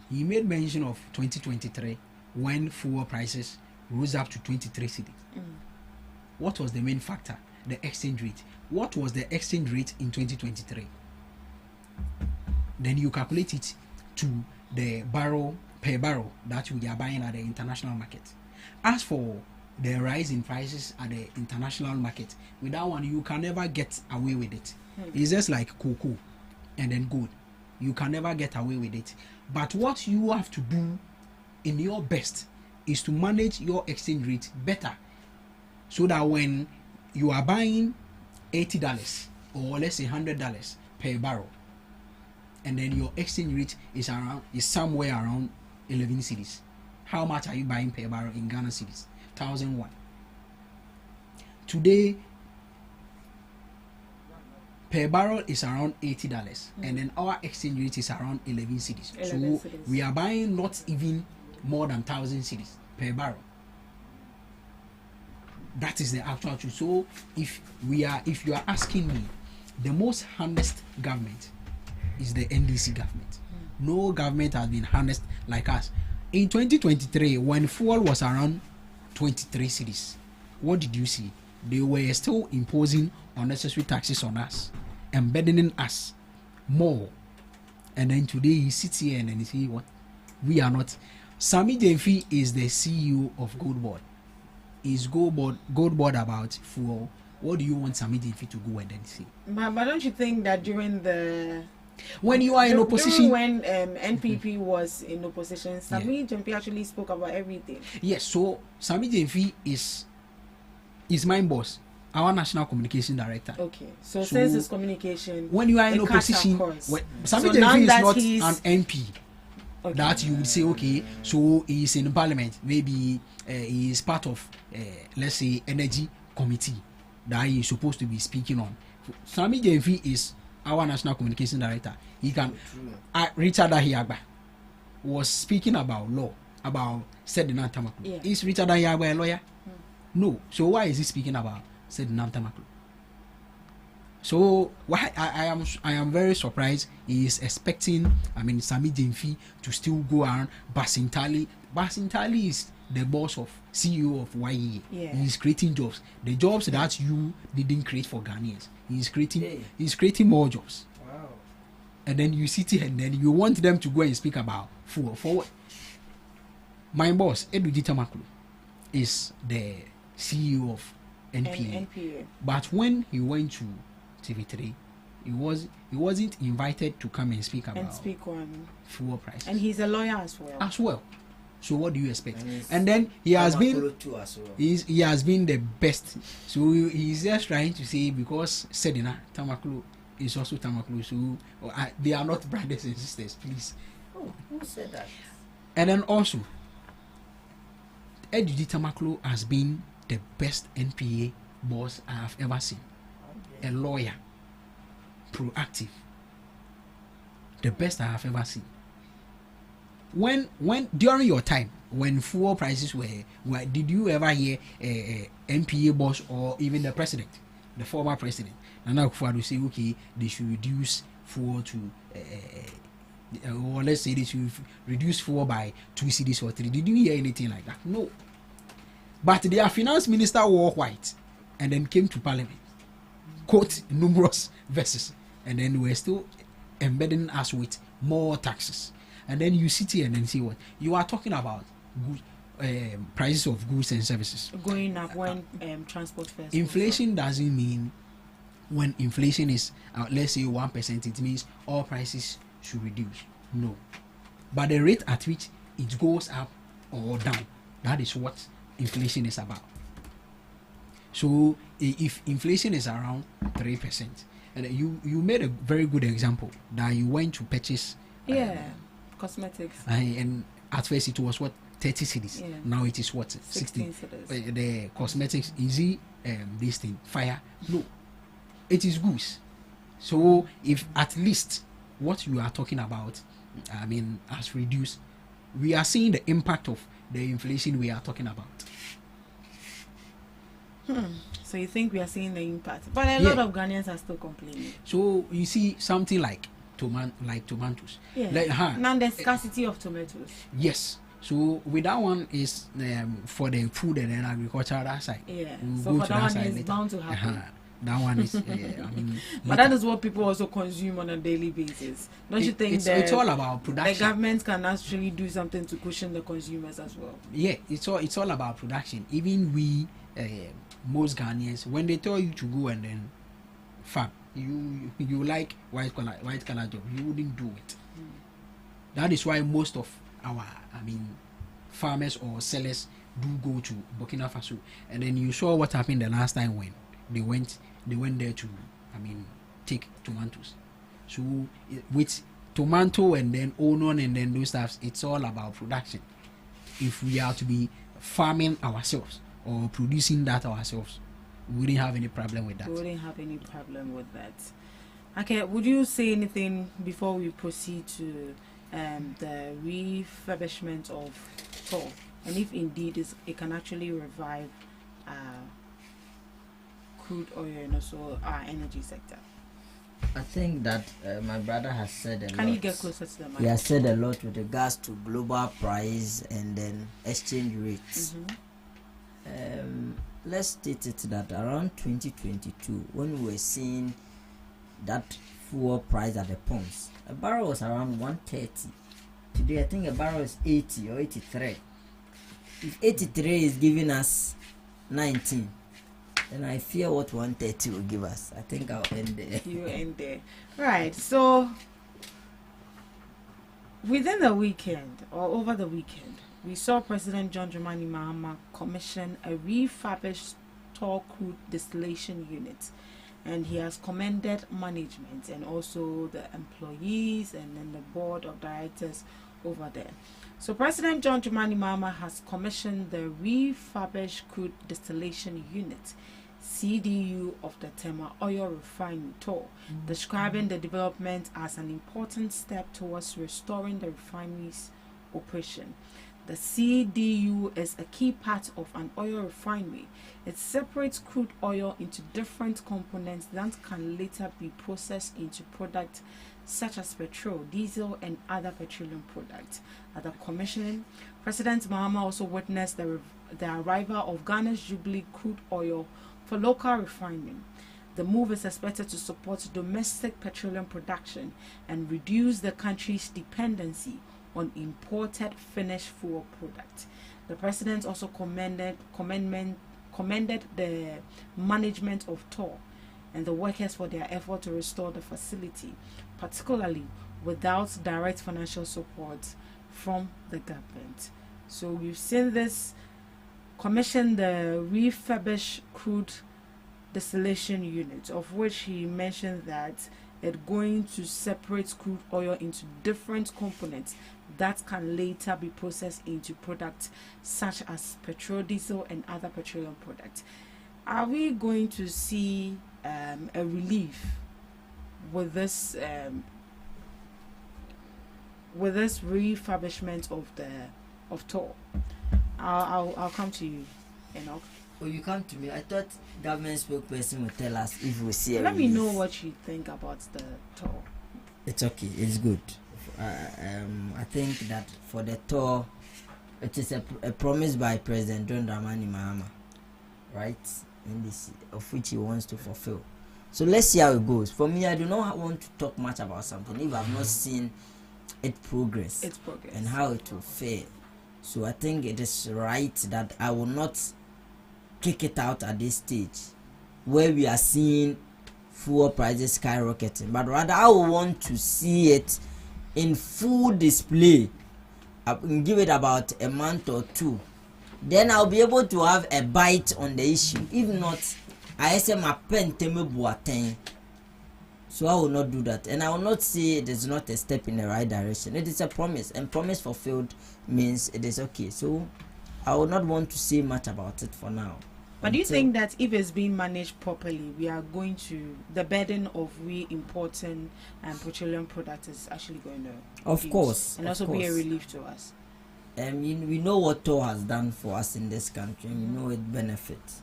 S13: He made mention of 2023 when fuel prices rose up to 23 cedis. What was the main factor? The exchange rate. What was the exchange rate in 2023? Then you calculate it to the per barrel that we are buying at the international market. As for the rise in prices at the international market, with that one you can never get away with it. It's just like cocoa and then gold. You can never get away with it. But what you have to do in your best is to manage your exchange rate better, so that when you are buying $80 or let's say $100 per barrel, and then your exchange rate is somewhere around 11 cedis. How much are you buying per barrel in Ghana cedis? 1,001. Today, per barrel is around $80, and then our exchange rate is around 11 cedis. So we are buying not even more than 1,000 cedis per barrel. That is the actual truth. So if you are asking me, the most honest government is the NDC government. No government has been honest like us. In 2023, when fuel was around 23 cedis, what did you see? They were still imposing unnecessary taxes on us, embedding us more. And then today he sits here and he says, what? We are not. Sami Jenfi is the CEO of Gold Board. Is Gold Board about fuel? What do you want Sami Jenfi to go and then say?
S2: But don't you think that during
S13: when you are in opposition,
S2: when NPP was in opposition, Sami Jenfi actually spoke about everything?
S13: Yes, so Sami Jenfi is my boss, our national communication director.
S2: Okay, so since his communication,
S13: when you are in opposition, Sami Jenfi is not an MP. Okay. That you would say, okay, so he is in parliament, maybe he is part of, let's say, energy committee that he is supposed to be speaking on. Sami Jenfi is our national communication director. He can. Richard Ahiagba was speaking about law, about Sedinam Tamaklu. Yeah. Is Richard Ahiagba a lawyer? No. So why is he speaking about Sedinam Tamaklu? So why I am very surprised. He is expecting, Sami Jenfi to still go around Basintali. Basintali is the boss of CEO of YEA. Yeah. He is creating jobs. The jobs that you didn't create for Ghanaians. He's creating more jobs. Wow. And then you sit here and then you want them to go and speak about fuel. For what? My boss, Edudi Tamaklu, is the CEO of NPA. But when he went to TV3, he wasn't invited to come and speak about
S2: on
S13: fuel prices.
S2: And he's a lawyer as well.
S13: So what do you expect? And then he has been he has been the best. So he's just trying to say, because Sedina Tamaklo is also Tamaklo, so they are not brothers and sisters, please.
S16: Oh, who said that?
S13: And then also, Edudi Tamaklo has been the best NPA boss I have ever seen. A lawyer, proactive, the best I have ever seen. When during your time, when fuel prices were, did you ever hear a NPA boss or even the president, the former president, Nana Akufo-Addo say, okay, they should reduce fuel to, or let's say they should reduce fuel by 2 cedis or 3? Did you hear anything like that? No. But their finance minister wore white and then came to parliament, quote numerous verses, and then we're still embedding us with more taxes. And then you sit here and then see what you are talking about: prices of goods and services
S2: going up when transport fares.
S13: Inflation doesn't mean when inflation is let's say 1%, it means all prices should reduce. No, but the rate at which it goes up or down, that is what inflation is about. So if inflation is around 3%, and you made a very good example that you went to purchase
S2: cosmetics,
S13: and at first it was what 30 cedis. Now it is what
S2: 16 cedis.
S13: The cosmetics, easy this thing fire. No, it is goods. So if at least what you are talking about, I mean, has reduced, we are seeing the impact of the inflation we are talking about.
S2: So you think we are seeing the impact, but a lot of Ghanaians are still complaining.
S13: So you see something like tomatoes.
S2: Now the scarcity of tomatoes.
S13: Yes. So with that one is for the food and then agricultural side.
S2: So for that one is bound to happen.
S13: That one is, I mean,
S2: but that is what people also consume on a daily basis. Don't you think
S13: it's all about production?
S2: The government can actually do something to cushion the consumers as well.
S13: Yeah, it's all about production. Even we, most Ghanaians, when they tell you to go and then farm, you like white collar job, you wouldn't do it. That is why most of our, farmers or sellers do go to Burkina Faso. And then you saw what happened the last time when they went there to take tomatoes. So with tomato and then onion and then those stuffs, it's all about production. If we are to be farming ourselves or producing that ourselves, we wouldn't have any problem with that.
S2: We wouldn't have any problem with that. Okay, would you say anything before we proceed to the refurbishment of TOR, and if indeed it can actually revive crude oil and also our energy sector?
S16: I think that my brother has said a lot.
S2: Can you get closer to the mic?
S16: He has said a lot with regards to global price and then exchange rates. Let's state it that around 2022, when we were seeing that fuel price at the pumps, a barrel was around 130. Today, I think a barrel is 80 or 83. If 83 is giving us 19, then I fear what 130 will give us. I think I'll end there.
S2: You end there. Right. So, within the weekend or over the weekend, we saw President John Dramani Mahama commission a refurbished TOR crude distillation unit, and he has commended management and also the employees and then the board of directors over there. So President John Dramani Mahama has commissioned the refurbished crude distillation unit, CDU, of the Tema Oil Refinery TOR, describing the development as an important step towards restoring the refinery's operation. The CDU is a key part of an oil refinery. It separates crude oil into different components that can later be processed into products such as petrol, diesel, and other petroleum products. At the commissioning, President Mahama also witnessed the arrival of Ghana's Jubilee crude oil for local refining. The move is expected to support domestic petroleum production and reduce the country's dependency on imported finished fuel products. The president also commended the management of TOR and the workers for their effort to restore the facility, particularly without direct financial support from the government. So we've seen this commission the refurbished crude distillation unit, of which he mentioned that it's going to separate crude oil into different components that can later be processed into products such as petrol, diesel, and other petroleum products. Are we going to see a relief with this refurbishment of TOR? I'll come to you, Enoch.
S16: Oh, you come to me. I thought government spokesperson would tell us if we see a
S2: Let me
S16: relief.
S2: know what you think about the TOR.
S16: It's okay. It's good. I think that for the TOR, it is a promise by President John Dramani Mahama, right? Of which he wants to fulfill. So let's see how it goes. For me, I do not want to talk much about something if I've not seen its progress and how it will fare. So I think it is right that I will not kick it out at this stage where we are seeing fuel prices skyrocketing, but rather I will want to see it in full display. I can give it about a month or two, then I'll be able to have a bite on the issue. If not, I say my pen teme. So I will not do that, and I will not say it is not a step in the right direction. It is a promise, and promise fulfilled means it is okay. So I will not want to say much about it for now.
S2: But do you think that if it's being managed properly, we are going to, the burden of re-importing petroleum products is actually going to
S16: Of course.
S2: and also be a relief to us?
S16: We know what TOR has done for us in this country. We know it benefits.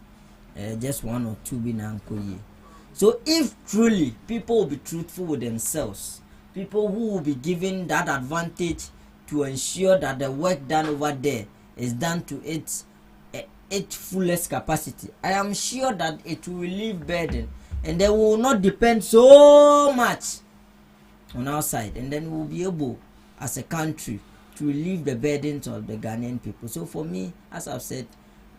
S16: Just one or two binankoye. So if truly people will be truthful with themselves, people who will be given that advantage to ensure that the work done over there is done to its fullest capacity, I am sure that it will relieve burden, and they will not depend so much on our side, and then we'll be able as a country to relieve the burdens of the Ghanaian people. So for me, as I've said,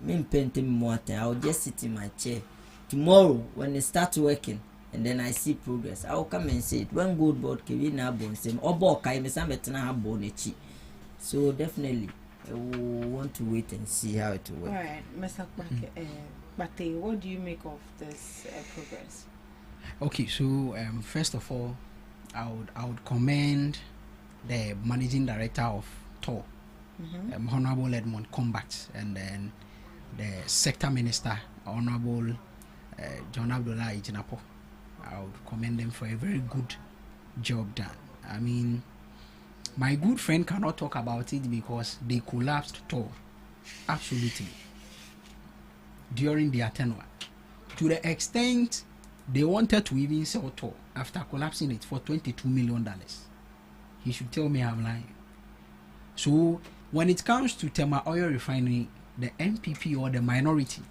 S16: I will just sit in my chair. Tomorrow, when it starts working, and then I see progress, I will come and say it. When good board can na bon same obo kai me sam betena ha bonechi. So definitely I will want to wait and see how it will work.
S2: All right, Mr. Bate, what do you make of this progress?
S13: Okay, so first of all, I would commend the managing director of TOR, Honorable Edmund Combat, and then the sector minister, Honorable John Abdullah Ijinapo. I would commend them for a very good job done. I mean, my good friend cannot talk about it because they collapsed TOR absolutely during their tenure, to the extent they wanted to even sell TOR after collapsing it for $22 million. He should tell me I'm lying. So when it comes to Tema Oil Refinery, the MPP or the minority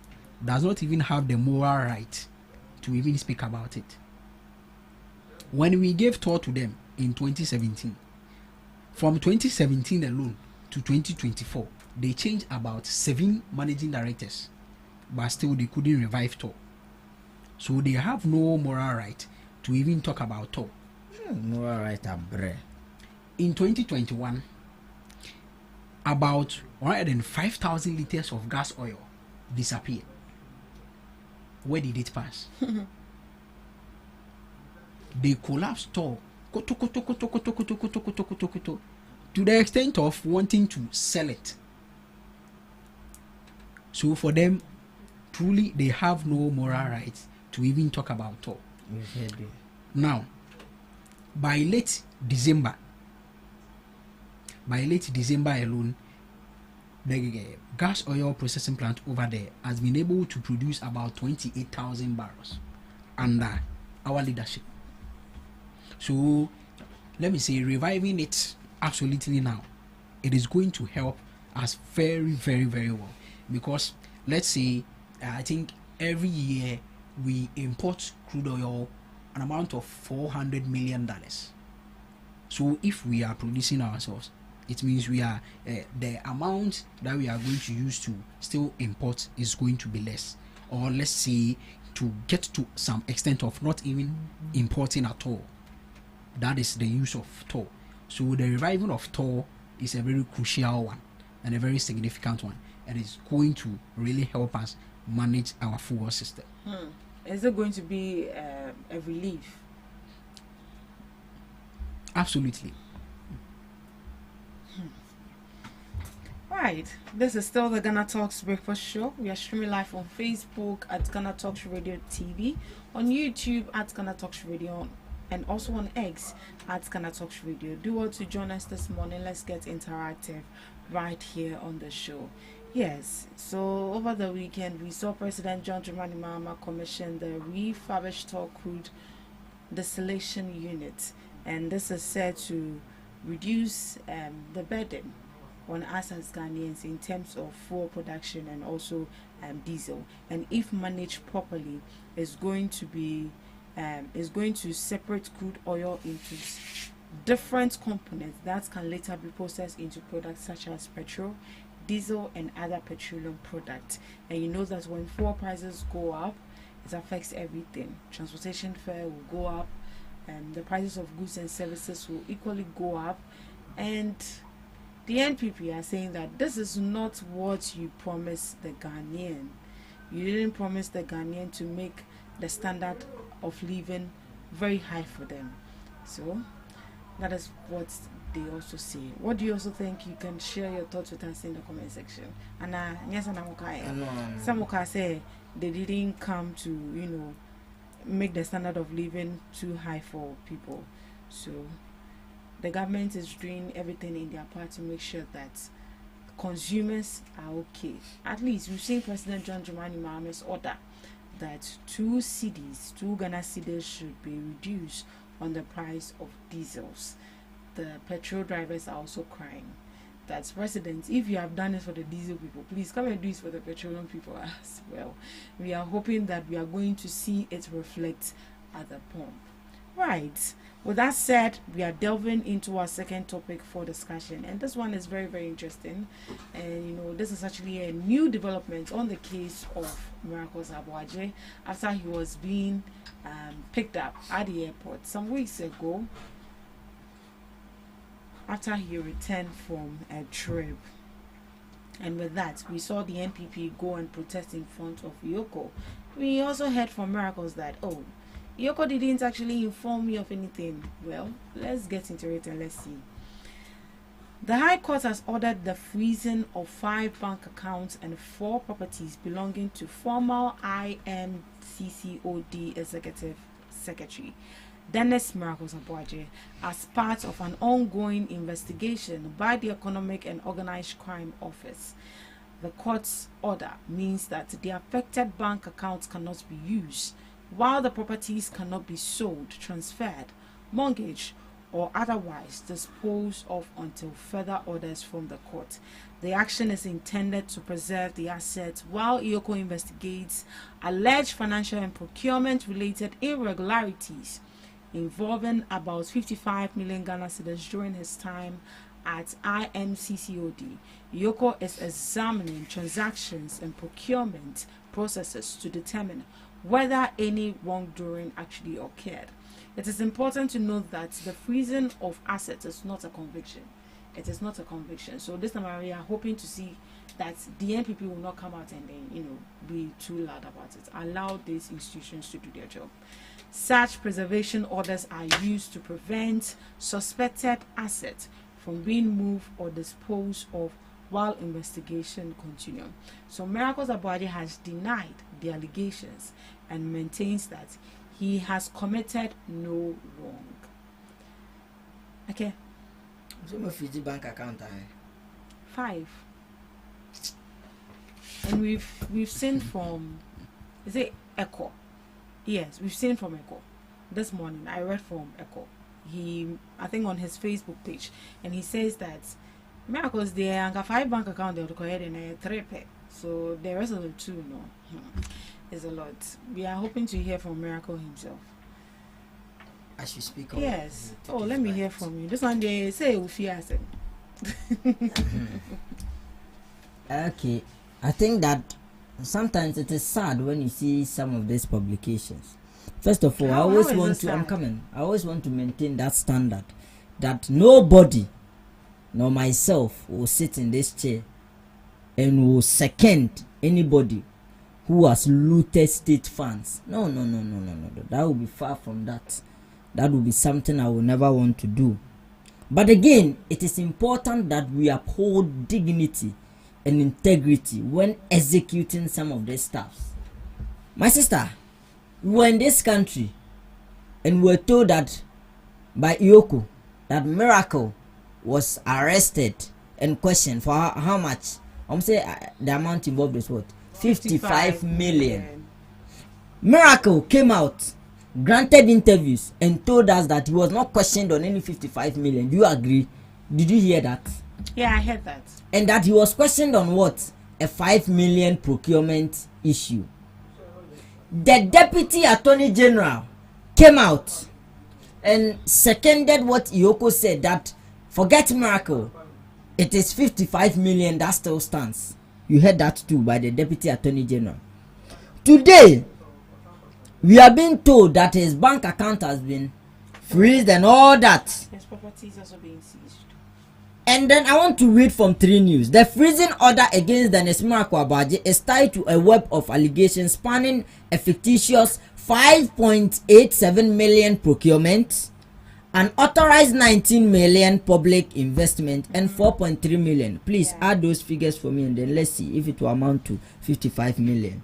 S13: does not even have the moral right to even speak about it. When we gave TOR to them in 2017, from 2017 alone to 2024, they changed about 7 managing directors, but still they couldn't revive TOR. So they have no moral right to even talk about TOR.
S16: Moral right, abre.
S13: In 2021, about 105,000 liters of gas oil disappeared. Where did it pass? They collapsed TOR to the extent of wanting to sell it. So for them, truly, they have no moral right to even talk about TOR. Now, by late December alone, the gas oil processing plant over there has been able to produce about 28,000 barrels under our leadership. So let me say, reviving it absolutely now, it is going to help us very, very, very well. Because let's say, I think every year we import crude oil an amount of $400 million. So if we are producing ourselves, it means we are the amount that we are going to use to still import is going to be less. Or let's say to get to some extent of not even importing at all. That is the use of toll. So the revival of toll is a very crucial one and a very significant one, and it's going to really help us manage our fuel system.
S2: Is it going to be a relief?
S13: Absolutely.
S2: Right, this is still the Ghana Talks Breakfast Show. We are streaming live on Facebook at Ghana Talks Radio TV, on YouTube at Ghana Talks Radio, and also on X at Ghana Talks Radio. Do want to join us this morning? Let's get interactive right here on the show. Yes, so over the weekend we saw President John Dramani Mahama commission the refurbished Tall Crude Distillation Unit, and this is said to reduce the burden on us as Ghanaians in terms of fuel production and also diesel, and if managed properly is going to separate crude oil into different components that can later be processed into products such as petrol, diesel and other petroleum products. And you know that when fuel prices go up, it affects everything. Transportation fare will go up, and the prices of goods and services will equally go up. And the NPP are saying that this is not what you promised the Ghanaian. You didn't promise the Ghanaian to make the standard of living very high for them. So that is what they also say. What do you also think? You can share your thoughts with us in the comment section. And yes, some say they didn't come to make the standard of living too high for people. So the government is doing everything in their part to make sure that consumers are okay. At least we've seen President John Dramani Mahama's order that 2 Ghana cedis should be reduced on the price of diesels. The petrol drivers are also crying. That's President, if you have done it for the diesel people, please come and do it for the petroleum people as well. We are hoping that we are going to see it reflect at the pump. Right. With that said, we are delving into our second topic for discussion, and this one is very, very interesting. And this is actually a new development on the case of Miracles Abuaje after he was being picked up at the airport some weeks ago after he returned from a trip. And with that, we saw the NPP go and protest in front of Yoko. We also heard from Miracles that, Yoko didn't actually inform me of anything. Well, let's get into it and let's see. The High Court has ordered the freezing of 5 bank accounts and 4 properties belonging to former IMCCOD Executive Secretary Dennis Miracles Abuaje as part of an ongoing investigation by the Economic and Organized Crime Office. The court's order means that the affected bank accounts cannot be used, while the properties cannot be sold, transferred, mortgaged, or otherwise disposed of until further orders from the court. The action is intended to preserve the assets while Yoko investigates alleged financial and procurement-related irregularities involving about 55 million Ghana cedis during his time at IMCCOD. Yoko is examining transactions and procurement processes to determine whether any wrongdoing actually occurred. It is important to note that the freezing of assets is not a conviction. It is not a conviction. So this time we are hoping to see that the NPP will not come out and then, be too loud about it. Allow these institutions to do their job. Such preservation orders are used to prevent suspected assets from being moved or disposed of while investigation continues. So Miracles Abuaje has denied the allegations and maintains that he has committed no wrong. Okay.
S16: So my bank account
S2: 5. And we've seen from, is it Echo? Yes, we've seen from Echo. This morning I read from Echo. I think on his Facebook page, and he says that Miracles there and 5 bank account they required in 3 pay. So the rest of the 2 is a lot. We are hoping to hear from Miracle himself.
S16: As you speak.
S2: Yes. Let me hear from you. This one they say Ufiase.
S16: Okay. I think that sometimes it is sad when you see some of these publications. First of all, I always want to maintain that standard that nobody, nor myself, will sit in this chair and will second anybody who has looted state funds. No. That will be far from that. That will be something I will never want to do. But again, it is important that we uphold dignity and integrity when executing some of these stuffs. My sister, we were in this country and we were told that by Iyoko that Miracle was arrested and questioned for how much? I'm saying the amount involved is what? 55 million. Miracle came out, granted interviews, and told us that he was not questioned on any 55 million. Do you agree? Did you hear that?
S2: Yeah, I heard that.
S16: And that he was questioned on what? A 5 million procurement issue. The Deputy Attorney General came out and seconded what Iyoko said, that forget Miracle, it is 55 million that still stands. You heard that too by the Deputy Attorney General. Today, we are being told that his bank account has been freezed and all that.
S2: His property is also being seized.
S16: And then I want to read from 3 News. The freezing order against Dennis Miracle Abaji is tied to a web of allegations spanning a fictitious 5.87 million procurement, an authorized 19 million public investment, and 4.3 million. Please add those figures for me and then let's see if it will amount to 55 million.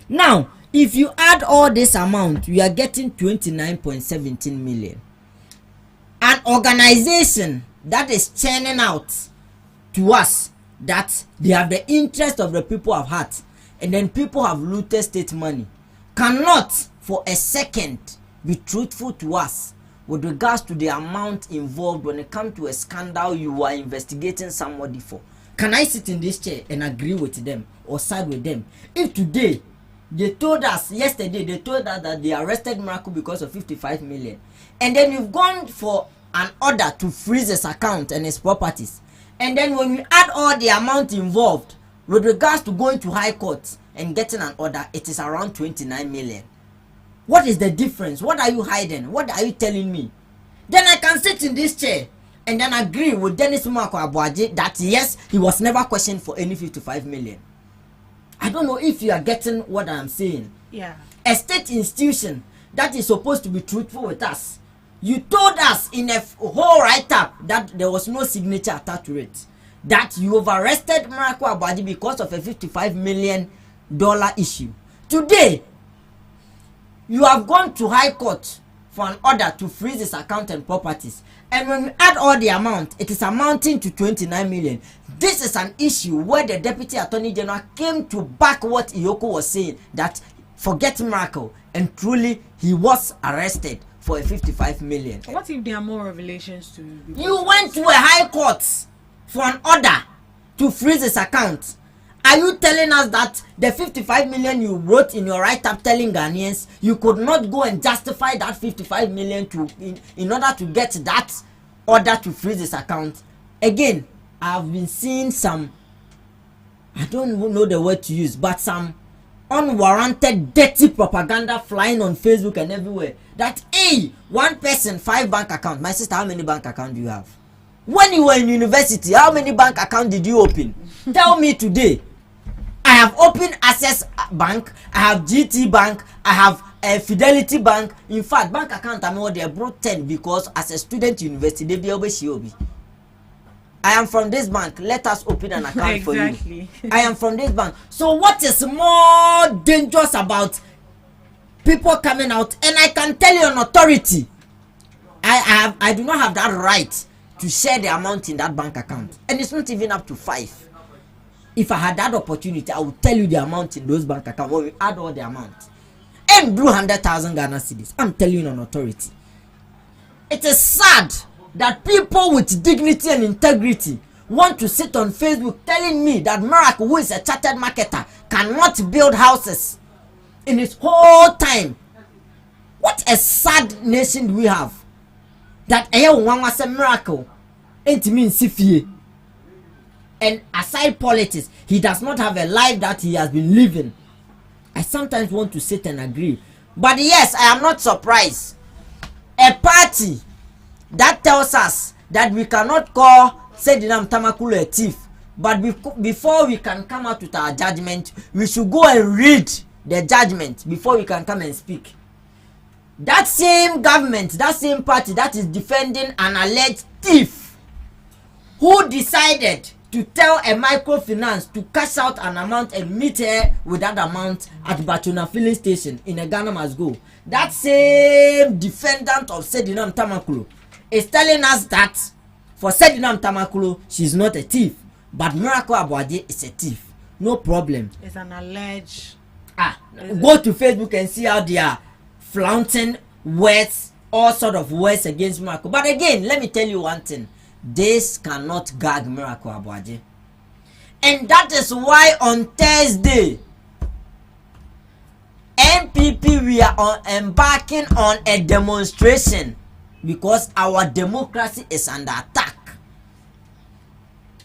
S16: Now, if you add all this amount, we are getting 29.17 million. An organization that is churning out to us that they have the interest of the people of heart, and then people have looted state money, cannot for a second be truthful to us with regards to the amount involved when it comes to a scandal you are investigating somebody for. Can I sit in this chair and agree with them or side with them? If today they told us yesterday, they told us that they arrested Miracle because of 55 million, and then you've gone for an order to freeze his account and his properties, and then when we add all the amount involved with regards to going to high court and getting an order, it is around 29 million. What is the difference? What are you hiding? What are you telling me? Then I can sit in this chair and then agree with Dennis Miracle Abuaji that yes, he was never questioned for any 55 million. I don't know if you are getting what I am saying.
S2: Yeah.
S16: A state institution that is supposed to be truthful with us, you told us in a whole write-up that there was no signature attached to it, that you have arrested Miracle Abuaji because of a $55 million issue. Today, you have gone to high court for an order to freeze his account and properties, and when we add all the amount, it is amounting to 29 million. This is an issue where the Deputy Attorney General came to back what Iyoko was saying, that forget Miracle, and truly he was arrested for a 55 million.
S2: What if there are more revelations to be?
S16: You went to a high court for an order to freeze his account. Are you telling us that the 55 million you wrote in your write-up telling Ghanaians you could not go and justify that 55 million in order to get that order to freeze his account? Again, I've been seeing some, I don't know the word to use, but some unwarranted dirty propaganda flying on Facebook and everywhere that, hey, one person, 5 bank accounts. My sister, how many bank accounts do you have? When you were in university, how many bank accounts did you open? Tell me today. I have opened Access Bank, I have GT Bank, I have Fidelity Bank. In fact, bank account I mean they brought 10 because as a student university they be always shiobi. I am from this bank. Let us open an account for you. I am from this bank. So what is more dangerous about people coming out? And I can tell you on authority, I do not have that right to share the amount in that bank account, and it's not even up to 5. If I had that opportunity, I would tell you the amount in those bank accounts when we add all the amount. And do 100,000 Ghana cedis. I'm telling you on authority. It is sad that people with dignity and integrity want to sit on Facebook telling me that Miracle, who is a chartered marketer, cannot build houses in his whole time. What a sad nation do we have? That one was a Miracle ain't mean sifie. And aside politics, he does not have a life that he has been living. I sometimes want to sit and agree. But yes, I am not surprised. A party that tells us that we cannot call Sedinam Tamakulu a thief, but before we can come out with our judgment, we should go and read the judgment before we can come and speak. That same government, that same party that is defending an alleged thief who decided to tell a microfinance to cash out an amount and meet her with that amount at Batuna filling station in a Ghana must go. That same defendant of Sedinam Tamakulu is telling us that for Sedinam Tamakulu, she's not a thief, but Miracle Abuaje is a thief. No problem.
S2: It's an alleged.
S16: Go to Facebook and see how they are flaunting words, all sort of words against Miracle. But again, let me tell you one thing. This cannot gag Miracle Abuaje. And that is why on Thursday, MPP, we are embarking on a demonstration because our democracy is under attack.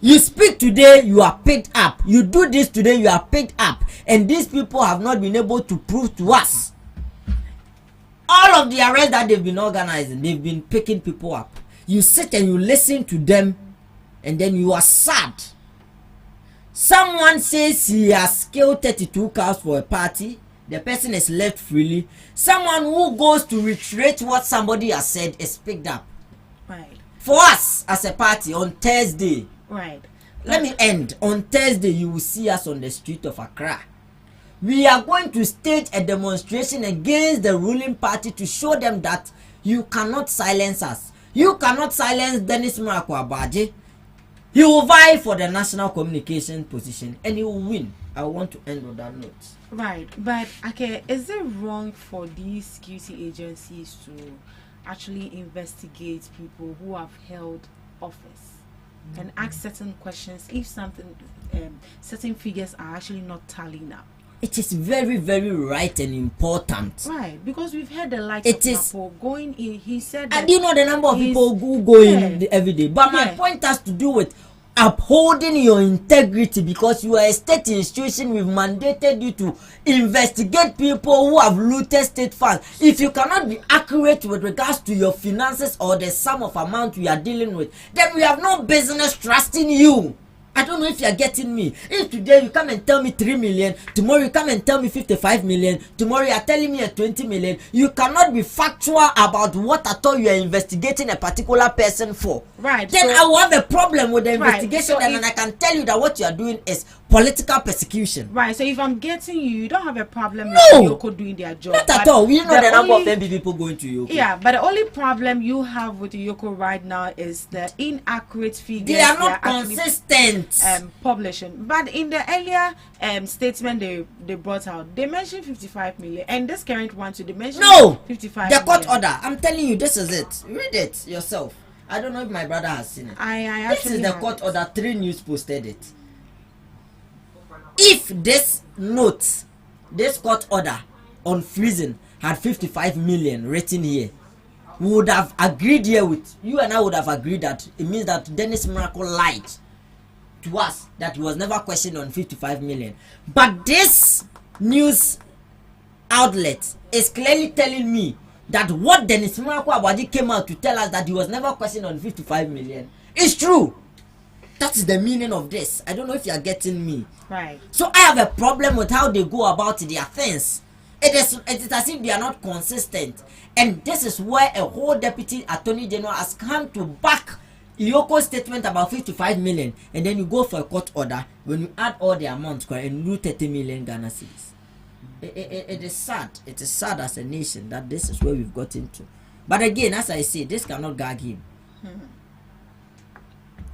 S16: You speak today, you are picked up. You do this today, you are picked up. And these people have not been able to prove to us. All of the arrests that they've been organizing, they've been picking people up. You sit and you listen to them, and then you are sad. Someone says he has killed 32 cows for a party. The person is left freely. Someone who goes to reiterate what somebody has said is picked up.
S2: Right.
S16: For us as a party on Thursday.
S2: Right.
S16: Let me end. On Thursday, you will see us on the street of Accra. We are going to stage a demonstration against the ruling party to show them that you cannot silence us. You cannot silence Dennis Miracle Abuaje. He will vie for the national communication position and he will win. I want to end on that note.
S2: Right, but okay, is it wrong for these security agencies to actually investigate people who have held office and ask certain questions if something, certain figures are actually not tallying up?
S16: It is very, very right and important.
S2: Right, because we've heard the likes
S16: of
S2: people going in. He said that
S16: I do know the number of people who go in every day. But my point has to do with upholding your integrity, because you are a state institution. We've mandated you to investigate people who have looted state funds. If you cannot be accurate with regards to your finances or the sum of amount we are dealing with, then we have no business trusting you. I don't know if you are getting me. If today you come and tell me 3 million, tomorrow you come and tell me 55 million, tomorrow you are telling me a 20 million, you cannot be factual about what at all you are investigating a particular person for.
S2: Right.
S16: Then I will have a problem with the investigation,
S2: So
S16: and I can tell you that what you are doing is political persecution.
S2: Right. So if I'm getting you, you don't have a problem with Yoko doing their job.
S16: Not at all. We know the number of MB people going to Yoko.
S2: Yeah, but the only problem you have with Yoko right now is the inaccurate figures.
S16: They are not consistent.
S2: Publishing. But in the earlier statement they brought out, they mentioned 55 million, and this current one too, they mentioned 55
S16: the court
S2: million.
S16: order. I'm telling you, this is it. Read it yourself. I don't know if my brother has seen it. This is the court order. 3 News posted it. If this note, this court order on freezing had 55 million written here, we would have agreed here with you, and I would have agreed that it means that Dennis Miracle lied to us, that he was never questioned on 55 million. But this news outlet is clearly telling me that what Dennis Miracle Abuaje came out to tell us, that he was never questioned on 55 million, is true. That is the meaning of this. I don't know if you are getting me.
S2: Right.
S16: So I have a problem with how they go about their things. It is as if they are not consistent. And this is where a whole deputy attorney general has come to back Iyoko's statement about 55 million. And then you go for a court order when you add all the amounts and do 30 million Ghana cedis. It is sad. It is sad as a nation that this is where we've got into. But again, as I say, this cannot gag him.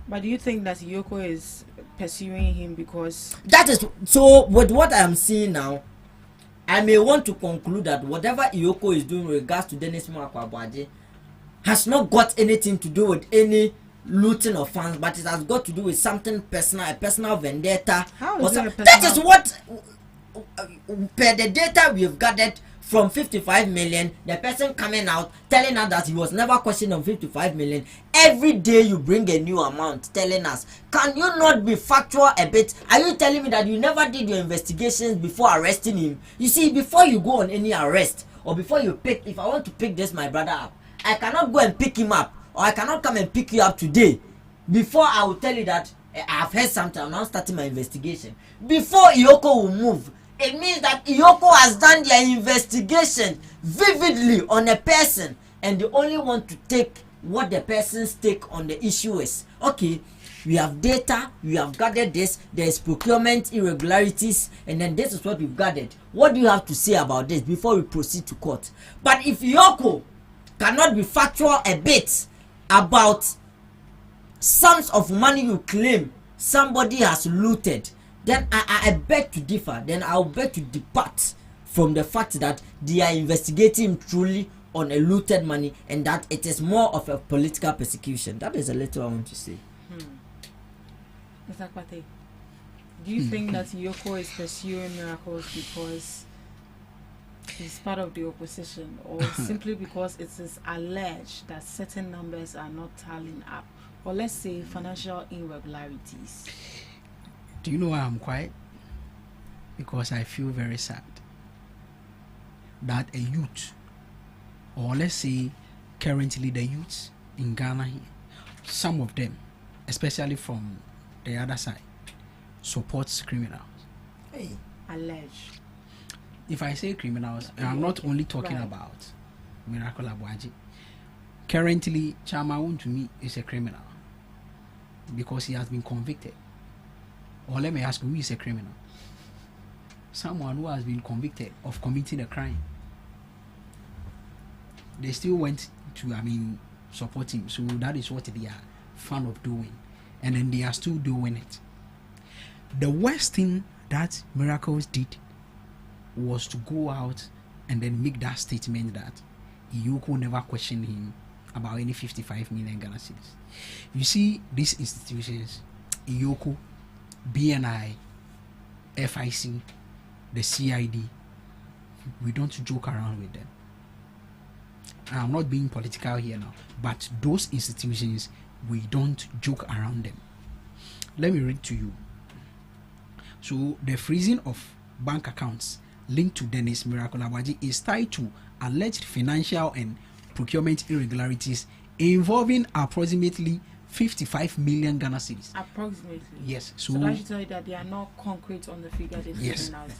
S2: But do you think that Yoko is pursuing him because
S16: that is so? With what I am seeing now, I may want to conclude that whatever Yoko is doing with regards to Dennis Miracle Abuaje has not got anything to do with any looting of funds, but it has got to do with something personal, a personal vendetta.
S2: How is it a personal?
S16: That is what per the data we have gathered from 55 million, the person coming out telling us that he was never questioned on 55 million. Every day you bring a new amount telling us. Can you not be factual a bit? Are you telling me that you never did your investigations before arresting him? You see, before you go on any arrest, or before you pick, if I want to pick this my brother up, I cannot go and pick him up, or I cannot come and pick you up today before I will tell you that I've heard something. I'm now starting my investigation. Before Iyoko will move, it means that Iyoko has done their investigation vividly on a person, and they only want to take what the person's take on the issue is. Okay, we have data, we have gathered this, there is procurement irregularities, and then this is what we've gathered. What do you have to say about this before we proceed to court? But if Iyoko cannot be factual a bit about sums of money you claim somebody has looted, then I beg to differ. Then I'll beg to depart from the fact that they are investigating truly on a looted money, and that it is more of a political persecution. That is a little I want to say.
S2: Mr. Kwate, do you think that Yoko is pursuing miracles because he's part of the opposition, or simply because it is alleged that certain numbers are not tallying up, or let's say financial irregularities?
S13: Do you know why I'm quiet? Because I feel very sad that a youth, or let's say currently the youths in Ghana here, some of them, especially from the other side, supports criminals.
S2: Hey, alleged.
S13: If I say criminals, I'm not only talking about Miracle Abuaji. Currently, Chama to me is a criminal because he has been convicted. Or let me ask you, who is a criminal? Someone who has been convicted of committing a crime. They still went to, support him. So that is what they are fond of doing. And then they are still doing it. The worst thing that Miracles did was to go out and then make that statement that Iyoko never questioned him about any 55 million Ghana cedis. You see, these institutions, Iyoko, BNI, FIC, the CID, we don't joke around with them. I'm not being political here now, but those institutions, we don't joke around them. Let me read to you. So the freezing of bank accounts linked to Dennis Miracle Abuaji is tied to alleged financial and procurement irregularities involving approximately 55 million Ghana cedis.
S2: Approximately.
S13: Yes.
S2: So that should tell you that they are not concrete on the figure they've given out.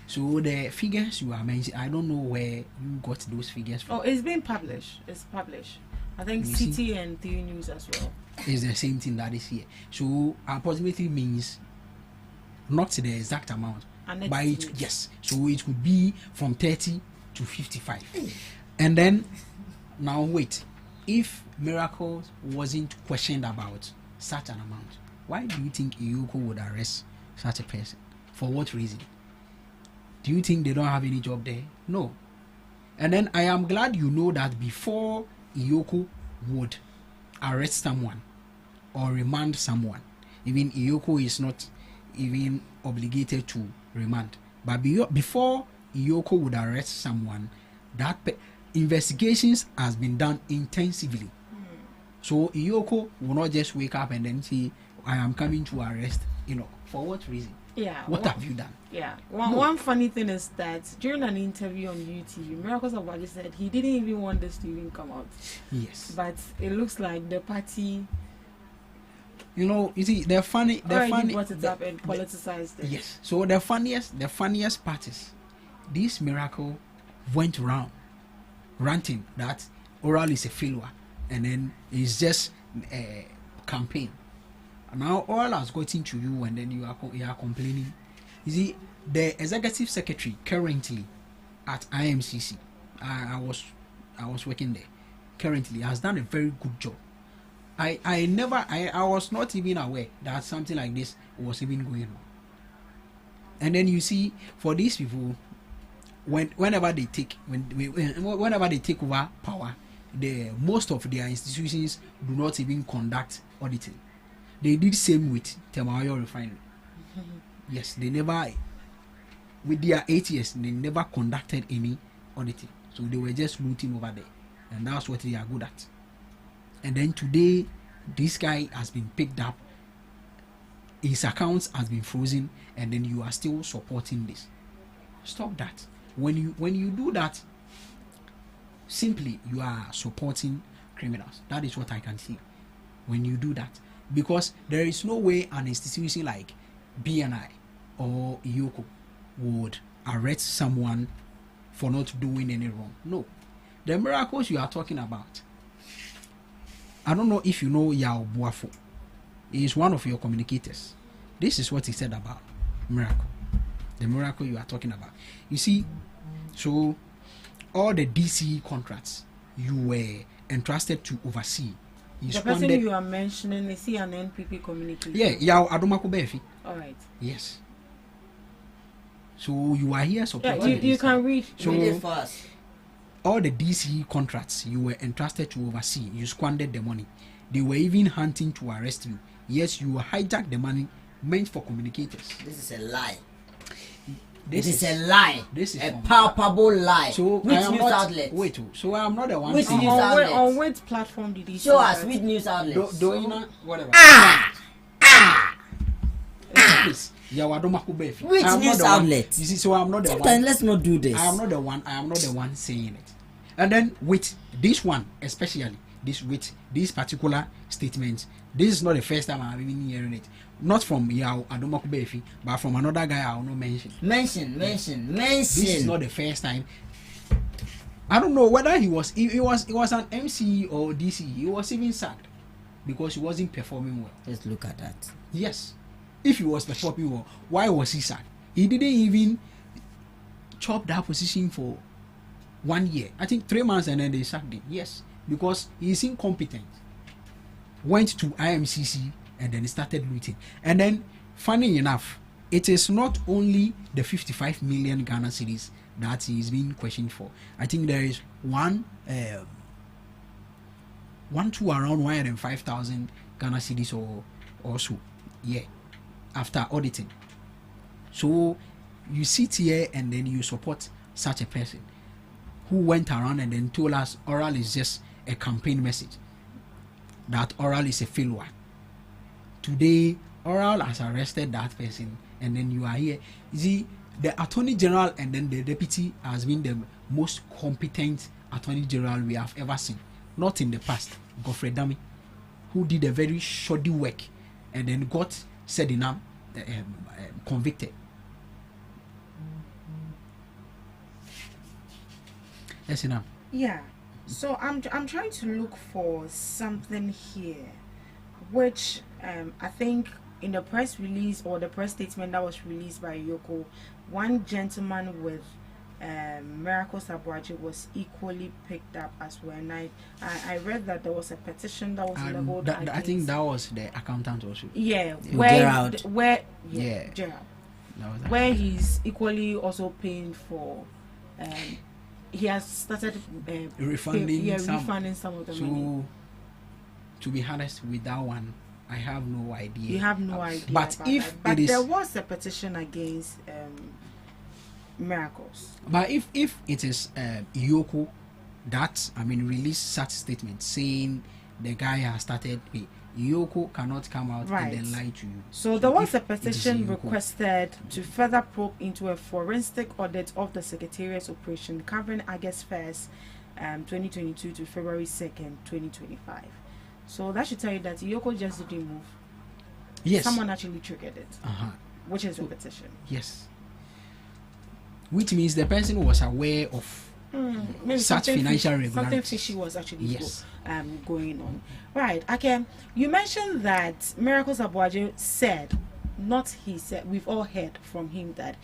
S13: So the figures you are mentioning, I don't know where you got those figures from.
S2: Oh, it's been published. It's published. I think City and 3 News as well.
S13: It's the same thing that is here. So approximately means not the exact amount, but yes. So it could be from 30 to 55. And then now wait. If Miracles wasn't questioned about such an amount, why do you think Iyoko would arrest such a person? For what reason? Do you think they don't have any job there? No. And then I am glad you know that before Iyoko would arrest someone or remand someone, even Iyoko is not even obligated to remand. But before Iyoko would arrest someone, that investigations has been done intensively. So Iyoko will not just wake up and then say, I am coming to arrest, for what reason?
S2: Yeah.
S13: What have you done?
S2: Yeah. One funny thing is that during an interview on UTV, Miracles Abuaji said he didn't even want this to even come out.
S13: Yes.
S2: But it looks like the party,
S13: you see, they're funny.
S2: Brought it up and politicized it.
S13: Yes. So the funniest part is this Miracle went around ranting that oral is a failure, and then it's just a campaign. Now all has gotten to you, and then you are complaining. You see, the executive secretary currently at IMCC, I was working there, currently has done a very good job. I was not even aware that something like this was even going on. And then you see, for these people, whenever they take over power, most of their institutions do not even conduct auditing. They did same with Temayo Refinery. Yes, they never with their 8 years, they never conducted any auditing. So they were just looting over there. And that's what they are good at. And then today, this guy has been picked up. His accounts has been frozen, and then you are still supporting this. Stop that. When you do that, simply you are supporting criminals. That is what I can see. When you do that, because there is no way an institution like BNI or Yoko would arrest someone for not doing any wrong. No. The miracles you are talking about, I don't know if you know Yao Buafo. He is one of your communicators. This is what he said about miracle. The miracle you are talking about. You see, so all the DC contracts you were entrusted to oversee.
S2: The person you are mentioning, is he an NPP communicator?
S13: Yeah, Yao Adomako Befi.
S2: All right.
S13: Yes. So you are here supporting.
S2: You can read.
S13: So
S16: read it fast.
S13: All the DCE contracts you were entrusted to oversee, you squandered the money. They were even hunting to arrest you. Yes, you hijacked the money meant for communicators.
S16: This is a lie.
S13: This
S16: is a lie.
S13: This is
S16: a palpable lie.
S13: So
S16: which news outlet?
S13: Wait, so I am not the one.
S16: Which news outlet?
S2: On which platform did he
S16: show us? Which news outlet?
S13: Whatever.
S16: Which news outlet?
S13: You see, so I'm not the
S16: Sometimes
S13: one.
S16: Let's not do this.
S13: I am not the one. I am not the one saying it. And then with this one, especially with this particular statement, this is not the first time I'm even hearing it. Not from Yao Adomaku Befi, but from another guy I will not mention. Mention. This is not the first time. I don't know whether he was an MC or DC. He was even sacked because he wasn't performing well.
S16: Let's look at that.
S13: Yes. If he was performing well, why was he sacked? He didn't even chop that position for 1 year. I think 3 months, and then they sacked him. Yes, because he's incompetent. Went to IMCC and then started looting. And then, funny enough, it is not only the 55 million Ghana cedis that he is being questioned for. I think there is one to around 105,000 Ghana cedis or so. Yeah, after auditing. So you sit here and then you support such a person who went around and then told us oral is just a campaign message, that oral is a failure. Today oral has arrested that person, and then you are here. You see, the attorney general and then the deputy has been the most competent attorney general we have ever seen. Not in the past. Godfrey Dami, who did a very shoddy work and then got said enough convicted. Yes, enough.
S2: Yeah. So I'm trying to look for something here, which I think in the press release or the press statement that was released by Yoko, one gentleman with Miracle Sabuaji was equally picked up as well. And I read that there was a petition that was leveled against.
S13: I think that was the accountant also.
S2: Yeah,
S13: Gerald.
S2: Gerald. Where he's equally also paying for. He has started refunding some of the money.
S13: To be honest, with that one, I have no idea.
S2: You have no idea.
S13: But if
S2: that. But there was a petition against Miracles.
S13: But if it is Yoko that release such statement saying the guy has started pay, Yoko cannot come out and then lie to you.
S2: So there was a petition requested to further probe into a forensic audit of the Secretariat's operation covering August 1st, 2022 to February 2nd, 2025. So that should tell you that Yoko just didn't move.
S13: Yes.
S2: Someone actually triggered it, which is a petition.
S13: Yes. Which means the person was aware of such financial irregularities.
S2: Something fishy was actually going on. Right. Okay. You mentioned that Miracles Abuaje said, not he said, we've all heard from him that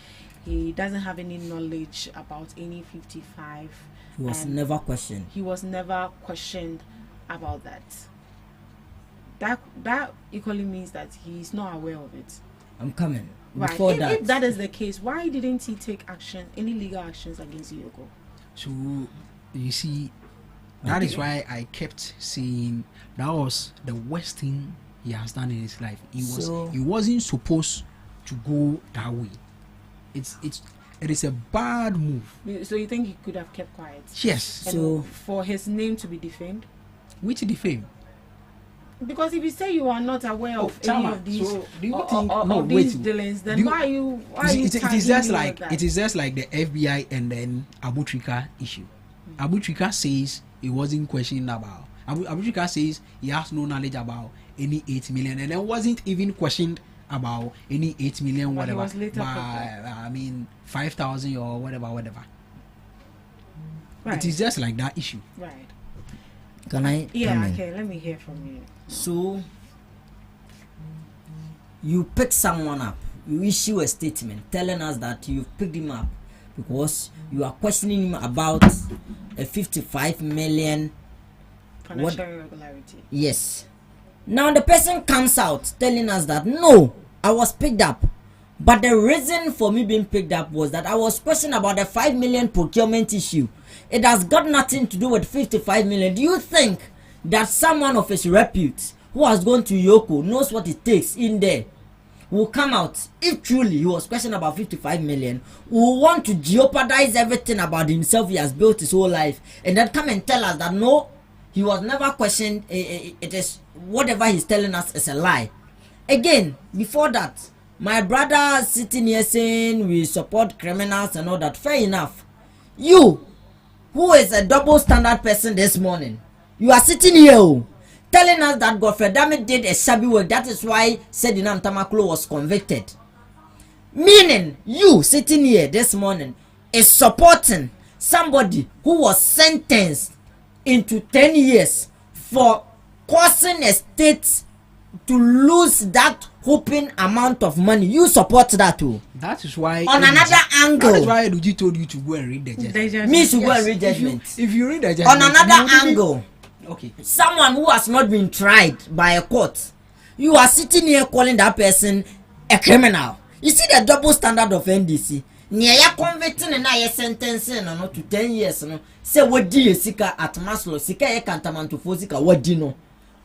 S2: he doesn't have any knowledge about any 55.
S16: He was never questioned.
S2: He was never questioned about that. That equally means that he's not aware of it.
S16: I'm coming.
S2: Right. If that is the case, why didn't he take any legal actions against Yoko?
S13: So you see, that is why I kept saying that was the worst thing he has done in his life. He wasn't supposed to go that way. It's It is a bad move.
S2: So you think he could have kept quiet?
S13: Yes.
S2: And
S16: So
S2: for his name to be defamed?
S13: Which defame?
S2: Because if you say you are not aware of any
S13: Chama,
S2: of these,
S13: so do you
S2: of
S13: think
S2: these dealings, then why are you
S13: it is
S2: tagging
S13: just
S2: me
S13: like
S2: with that?
S13: it is just like the FBI and then Abu Trika issue. Abu Trika says he wasn't questioned about. Abu Trika says he has no knowledge about any 8 million, and then wasn't even questioned about any 8 million
S2: But he
S13: whatever.
S2: was later
S13: I mean 5,000 or whatever.
S2: Right.
S13: It is just like that issue.
S2: Right.
S16: can I?
S2: Yeah.
S16: come in?
S2: Okay. Let me hear from you.
S16: So you pick someone up, you issue a statement telling us that you picked him up because you are questioning him about a 55 million
S2: Financial irregularity.
S16: Yes. Now the person comes out telling us that no, I was picked up. But the reason for me being picked up was that I was questioning about the 5 million procurement issue. It has got nothing to do with 55 million. Do you think that someone of his repute who has gone to Yoko knows what it takes in there will come out if truly he was questioning about 55 million, will want to jeopardize everything about himself he has built his whole life and then come and tell us that no, he was never questioned. It is whatever he's telling us is a lie. Again, before that, my brother sitting here saying we support criminals and all that. Fair enough. You, who is a double standard person this morning, you are sitting here telling us that Godfrey Dame did a shabby work. That is why Sedinam Tamaklo was convicted. Meaning, you sitting here this morning is supporting somebody who was sentenced into 10 years for causing a state to lose that hoping amount of money. You support that too.
S13: That is why
S16: on another angle.
S13: That is why Luigi told you to go and read the judgment.
S16: Me to go and read judgment.
S13: If you read the judgment
S16: on another angle.
S13: Okay.
S16: Someone who has not been tried by a court, you are sitting here calling that person a criminal. You see the double standard of NDC. Near ya convicting and I sentencing no to 10 years no. Say what do you sika at Maslow sika ye kantamanto fosika what do you know?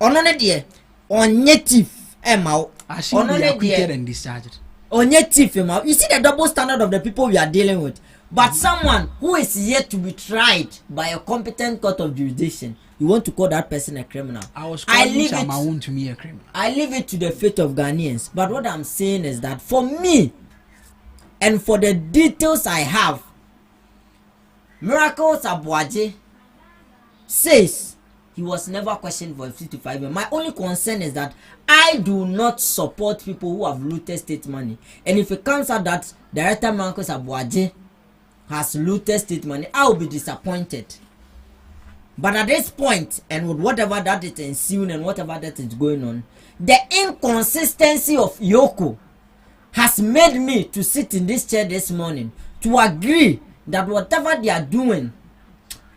S16: Onone dear on native emau.
S13: Onone acquitted and discharged.
S16: On native emau. You see the double standard of the people we are dealing with. But someone who is yet to be tried by a competent court of jurisdiction, you want to call that person a criminal.
S13: I leave it to me a criminal.
S16: I leave it to the fate of Ghanaians. But what I'm saying is that for me, and for the details I have, Miracles Abuaje says he was never questioned for 55 million. My only concern is that I do not support people who have looted state money. And if it comes out that Director Miracles Abuaje has looted state money, I will be disappointed. But at this point, and with whatever that is ensuing and whatever that is going on, the inconsistency of Yoko has made me to sit in this chair this morning to agree that whatever they are doing,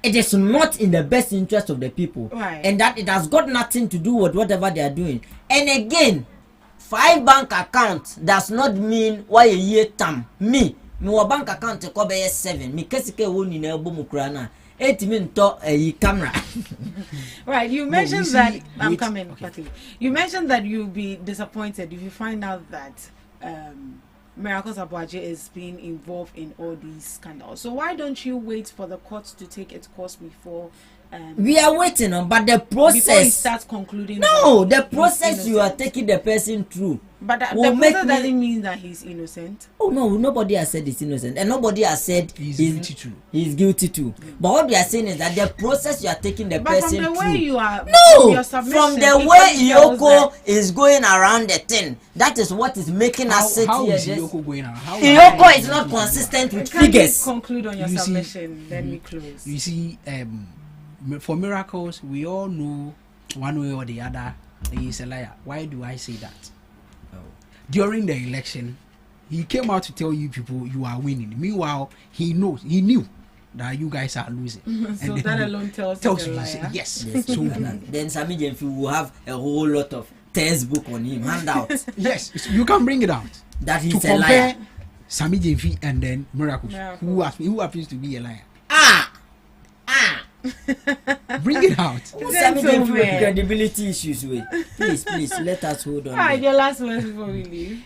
S16: it is not in the best interest of the people.
S2: Right.
S16: And that it has got nothing to do with whatever they are doing. And again, 5 bank accounts does not mean why a year term. Me bank account to cover 7. Me kesike woni na ebo mukrana. 8 min to a camera.
S2: Right, you mentioned that I'm coming. Okay. You mentioned that you'll be disappointed if you find out that Miracles Abuaje is being involved in all these scandals. So why don't you wait for the court to take its course before?
S16: We are waiting on, but the process.
S2: Before he starts concluding.
S16: No, the process you are taking the person through.
S2: But the process doesn't mean that he's innocent.
S16: Oh no, nobody has said he's innocent, and nobody has said
S13: he's guilty too.
S16: He's guilty too. But what we are saying is that the process you are taking the person through.
S2: But from the way you are,
S16: from the way Yoko is going around the thing, that is what is making us sit
S13: how
S16: here.
S13: Is Yoko going around?
S16: Yoko is not consistent with figures.
S2: Conclude on your submission, then we close.
S13: You see, for Miracles, we all know one way or the other he is a liar. Why do I say that? During the election, he came out to tell you people you are winning. Meanwhile, he knew that you guys are losing.
S2: So and that alone tells you liar.
S16: Yes. So then Sami Jemfi will have a whole lot of textbook on him, handout.
S13: Yes, you can bring it out.
S16: That he's
S13: to
S16: a liar.
S13: Sami Jemfi and then Miracles. Who happens to be a liar? Bring it out.
S16: Sami Jemfi with credibility issues. Please, let us hold on.
S2: Alright, your last words before we leave.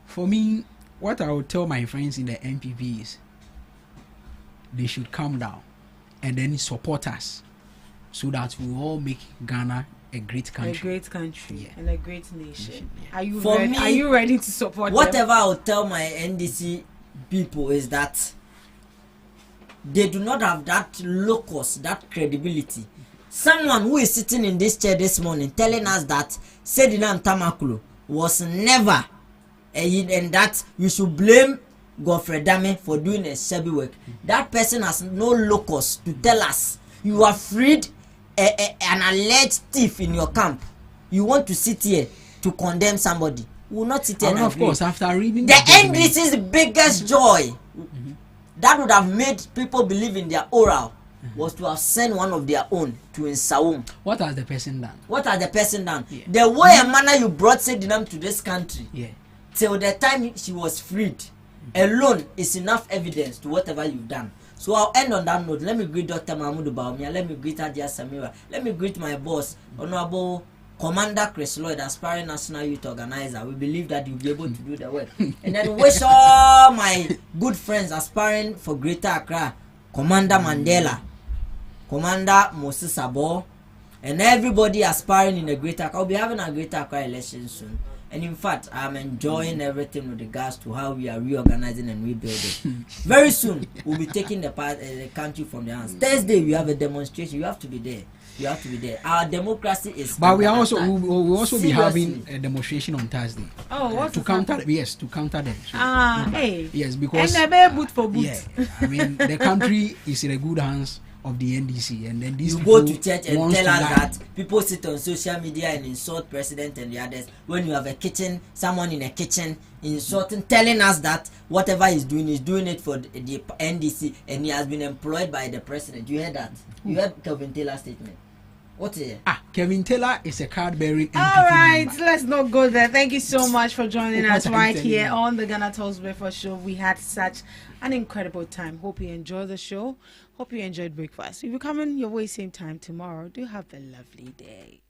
S13: For me, what I would tell my friends in the NPP is they should calm down and then support us so that we all make Ghana a great country.
S2: A great country and a great nation. Are you
S16: For
S2: ready?
S16: me,
S2: Are you ready to support
S16: whatever
S2: them?
S16: I'll tell my NDC people is that they do not have that locus, that credibility. Someone who is sitting in this chair this morning telling us that Sedinam Tamakulu was never and that we should blame Godfrey Dame for doing a shabby work. That person has no locus to tell us you have freed an alleged thief in your camp. You want to sit here to condemn somebody. We will not sit here and
S13: of
S16: agree.
S13: course, after reading
S16: the NDC's biggest joy that would have made people believe in their oral was to have sent one of their own to Nsawum.
S13: What has the person done?
S16: What has the person done? Yeah. The way and manner you brought Sedinam to this country, till the time she was freed, alone is enough evidence to whatever you've done. So I'll end on that note. Let me greet Dr. Mahmoud Baumia. Let me greet Adia Samira. Let me greet my boss, Honorable Commander Chris Lloyd, aspiring national youth organizer. We believe that you'll be able to do the work. And then wish all my good friends aspiring for Greater Accra, Commander Mandela, Commander Moses Sabo, and everybody aspiring in the Greater Accra. I'll be having a Greater Accra election soon. And in fact, I'm enjoying everything with regards to how we are reorganizing and rebuilding. Very soon, we'll be taking the country from the hands. Thursday, we have a demonstration. You have to be there. You have to be there. Our democracy is.
S13: But we will also be having a demonstration on Thursday.
S2: Oh, what
S13: to counter? Yes, to counter them. So,
S2: hey.
S13: Yes, because
S2: boot for boot.
S13: Yeah, I mean the country is in a good hands of the NDC, and then these
S16: you
S13: people
S16: go to church and tell us that people sit on social media and insult president and the others when you have a kitchen, someone in a kitchen insulting, telling us that whatever he's doing it for the NDC and he has been employed by the president. You heard that? You heard Kevin Taylor's statement. What's it?
S13: Kevin Taylor is a card-bearing NPP
S2: All right,
S13: member.
S2: let's not go there. Thank you so much for joining us right here on the GhanaTalks Breakfast Show. We had such an incredible time. Hope you enjoyed the show. Hope you enjoyed breakfast. If you're coming your way same time tomorrow, do have a lovely day.